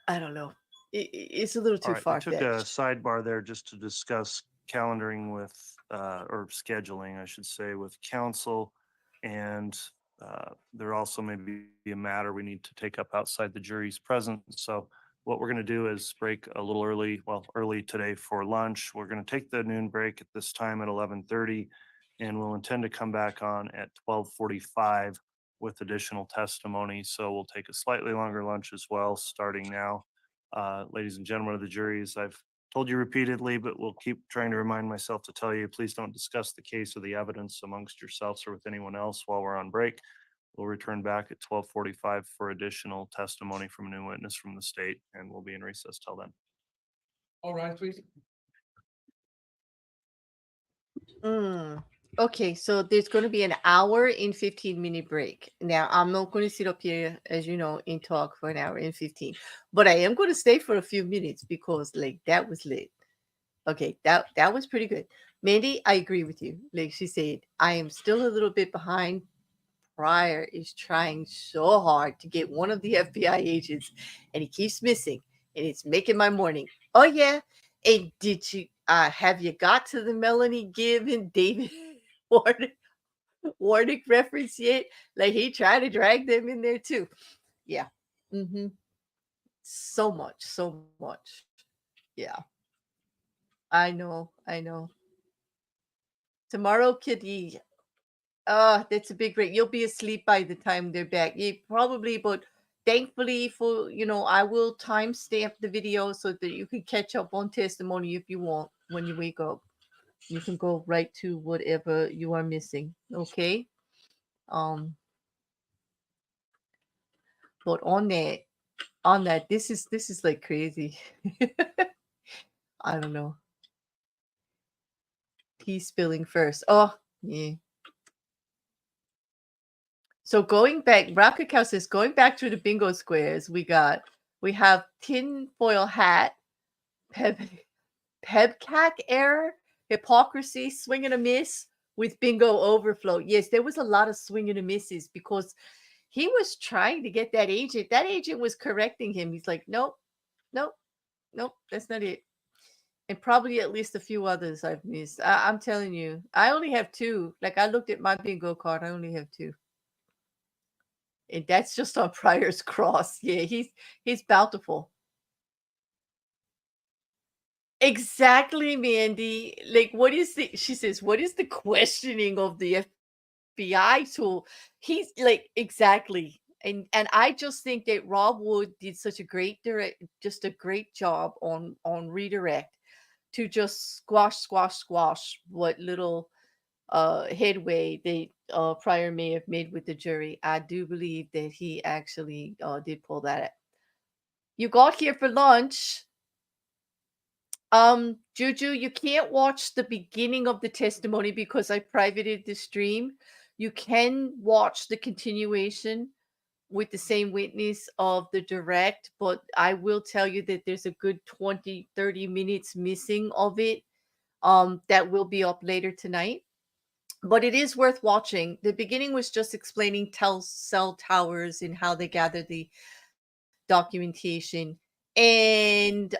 I don't know. It's a little All too right, we far-fetched. took a sidebar there just to discuss calendaring with, or scheduling, I should say, with council. And there also may be a matter we need to take up outside the jury's presence. So what we're going to do is break a little early, early today for lunch. We're going to take the noon break at this time at 11:30, and we'll intend to come back on at 12:45 with additional testimony. So we'll take a slightly longer lunch as well, starting now. Ladies and gentlemen of the juries, I've told you repeatedly, but we'll keep trying to remind myself to tell you, please don't discuss the case or the evidence amongst yourselves or with anyone else while we're on break. We'll return back at 12:45 for additional testimony from a new witness from the state, and we'll be in recess till then. All right, please. Okay, so there's going to be an hour and 15-minute break. Now, I'm not going to sit up here, as you know, and talk for an hour and 15, but I am going to stay for a few minutes because, like, that was lit. Okay, that was pretty good. Mandy, I agree with you. Like she said, I am still a little bit behind. Pryor is trying so hard to get one of the FBI agents, and he keeps missing, and it's making my morning. Oh, yeah. And did you have you got to the Melanie Gibb and David Warnick reference yet? Like he tried to drag them in there too. Yeah. So much. Yeah. I know. Tomorrow, Kitty. That's a big break. You'll be asleep by the time they're back. Yeah, probably, but thankfully for I will timestamp the video so that you can catch up on testimony if you want when you wake up. You can go right to whatever you are missing. Okay. But on that, this is like crazy. I don't know. Tea spilling first. Oh, yeah. So going back, Rocket Cow says, going back through the bingo squares, we have tinfoil hat, pebcac error, hypocrisy, swing and a miss with bingo overflow. Yes, there was a lot of swing and a misses because he was trying to get that agent. That agent was correcting him. He's like, nope, nope, nope, that's not it. And probably at least a few others I've missed. I'm telling you, I only have 2. Like, I looked at my bingo card. I only have 2. And that's just on Pryor's Cross. Yeah, he's bountiful. Exactly, Mandy. Like, she says, what is the questioning of the FBI tool? He's like, exactly. And I just think that Rob Wood did such a great just a great job on redirect to just squash what little headway they Pryor may have made with the jury. I do believe that he actually did pull that. You got here for lunch. Juju, you can't watch the beginning of the testimony because I privated the stream. You can watch the continuation with the same witness of the direct, but I will tell you that there's a good 20-30 minutes missing of it. That will be up later tonight. But it is worth watching. The beginning was just explaining cell towers and how they gather the documentation. And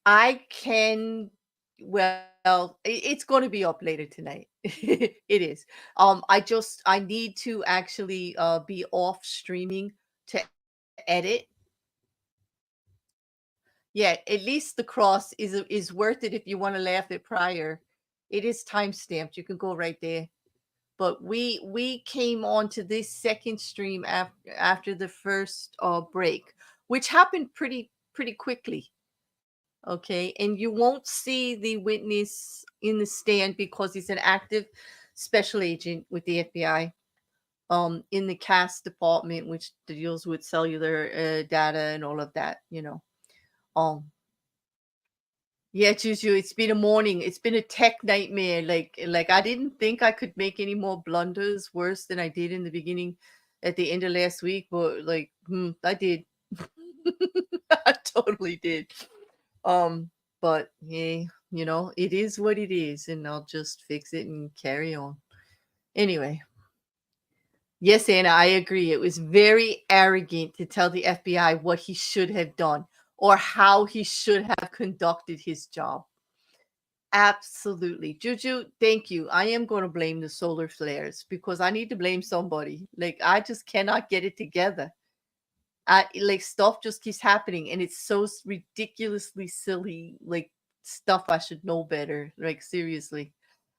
I can, well, it's going to be up later tonight. It is. I need to actually be off streaming to edit. Yeah, at least the cross is worth it if you want to laugh at Pryor. It is time stamped. You can go right there. But we came on to this second stream after the first break, which happened pretty quickly. Okay, and you won't see the witness in the stand because he's an active special agent with the FBI in the CAS department, which deals with cellular data and all of that, yeah, Juju, it's been a morning. It's been a tech nightmare. Like I didn't think I could make any more blunders worse than I did in the beginning at the end of last week, but like I did. I totally did. But yeah, it is what it is, and I'll just fix it and carry on. Anyway. Yes, Anna, I agree. It was very arrogant to tell the FBI what he should have done or how he should have conducted his job. Absolutely. Juju, thank you. I am going to blame the solar flares because I need to blame somebody. Like, I just cannot get it together. Stuff just keeps happening and it's so ridiculously silly, like stuff I should know better. Like, seriously.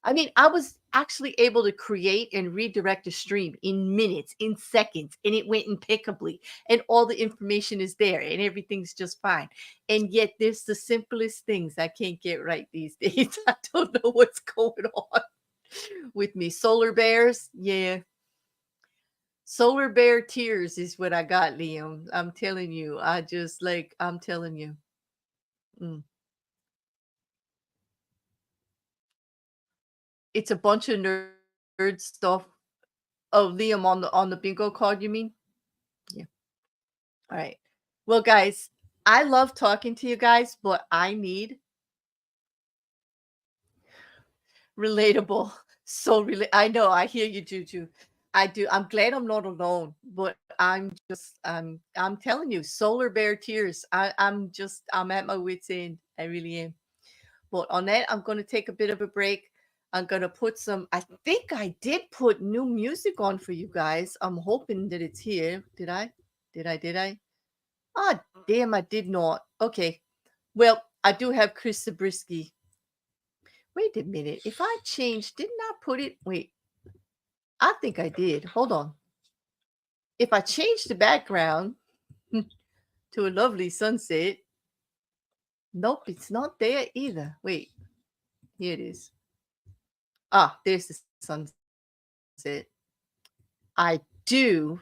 I mean, I was actually able to create and redirect a stream in minutes, in seconds, and it went impeccably. And all the information is there and everything's just fine. And yet there's the simplest things I can't get right these days. I don't know what's going on with me. Solar bears, yeah. Solar bear tears is what I got, Liam. I'm telling you. I'm telling you. It's a bunch of nerd stuff. Oh, Liam, on the bingo card, you mean? Yeah. All right. Well, guys, I love talking to you guys, but I need relatable. So I know, I hear you, Juju. I do. I'm glad I'm not alone, but I'm telling you, solar bear tears. I'm at my wit's end. I really am. But on that, I'm going to take a bit of a break. I'm going to put I think I did put new music on for you guys. I'm hoping that it's here. Did I? Ah, damn, I did not. Okay. Well, I do have Chris Zabriskie. Wait a minute. If I changed, didn't I put it? Wait. I think I did. Hold on. If I change the background to a lovely sunset, nope, it's not there either. Wait. Here it is. Ah, there's the sunset. I do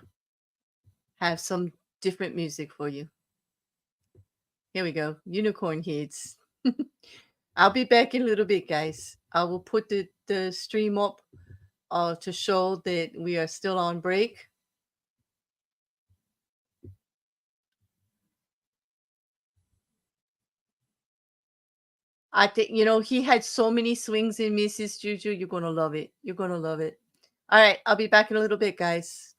have some different music for you. Here we go. Unicorn Kids. I'll be back in a little bit, guys. I will put the stream up to show that we are still on break. I think, he had so many swings and misses, Juju. You're going to love it. You're going to love it. All right, I'll be back in a little bit, guys.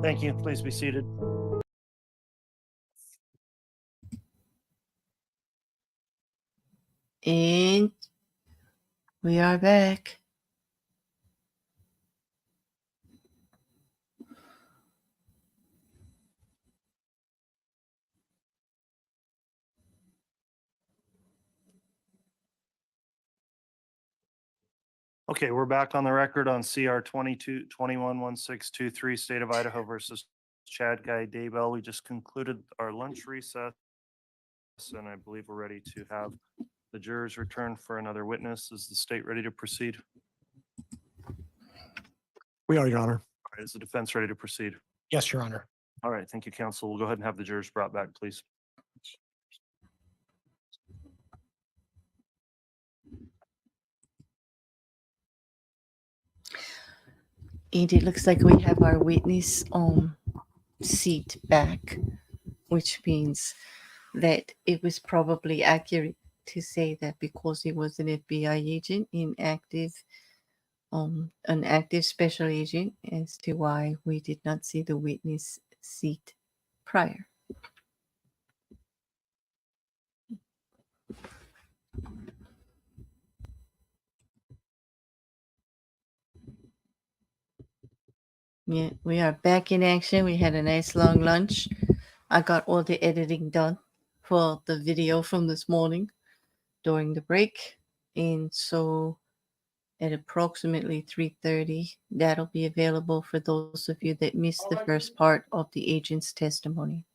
Thank you. Please be seated. And we are back. Okay, we're back on the record on CR 22-21-1623, State of Idaho versus Chad Daybell. We just concluded our lunch recess, and I believe we're ready to have the jurors return for another witness. Is the state ready to proceed? We are, Your Honor. All right, is the defense ready to proceed? Yes, Your Honor. All right, thank you, counsel. We'll go ahead and have the jurors brought back, please. And it looks like we have our witness seat back, which means that it was probably accurate to say that because he was an FBI agent an active special agent, as to why we did not see the witness seat prior. Yeah, we are back in action. We had a nice long lunch. I got all the editing done for the video from this morning during the break. And so at approximately 3:30, that'll be available for those of you that missed the first part of the agent's testimony.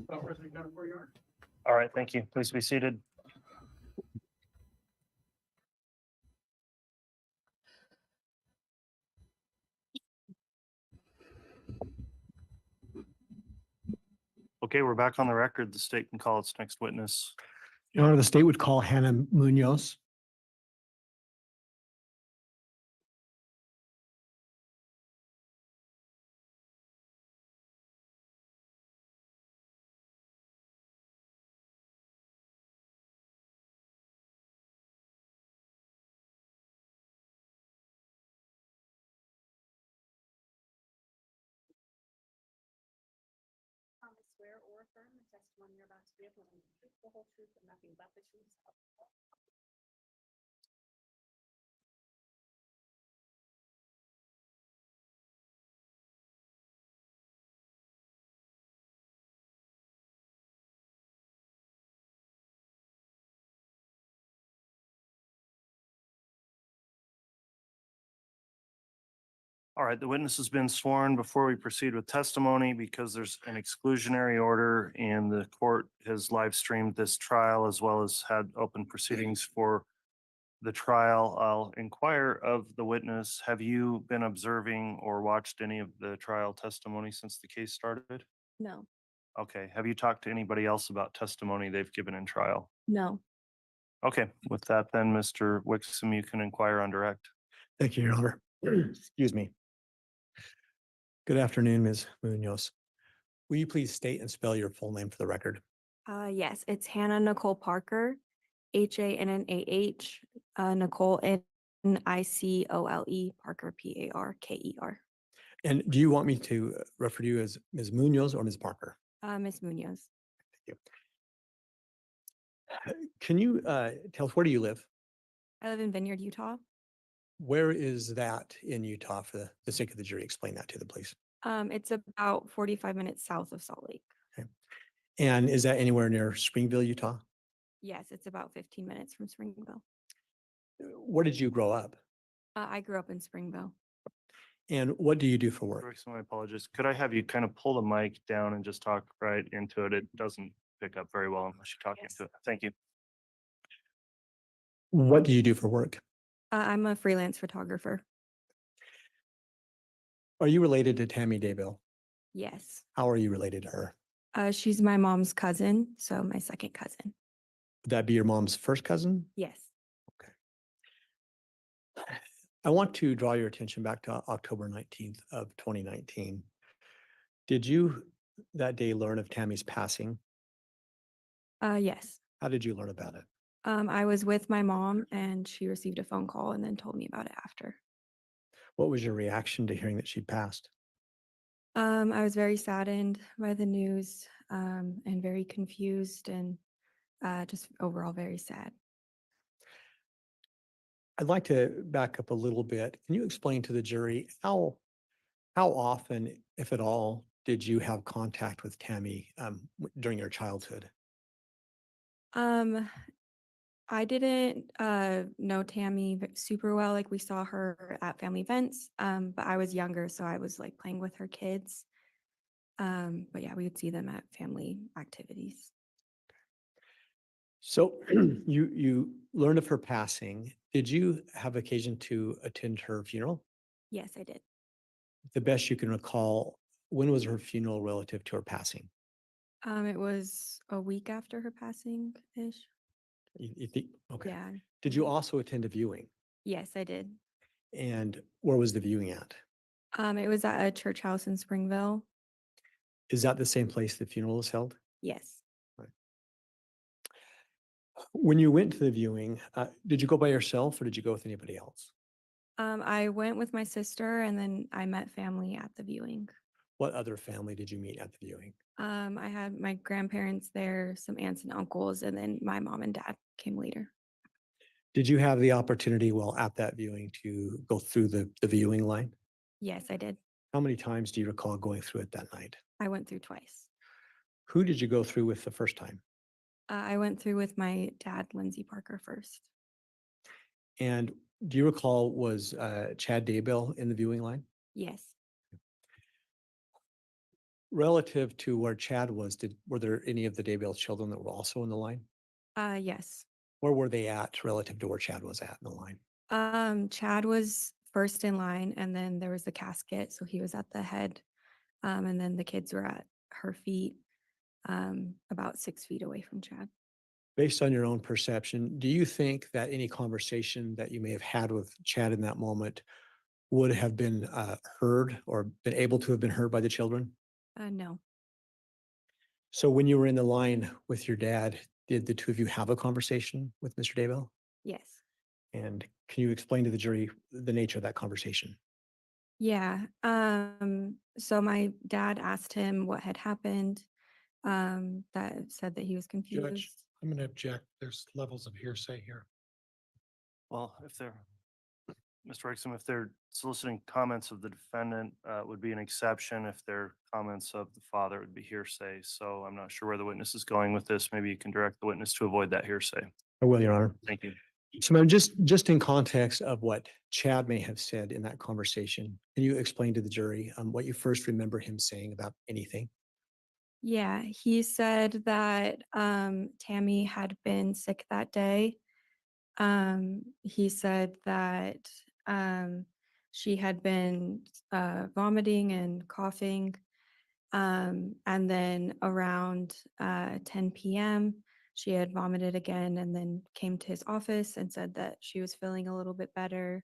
All right, thank you. Please be seated. Okay, we're back on the record. The state can call its next witness. Your Honor, the state would call Hannah Munoz. Swear or affirm the testimony you're about to give will be the truth, the whole truth, and nothing but the truth. All right, the witness has been sworn. Before we proceed with testimony, because there's an exclusionary order and the court has live streamed this trial as well as had open proceedings for the trial, I'll inquire of the witness. Have you been observing or watched any of the trial testimony since the case started? No, Okay, have you talked to anybody else about testimony they've given in trial? no. Okay, with that then, Mr. Wixom, you can inquire on direct. Thank you, Your Honor. Excuse me. Good afternoon, Ms. Munoz. Will you please state and spell your full name for the record? Yes, it's Hannah Nicole Parker, Hannah, Nicole, Nicole, Parker, Parker. And do you want me to refer to you as Ms. Munoz or Ms. Parker? Miss Munoz. Can you tell us, where do you live? I live in Vineyard, Utah. Where is that in Utah for the sake of the jury? Explain that to them, please. It's about 45 minutes south of Salt Lake. And is that anywhere near Springville, Utah? Yes, it's about 15 minutes from Springville. Where did you grow up? I grew up in Springville. And what do you do for work? Wixom, I apologize. Could I have you kind of pull the mic down and just talk right into it? It doesn't pick up very well unless you talk Yes. into it. Thank you. What do you do for work? I'm a freelance photographer. Are you related to Tammy Daybell? Yes. How are you related to her? She's my mom's cousin, so my second cousin. Would that be your mom's first cousin? Yes. I want to draw your attention back to October 19th of 2019. Did you that day learn of Tammy's passing? Yes. How did you learn about it? I was with my mom and she received a phone call and then told me about it after. What was your reaction to hearing that she'd passed? I was very saddened by the news and very confused and just overall very sad. I'd like to back up a little bit. Can you explain to the jury how often, if at all, did you have contact with Tammy during your childhood? I didn't know Tammy super well. Like we saw her at family events, but I was younger, so I was like playing with her kids. But yeah, we would see them at family activities. So you learned of her passing. Did you have occasion to attend her funeral? Yes, I did. The best you can recall, when was her funeral relative to her passing? It was a week after her passing-ish. You think, okay. Yeah. Did you also attend a viewing? Yes, I did. And where was the viewing at? It was at a church house in Springville. Is that the same place the funeral was held? Yes. When you went to the viewing, did you go by yourself or did you go with anybody else? I went with my sister and then I met family at the viewing. What other family did you meet at the viewing? I had my grandparents there, some aunts and uncles, and then my mom and dad came later. Did you have the opportunity while at that viewing to go through the viewing line? Yes, I did. How many times do you recall going through it that night? I went through twice. Who did you go through with the first time? I went through with my dad, Lyndsey Parker, first. And do you recall, was Chad Daybell in the viewing line? Yes. Relative to where Chad was, were there any of the Daybell children that were also in the line? Yes. Where were they at relative to where Chad was at in the line? Chad was first in line, and then there was the casket, so he was at the head. And then the kids were at her feet, about 6 feet away from Chad. Based on your own perception, do you think that any conversation that you may have had with Chad in that moment would have been heard or been able to have been heard by the children? No. So when you were in the line with your dad, did the two of you have a conversation with Mr. Daybell? Yes. And can you explain to the jury the nature of that conversation? Yeah. So my dad asked him what had happened. That said that he was confused. Judge, I'm going to object. There's levels of hearsay here. Well, if they're, Mr. Wixom, if they're soliciting comments of the defendant, would be an exception. If they're comments of the father, it would be hearsay. So I'm not sure where the witness is going with this. Maybe you can direct the witness to avoid that hearsay. I will, Your Honor. Thank you. So ma'am, just in context of what Chad may have said in that conversation, can you explain to the jury what you first remember him saying about anything? Yeah, he said that Tammy had been sick that day. He said that she had been vomiting and coughing. And then around 10 p.m., she had vomited again and then came to his office and said that she was feeling a little bit better.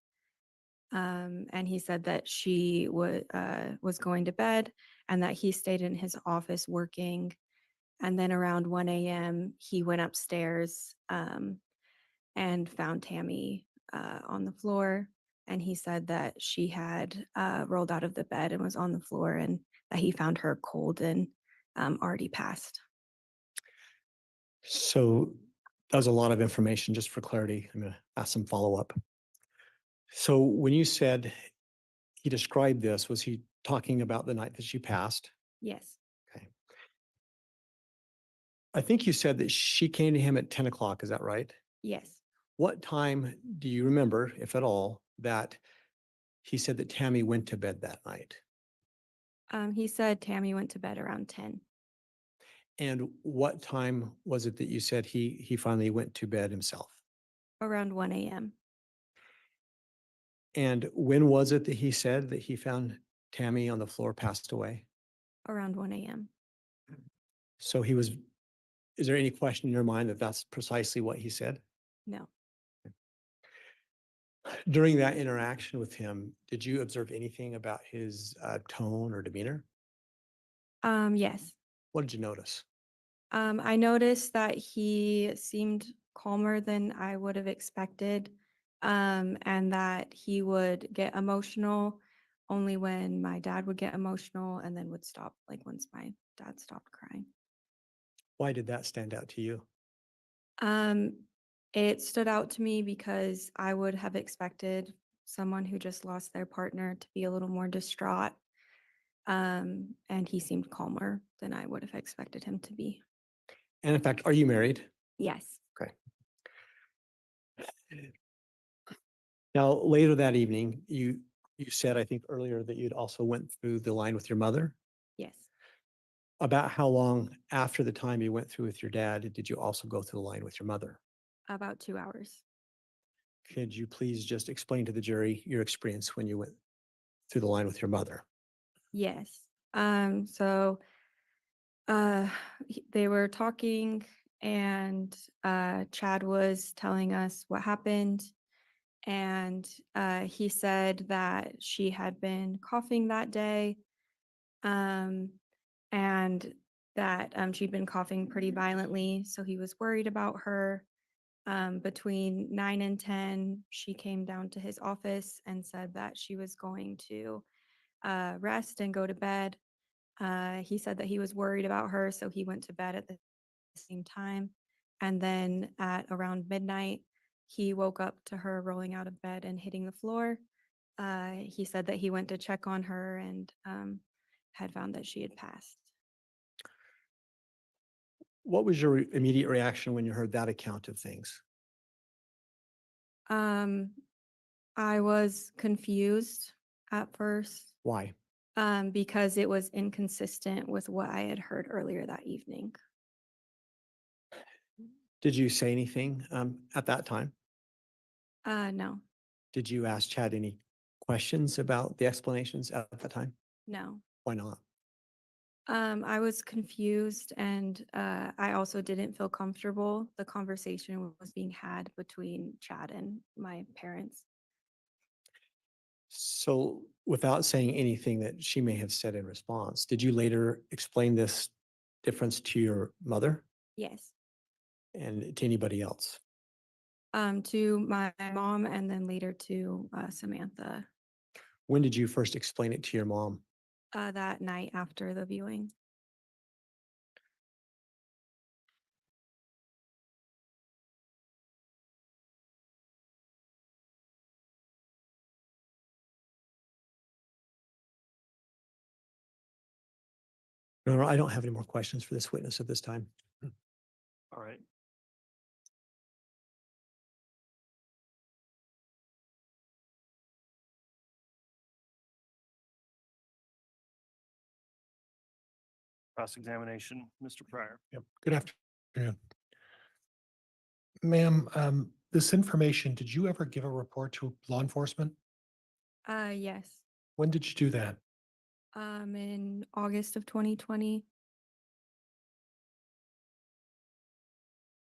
And he said that she was going to bed and that he stayed in his office working. And then around 1 a.m., he went upstairs and found Tammy on the floor. And he said that she had rolled out of the bed and was on the floor, and that he found her cold and already passed. So that was a lot of information. Just for clarity, I'm going to ask some follow-up. So when you said he described this, was he talking about the night that she passed? Yes. Okay. I think you said that she came to him at 10 o'clock. Is that right? Yes. What time do you remember, if at all, that he said that Tammy went to bed that night? He said Tammy went to bed around 10. And what time was it that you said he finally went to bed himself? Around 1 a.m. And when was it that he said that he found Tammy on the floor, passed away? Around 1 a.m. So is there any question in your mind that that's precisely what he said? No. During that interaction with him, did you observe anything about his tone or demeanor? Yes. What did you notice? I noticed that he seemed calmer than I would have expected, and that he would get emotional only when my dad would get emotional and then would stop, like once my dad stopped crying. Why did that stand out to you? It stood out to me because I would have expected someone who just lost their partner to be a little more distraught. And he seemed calmer than I would have expected him to be. And in fact, are you married? Yes. Okay. Now, later that evening, you said, I think earlier, that you'd also went through the line with your mother. Yes. About how long after the time you went through with your dad did you also go through the line with your mother? About 2 hours. Could you please just explain to the jury your experience when you went through the line with your mother? Yes. So they were talking, and Chad was telling us what happened. And he said that she had been coughing that day, and that she'd been coughing pretty violently. So he was worried about her. Between 9 and 10, she came down to his office and said that she was going to rest and go to bed. He said that he was worried about her, so he went to bed at the same time. And then at around midnight, he woke up to her rolling out of bed and hitting the floor. He said that he went to check on her and had found that she had passed. What was your immediate reaction when you heard that account of things? I was confused at first. Why? Because it was inconsistent with what I had heard earlier that evening. Did you say anything at that time? No, Did you ask Chad any questions about the explanations at that time? no. Why not? I was confused and I also didn't feel comfortable. The conversation was being had between Chad and my parents. So without saying anything that she may have said in response, did you later explain this difference to your mother Yes. and to anybody else? To my mom and then later to Samantha When did you first explain it to your mom? that night after the viewing. No, I don't have any more questions for this witness at this time. All right. Cross-examination, Mr. Pryor. Yep. Good afternoon. Ma'am, this information, did you ever give a report to law enforcement? Yes. When did you do that? In August of 2020.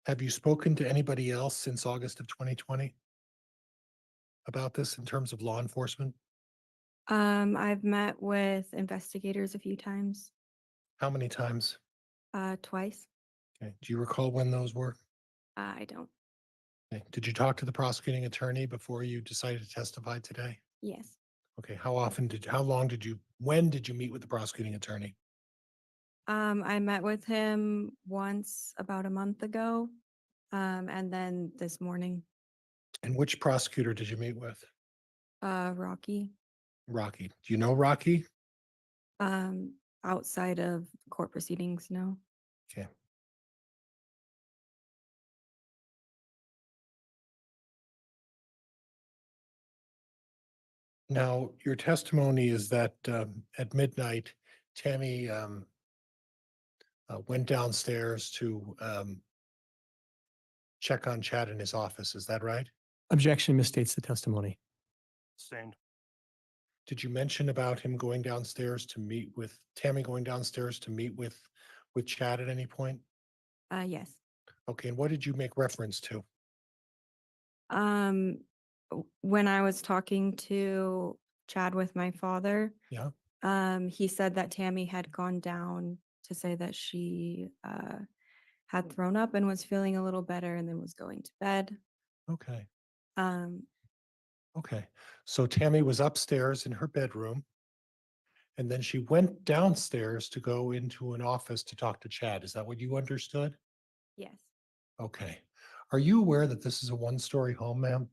Have you spoken to anybody else since August of 2020 about this in terms of law enforcement? I've met with investigators a few times, How many times? twice. Okay. Do you recall when those were? I don't. Okay. Did you talk to the prosecuting attorney before you decided to testify today? Yes. Okay. When did you meet with the prosecuting attorney? I met with him once about a month ago, and then this morning, And which prosecutor did you meet with? Rocky, Rocky. Do you know Rocky? outside of court proceedings, no. Okay. Now, your testimony is that at midnight, Tammy went downstairs to check on Chad in his office. Is that right? Objection misstates the testimony. Sustained. Did you mention about him going downstairs to meet with Tammy going downstairs to meet with Chad at any point? Yes. Okay, and what did you make reference to? When I was talking to Chad with my father, Yeah. he said that Tammy had gone down to say that she had thrown up and was feeling a little better and then was going to bed. Okay. Um, Okay. So Tammy was upstairs in her bedroom, and then she went downstairs to go into an office to talk to Chad. Is that what you understood? yes. Okay. Are you aware that this is a one-story home, ma'am?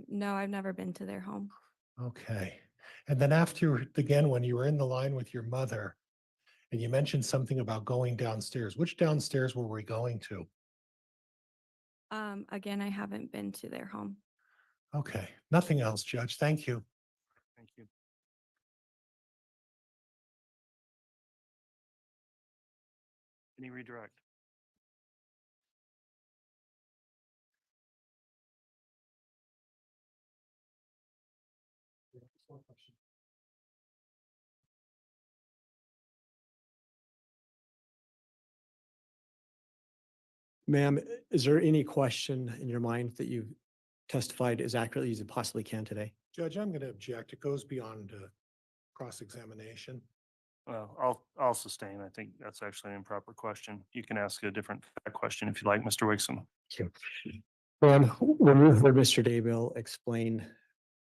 No, I've never been to their home. Okay. And then after, again, when you were in the line with your mother, and you mentioned something about going downstairs, which downstairs were we going to? Again, I haven't been to their home. Okay. Nothing else, Judge. Thank you. Thank you. Any redirect? Ma'am, is there any question in your mind that you've testified as accurately as you possibly can today? Judge, I'm going to object. It goes beyond cross-examination. Well, I'll sustain. I think that's actually an improper question. You can ask a different question if you like, Mr. Wixom. When you heard Mr. Daybell explain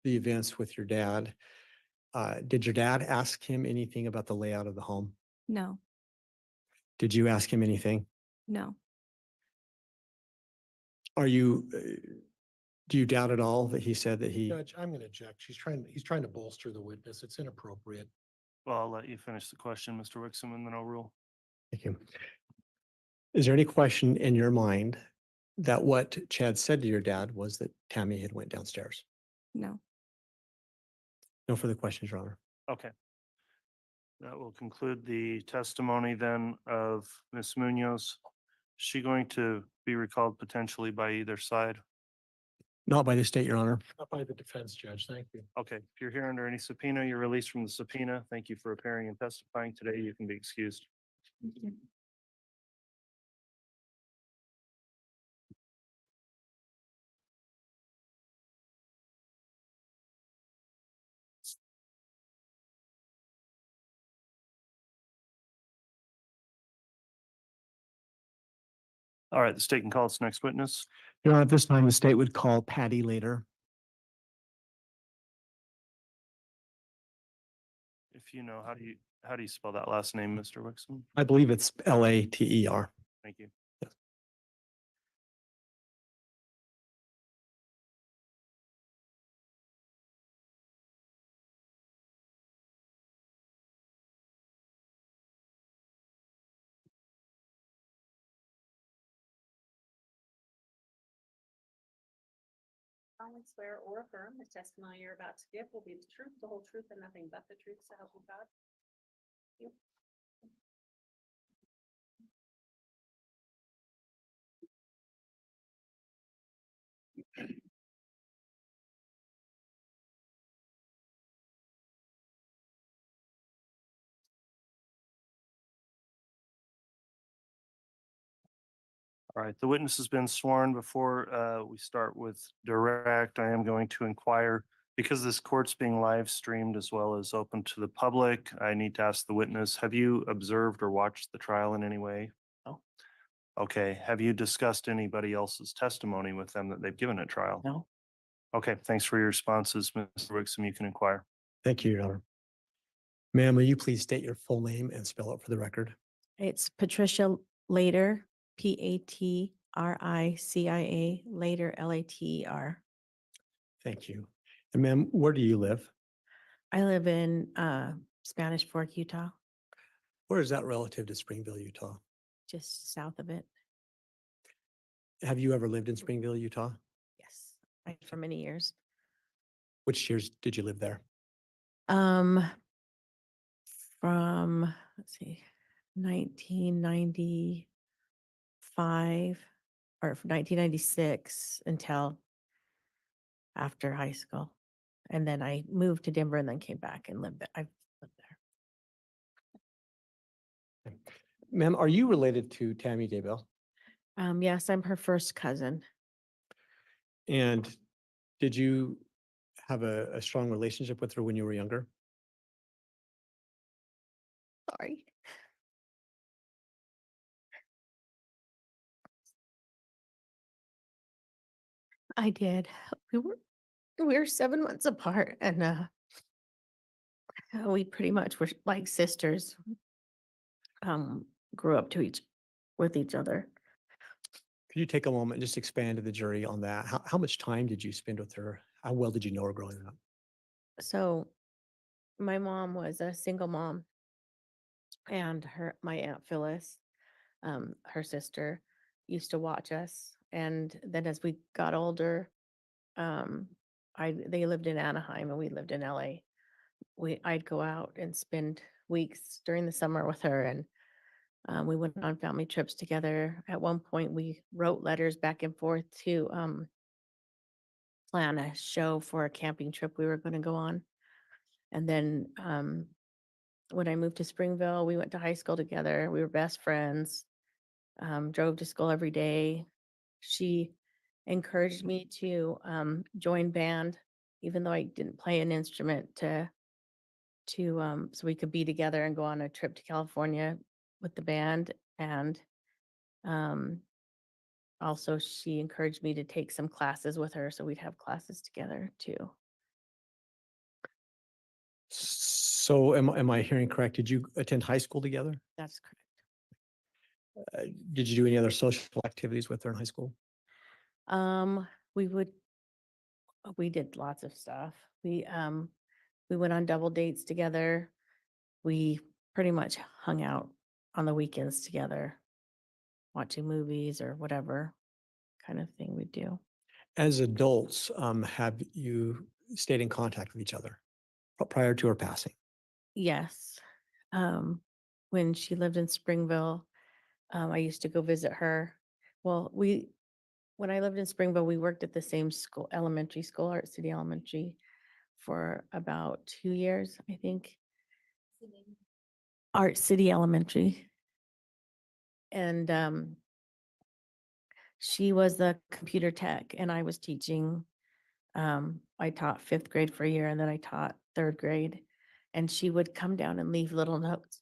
the events with your dad, did your dad ask him anything about the layout of the home? No, Did you ask him anything? no. Are you, do you doubt at all that he said that he? Judge, I'm going to object. He's trying to bolster the witness. It's inappropriate. Well, I'll let you finish the question, Mr. Wixom, and then I'll rule. Thank you. Is there any question in your mind that what Chad said to your dad was that Tammy had went downstairs? No. No further questions, Your Honor. Okay. That will conclude the testimony then of Ms. Munoz. Is she going to be recalled potentially by either side? Not by the state, Your Honor. Not by the defense, Judge. Thank you. Okay, if you're here under any subpoena, you're released from the subpoena. Thank you for appearing and testifying today. You can be excused. All right, the state can call its next witness. Your Honor, at this time, the state would call Patty later. If you know, how do you spell that last name, Mr. Wixom? I believe it's Later. Thank you. solemnly swear or affirm the testimony you're about to give will be the truth, the whole truth, and nothing but the truth, so help you God. You. All right, the witness has been sworn. Before we start with direct, I am going to inquire, because this court's being live streamed as well as open to the public, I need to ask the witness, have you observed or watched the trial in any way? No. Okay, have you discussed anybody else's testimony with them that they've given at trial? No. Okay, thanks for your responses, Mr. Wixom. You can inquire. Thank you, Your Honor. Ma'am, will you please state your full name and spell it for the record? It's Patricia Later, Patricia, Later, Later. Thank you. And ma'am, where do you live? I live in Spanish Fork, Utah, Where is that relative to Springville, Utah? just south of it. Have you ever lived in Springville, Utah? Yes, for many years. Which years did you live there? From, let's see, 1995 or 1996 until after high school. And then I moved to Denver and then came back and lived there. I've lived there. Ma'am, are you related to Tammy Daybell? Yes, I'm her first cousin. And did you have a strong relationship with her when you were younger? Sorry. I did. We were 7 months apart and we pretty much were like sisters. Grew up with each other. Could you take a moment and just expand to the jury on that? How much time did you spend with her? How well did you know her growing up? So my mom was a single mom and my Aunt Phyllis, her sister, used to watch us. And then as we got older, they lived in Anaheim and we lived in LA. I'd go out and spend weeks during the summer with her, and we went on family trips together. At one point, we wrote letters back and forth to plan a show for a camping trip we were going to go on. And then when I moved to Springville, we went to high school together. We were best friends, drove to school every day. She encouraged me to join band, even though I didn't play an instrument, so we could be together and go on a trip to California with the band. And also she encouraged me to take some classes with her, so we'd have classes together too. So am I hearing correct? Did you attend high school together? That's correct. Did you do any other social activities with her in high school? We did lots of stuff. We went on double dates together. We pretty much hung out on the weekends together, watching movies or whatever kind of thing we do. As adults, have you stayed in contact with each other? prior to her passing? Yes. When she lived in Springville, I used to go visit her. Well, when I lived in Springville, we worked at the same school, elementary school, Art City Elementary, for about 2 years, I think. Art City Elementary. And she was the computer tech and I was teaching. I taught 5th grade for a year and then I taught 3rd grade. And she would come down and leave little notes.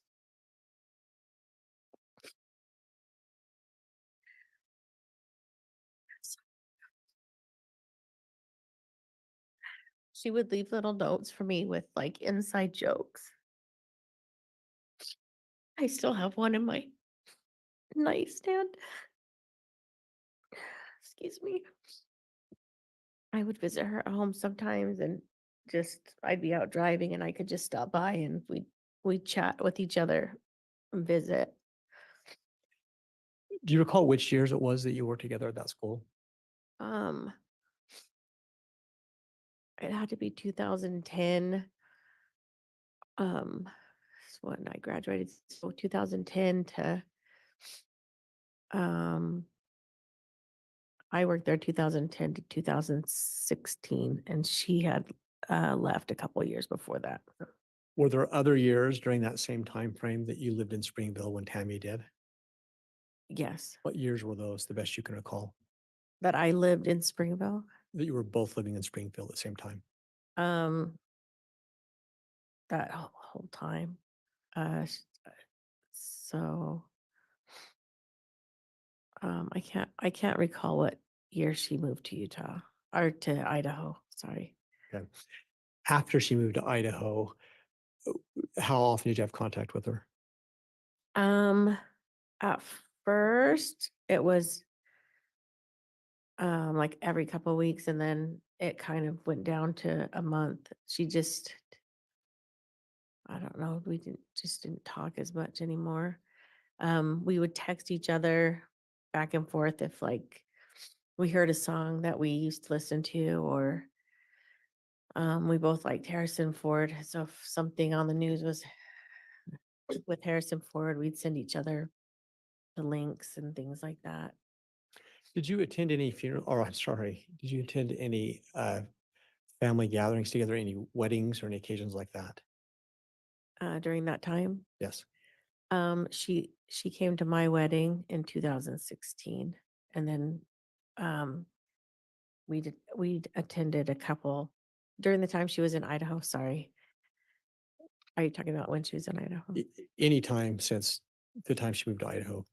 She would leave little notes for me with like inside jokes. I still have one in my nightstand. Excuse me. I would visit her at home sometimes and I'd be out driving and I could just stop by and we'd chat with each other and visit. Do you recall which years it was that you worked together at that school? Um, it had to be 2010. Is when I graduated, so 2010 to I worked there 2010 to 2016, and she had left a couple of years before that. Were there other years during that same time frame that you lived in Springville when Tammy did? Yes, What years were those, the best you can recall, that I lived in Springville. that you were both living in Springfield at the same time? That whole time. So I can't recall what year she moved to Utah or to Idaho. Sorry. Okay. After she moved to Idaho, how often did you have contact with her? At first it was like every couple of weeks, and then it kind of went down to a month. I don't know, we didn't talk as much anymore. We would text each other back and forth if like we heard a song that we used to listen to, or we both liked Harrison Ford. So if something on the news was with Harrison Ford, we'd send each other the links and things like that. Did you attend any funeral, or I'm sorry, did you attend any family gatherings together, any weddings or any occasions like that? During that time, Yes. she came to my wedding in 2016, and then we attended a couple during the time she was in Idaho. Sorry, are you talking about when she was in Idaho? Any time since the time she moved to Idaho?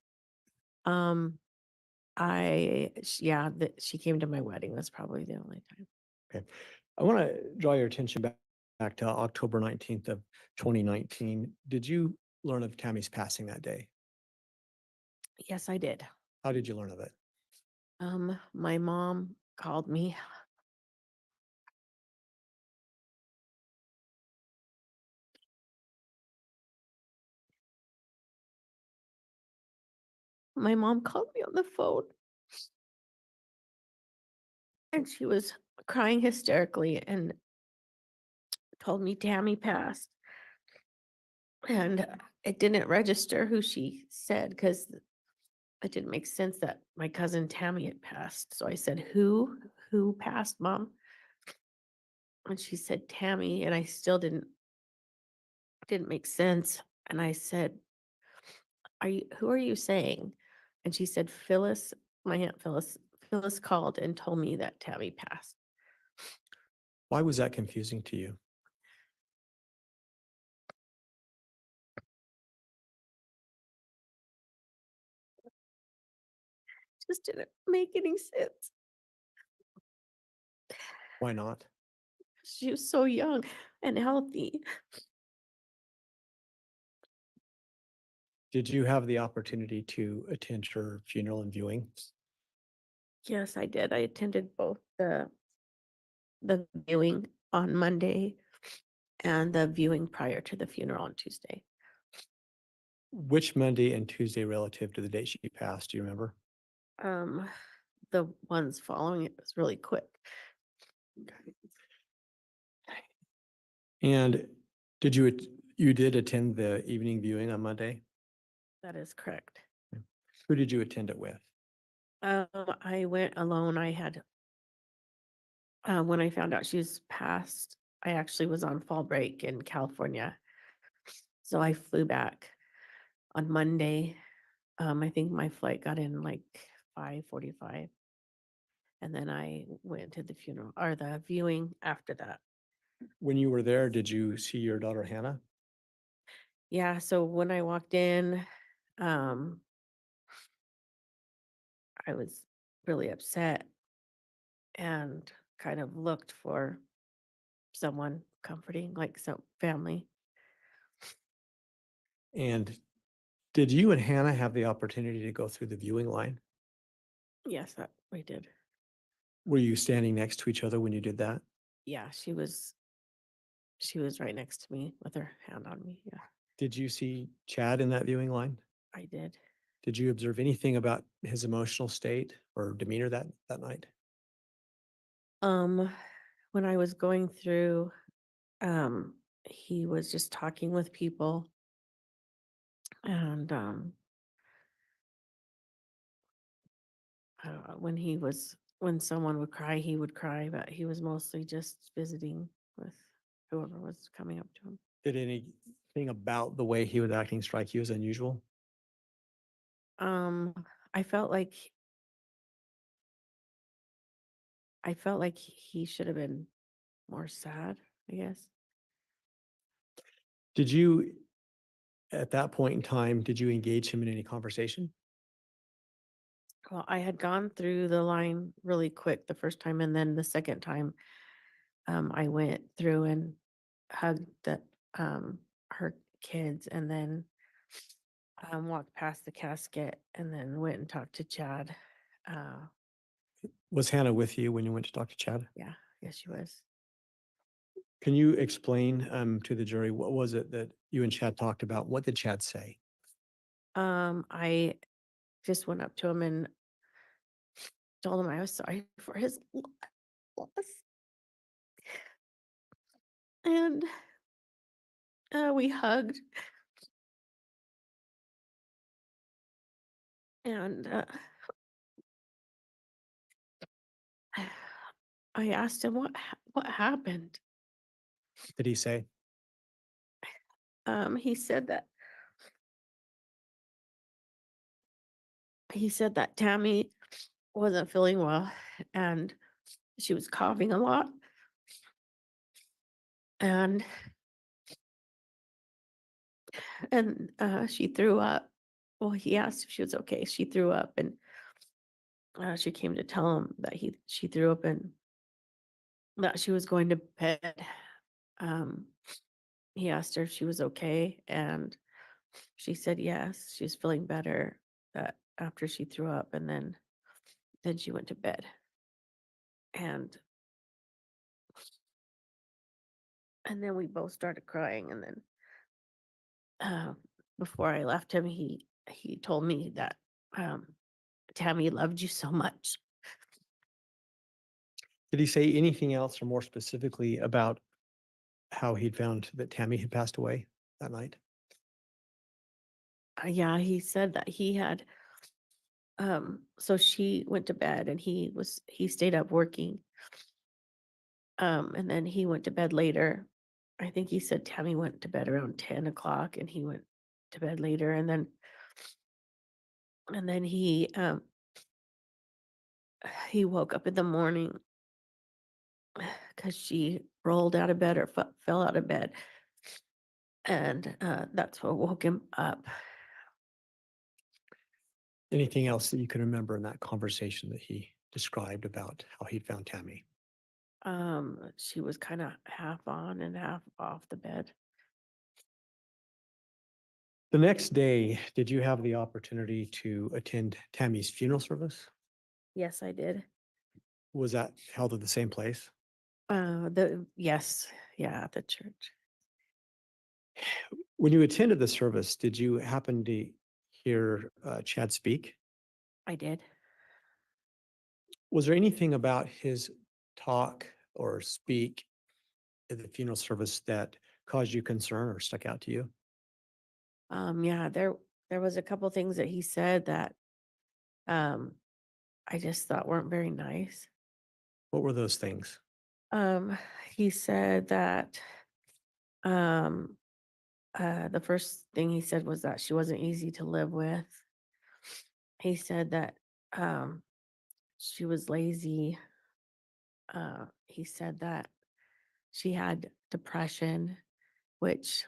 Yeah, that she came to my wedding. That's probably the only time. Okay. I want to draw your attention back to October 19th of 2019. Did you learn of Tammy's passing that day? Yes, I did. How did you learn of it? My mom called me. My mom called me on the phone and she was crying hysterically and told me Tammy passed. And it didn't register who she said because it didn't make sense that my cousin Tammy had passed. So I said, who passed, Mom? And she said Tammy, and I still didn't make sense. And I said, who are you saying? And she said, Phyllis, my Aunt Phyllis called and told me that Tammy passed. Why was that confusing to you? Just didn't make any sense. Why not? She was so young and healthy. Did you have the opportunity to attend her funeral and viewing? Yes, I did. I attended both the viewing on Monday and the viewing prior to the funeral on Tuesday. Which Monday and Tuesday relative to the date she passed, do you remember? The ones following it was really quick. And you did attend the evening viewing on Monday? That is correct. Who did you attend it with? I went alone. I had, when I found out she was passed, I actually was on fall break in California. So I flew back on Monday. I think my flight got in like 5:45. And then I went to the funeral or the viewing after that. When you were there, did you see your daughter Hannah? Yeah, so when I walked in, um, I was really upset and kind of looked for someone comforting, like some family. And did you and Hannah have the opportunity to go through the viewing line? Yes, that we did. Were you standing next to each other when you did that? Yeah, she was right next to me with her hand on me. Yeah, Did you see Chad in that viewing line? I did. Did you observe anything about his emotional state or demeanor that night? Um, when I was going through, he was just talking with people and when someone would cry, he would cry, but he was mostly just visiting with whoever was coming up to him. Did anything about the way he was acting strike you as unusual? Um, I felt like he should have been more sad, I guess. Did you, at that point in time, did you engage him in any conversation? Well, I had gone through the line really quick the first time, and then the second time, I went through and hugged her kids, and then walked past the casket, and then went and talked to Chad. Uh, Was Hannah with you when you went to talk to Chad? yeah, yes, she was. Can you explain to the jury, what was it that you and Chad talked about? What did Chad say? I just went up to him and told him I was sorry for his loss, and we hugged, and I asked him what happened. Did he say? He said that Tammy wasn't feeling well, and she was coughing a lot, and she threw up. Well, he asked if she was okay. She threw up, and she came to tell him that she threw up and that she was going to bed. Um, he asked her if she was okay, and she said yes, she's feeling better. That after she threw up, and then she went to bed, and then we both started crying, and then before I left him, he told me that Tammy loved you so much. Did he say anything else or more specifically about how he'd found that Tammy had passed away that night? Yeah, he said that he had so she went to bed, and he stayed up working, and then he went to bed later. I think he said Tammy went to bed around 10 o'clock, and he went to bed later, and then he woke up in the morning because she rolled out of bed or fell out of bed, and that's what woke him up. Anything else that you can remember in that conversation that he described about how he'd found Tammy? She was kind of half on and half off the bed. The next day, did you have the opportunity to attend Tammy's funeral service? Yes, I did. Was that held at the same place? Yes, yeah, at the church. When you attended the service, did you happen to hear Chad speak? I did. Was there anything about his talk or speak at the funeral service that caused you concern or stuck out to you? Yeah, there was a couple things that he said that I just thought weren't very nice. What were those things? Um, he said that um the first thing he said was that she wasn't easy to live with. He said that um she was lazy. He said that she had depression, which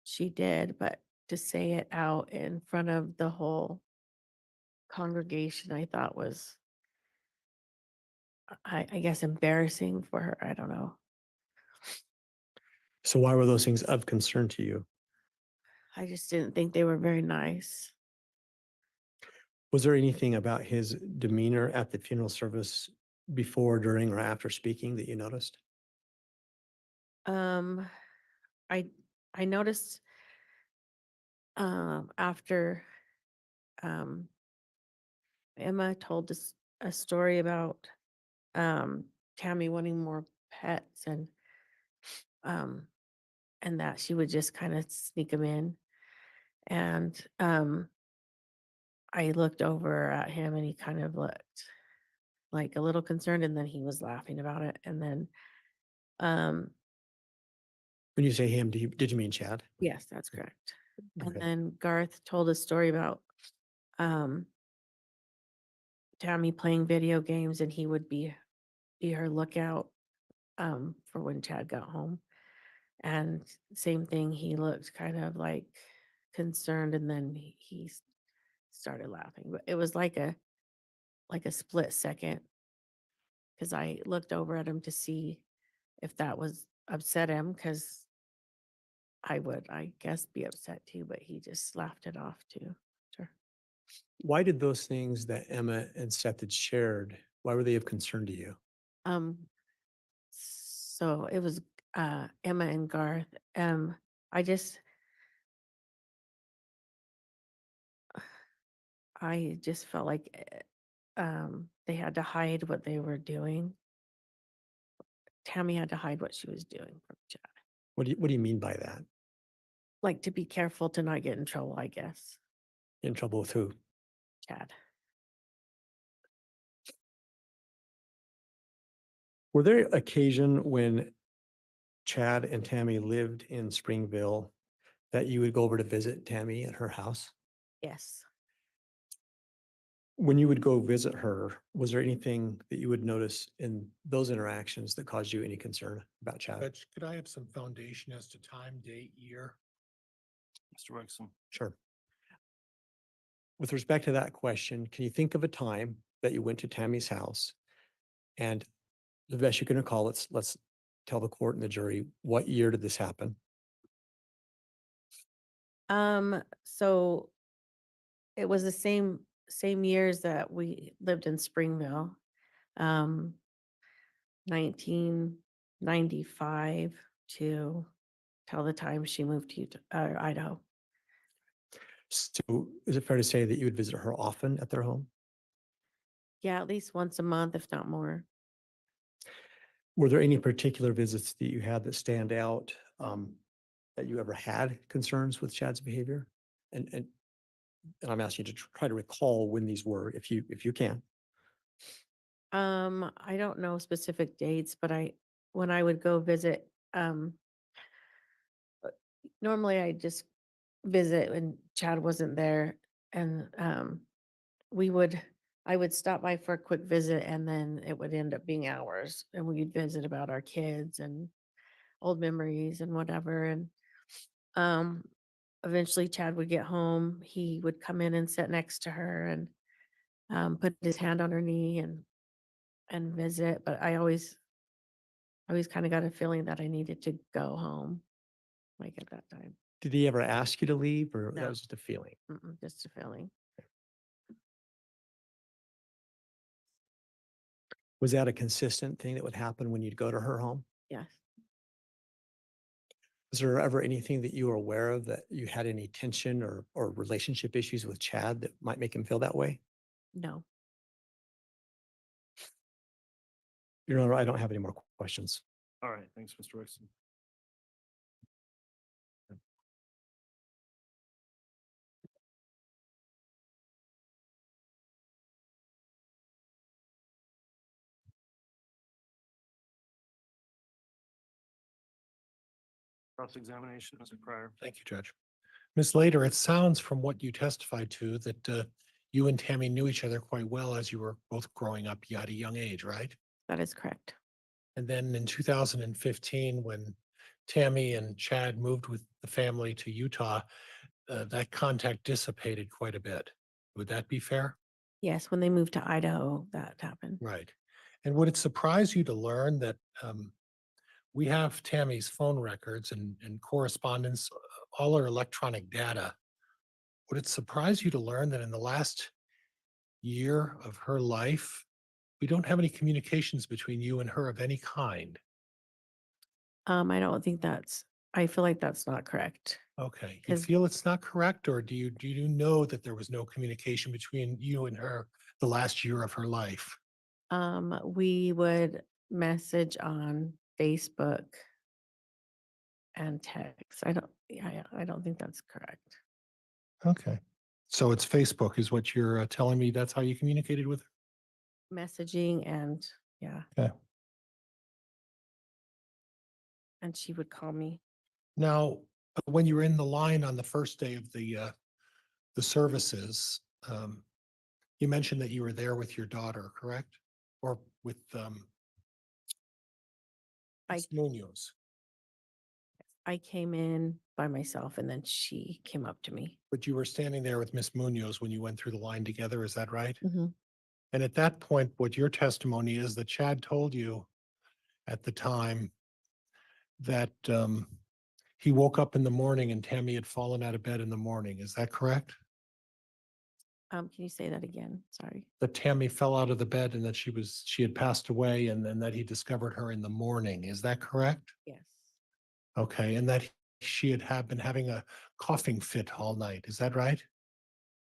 she did, but to say it out in front of the whole congregation, I thought was, I guess, embarrassing for her. I don't know. So why were those things of concern to you? I just didn't think they were very nice. Was there anything about his demeanor at the funeral service before, during, or after speaking that you noticed? Um, I I noticed after um Emma told us a story about Tammy wanting more pets um and that she would just kind of sneak them in. And I looked over at him and he kind of looked like a little concerned and then he was laughing about it. And then um When you say him, did you mean Chad? yes, that's correct. And Okay. then Garth told a story about um Tammy playing video games and he would be her lookout for when Chad got home. And same thing, he looked kind of like concerned and then he started laughing. But it was like a split second because I looked over at him to see if that was upset him because I would, I guess, be upset too, but he just laughed it off too. Sure. Why did those things that Emma and Seth had shared, why were they of concern to you? Um, so it was Emma and Garth. I just I just felt like they had to hide what they were doing. Tammy had to hide what she was doing from Chad. What do you mean by that? Like to be careful to not get in trouble, I guess. In trouble with who? Chad. Were there occasion when Chad and Tammy lived in Springville that you would go over to visit Tammy at her house? Yes. When you would go visit her, was there anything that you would notice in those interactions that caused you any concern about Chad? Judge, could I have some foundation as to time, date, year? Mr. Wixom. Sure. With respect to that question, can you think of a time that you went to Tammy's house and the best you can recall, let's tell the court and the jury, what year did this happen? So it was the same years that we lived in Springville. 1995 to till the time she moved to Idaho. So is it fair to say that you would visit her often at their home? Yeah, at least once a month, if not more. Were there any particular visits that you had that stand out, that you ever had concerns with Chad's behavior? And I'm asking you to try to recall when these were, if you can. I don't know specific dates, but when I would go visit, normally I just visit when Chad wasn't there, and I would stop by for a quick visit, and then it would end up being hours, and we'd visit about our kids and old memories and whatever. And um, eventually, Chad would get home. He would come in and sit next to her and put his hand on her knee and visit. But I always kind of got a feeling that I needed to go home, like at that time. Did he ever ask you to leave or that No. was just a feeling? Just a feeling. Was that a consistent thing that would happen when you'd go to her home? Yes. Was there ever anything that you were aware of that you had any tension or relationship issues with Chad that might make him feel that way? No. Your Honor, I don't have any more questions. All right, thanks, Mr. Wixom. Cross-examination, Mr. Pryor. Thank you, Judge. Ms. Lader, it sounds from what you testified to that you and Tammy knew each other quite well as you were both growing up at a young age, right? That is correct. And then in 2015, when Tammy and Chad moved with the family to Utah, that contact dissipated quite a bit. Would that be fair? Yes, when they moved to Idaho, that happened. Right. And would it surprise you to learn that we have Tammy's phone records and correspondence, all her electronic data? Would it surprise you to learn that in the last year of her life, we don't have any communications between you and her of any kind? I don't think I feel like that's not correct. Okay, you 'Cause- feel it's not correct, or do you know that there was no communication between you and her the last year of her life? We would message on Facebook and text. I don't think that's correct. Okay, so it's Facebook is what you're telling me. That's how you communicated with her? Messaging and, yeah. Okay. And she would call me. Now, when you were in the line on the first day of the services, you mentioned that you were there with your daughter, correct? Or with I- Ms. Munoz, I came in by myself and then she came up to me. but you were standing there with Miss Munoz when you went through the line together, is that right? Mhm. And at that point, what your testimony is that Chad told you at the time that he woke up in the morning and Tammy had fallen out of bed in the morning. Is that correct? Can you say that again? Sorry. That Tammy fell out of the bed and that she had passed away and then that he discovered her in the morning. Is that correct? Yes. Okay, and that she had been having a coughing fit all night. Is that right?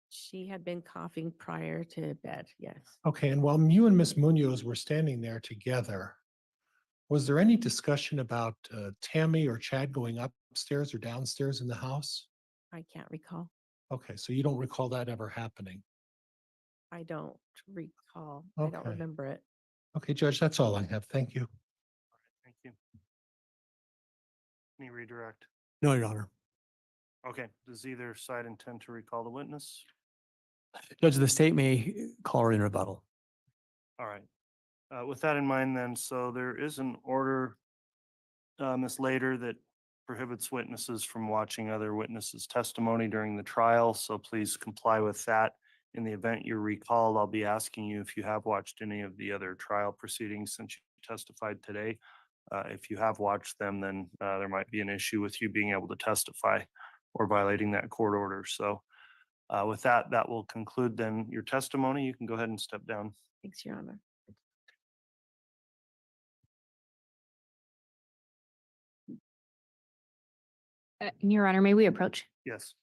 She had been coughing prior to bed. Yes. Okay, and while you and Miss Munoz were standing there together, was there any discussion about Tammy or Chad going upstairs or downstairs in the house? I can't recall. Okay, so you don't recall that ever happening? I don't recall. I don't Okay. remember it. Okay, Judge, that's all I have. Thank you. Thank you. Any redirect? No, Your Honor. Okay, does either side intend to recall the witness? Judge, the state may call her in rebuttal. All right. With that in mind then, so there is an order, Ms. Lader, that prohibits witnesses from watching other witnesses' testimony during the trial, so please comply with that. In the event you're recalled, I'll be asking you if you have watched any of the other trial proceedings since you testified today. If you have watched them, then there might be an issue with you being able to testify or violating that court order. So with that, that will conclude then your testimony. You can go ahead and step down. Thanks, Your Honor. Your Honor, may we approach? Yes.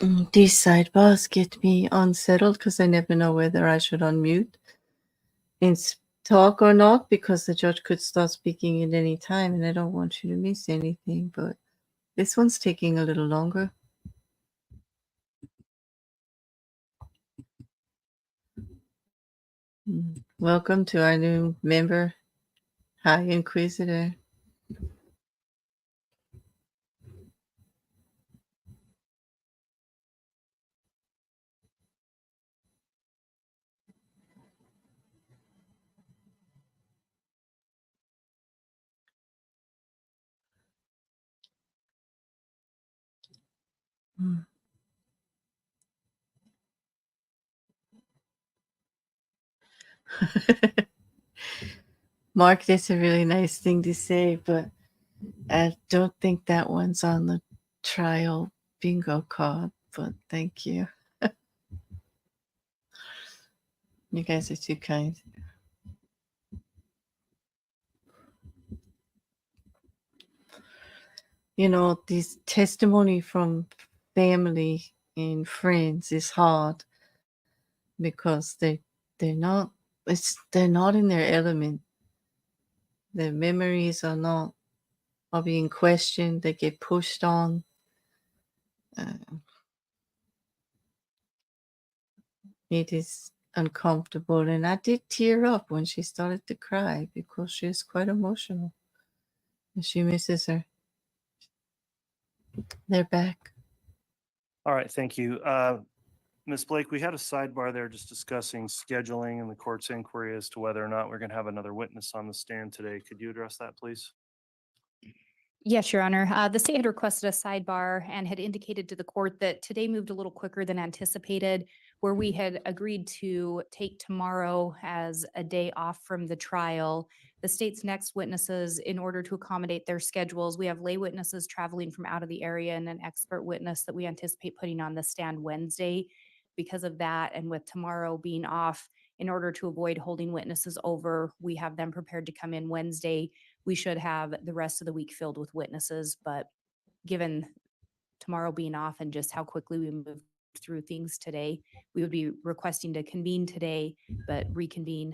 These sidebars get me unsettled because I never know whether I should unmute and talk or not, because the judge could start speaking at any time and I don't want you to miss anything. But this one's taking a little longer. Welcome to our new member, High Inquisitor. Mark, that's a really nice thing to say, but I don't think that one's on the trial bingo card, but thank you. You guys are too kind. You know, this testimony from family and friends is hard because they're not in their element. Their memories are being questioned. They get pushed on. It is uncomfortable, and I did tear up when she started to cry because she is quite emotional and she misses her. They're back. All right, thank you. Ms. Blake, we had a sidebar there just discussing scheduling and the court's inquiry as to whether or not we're going to have another witness on the stand today. Could you address that, please? Yes, Your Honor. The state had requested a sidebar and had indicated to the court that today moved a little quicker than anticipated, where we had agreed to take tomorrow as a day off from the trial. The state's next witnesses, in order to accommodate their schedules, we have lay witnesses traveling from out of the area and an expert witness that we anticipate putting on the stand Wednesday. Because of that, and with tomorrow being off, in order to avoid holding witnesses over, we have them prepared to come in Wednesday. We should have the rest of the week filled with witnesses, but given tomorrow being off and just how quickly we move through things today, we would be requesting to convene today, but reconvene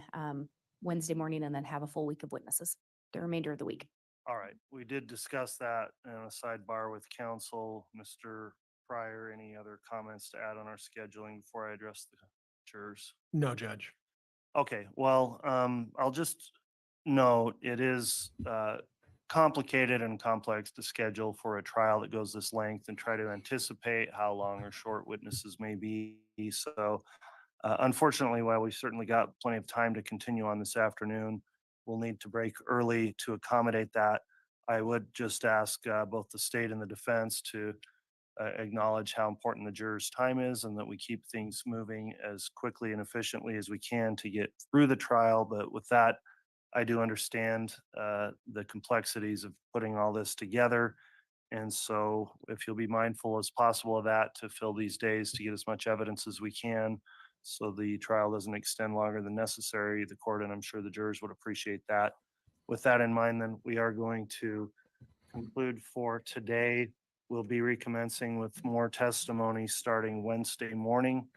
Wednesday morning and then have a full week of witnesses the remainder of the week. All right, we did discuss that in a sidebar with counsel. Mr. Pryor, any other comments to add on our scheduling before I address the jurors? No, Judge. Okay, well, I'll just note it is complicated and complex to schedule for a trial that goes this length and try to anticipate how long or short witnesses may be. So unfortunately, while we certainly got plenty of time to continue on this afternoon, we'll need to break early to accommodate that. I would just ask both the state and the defense to acknowledge how important the jurors' time is and that we keep things moving as quickly and efficiently as we can to get through the trial. But with that, I do understand the complexities of putting all this together. And so if you'll be mindful as possible of that to fill these days to get as much evidence as we can so the trial doesn't extend longer than necessary, the court, and I'm sure the jurors would appreciate that. With that in mind, then we are going to conclude for today. We'll be recommencing with more testimony starting Wednesday morning.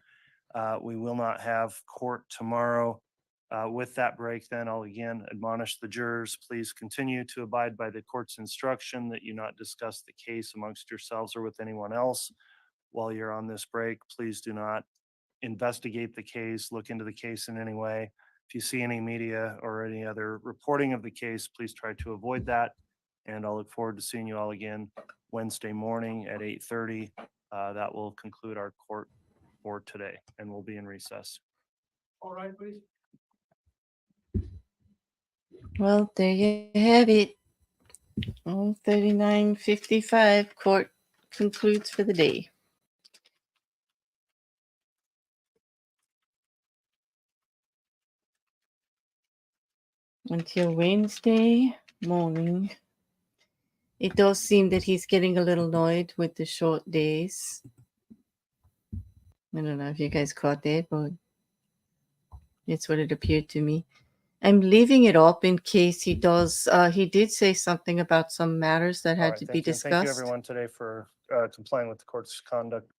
We will not have court tomorrow. With that break, then I'll again admonish the jurors, please continue to abide by the court's instruction that you not discuss the case amongst yourselves or with anyone else. While you're on this break, please do not investigate the case, look into the case in any way. If you see any media or any other reporting of the case, please try to avoid that. And I'll look forward to seeing you all again Wednesday morning at 8:30. That will conclude our court for today, and we'll be in recess. All right, please. Well, there you have it. 39:55. Court concludes for the day. Until Wednesday morning. It does seem that he's getting a little annoyed with the short days. I don't know if you guys caught that, but it's what it appeared to me. I'm leaving it up in case he does. He did say something about some matters that All had right, to be thank you. And discussed. thank you everyone today for complying with the court's conduct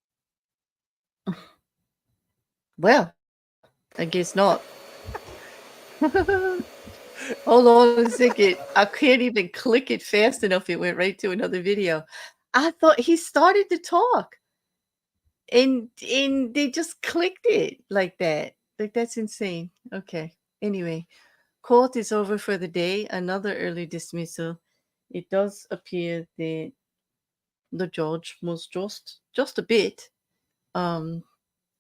Well, I guess not. Hold on a second. I can't even click it fast enough. It went right to another video. I thought he started to talk and they just clicked it like that. Like that's insane. Okay. Anyway, court is over for the day. Another early dismissal. It does appear that the judge was just a bit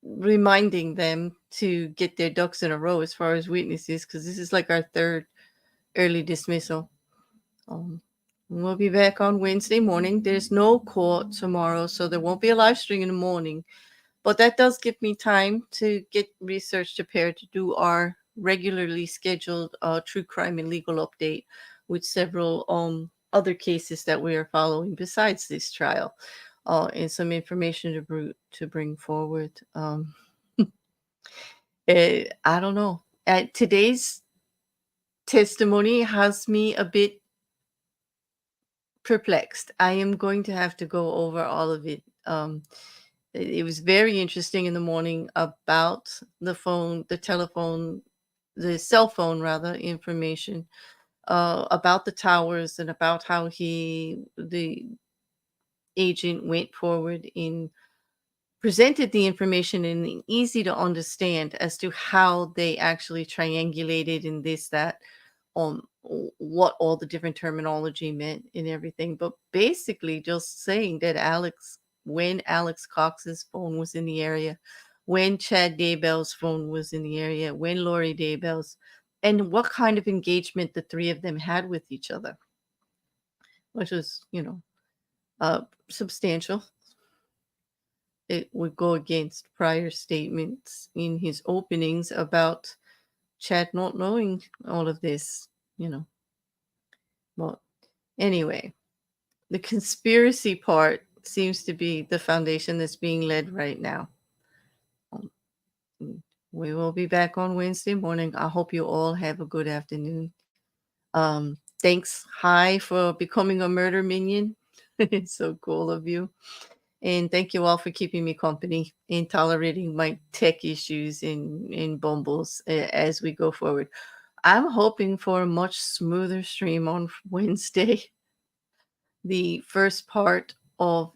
reminding them to get their ducks in a row as far as witnesses, because this is like our third early dismissal. We'll be back on Wednesday morning. There's no court tomorrow, so there won't be a live stream in the morning. But that does give me time to get research prepared to do our regularly scheduled true crime and legal update with several other cases that we are following besides this trial, and some information to bring forward. I don't know. Today's testimony has me a bit perplexed. I am going to have to go over all of it. It was very interesting in the morning about the phone, the telephone, the cell phone rather, information, about the towers and about how the agent went forward in presented the information in easy to understand as to how they actually triangulated in this, that, what all the different terminology meant and everything. But basically just saying that when Alex Cox's phone was in the area, when Chad Daybell's phone was in the area, when Lori Daybell's, and what kind of engagement the three of them had with each other, which was, substantial. It would go against prior statements in his openings about Chad not knowing all of this, Well, anyway, the conspiracy part seems to be the foundation that's being led right now. We will be back on Wednesday morning. I hope you all have a good afternoon. Thanks, Hi, for becoming a murder minion. It's so cool of you. And thank you all for keeping me company and tolerating my tech issues and bumbles as we go forward. I'm hoping for a much smoother stream on Wednesday. The first part of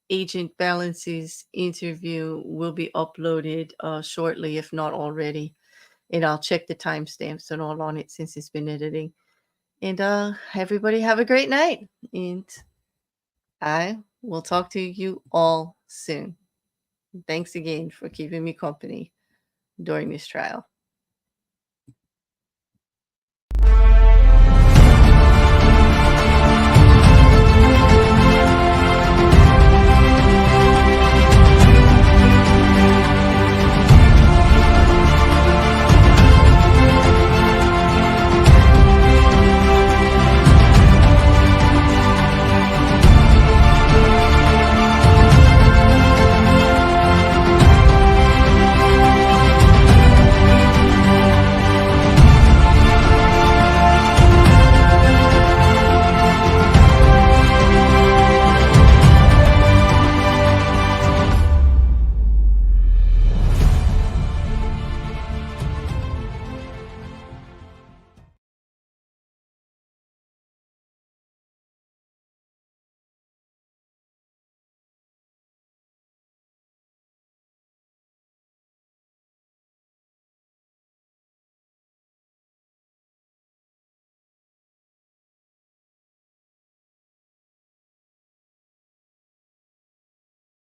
Agent Balance's interview will be uploaded shortly, if not already. And I'll check the timestamps and all on it since it's been editing. And everybody have a great night. And I will talk to you all soon. Thanks again for keeping me company during this trial.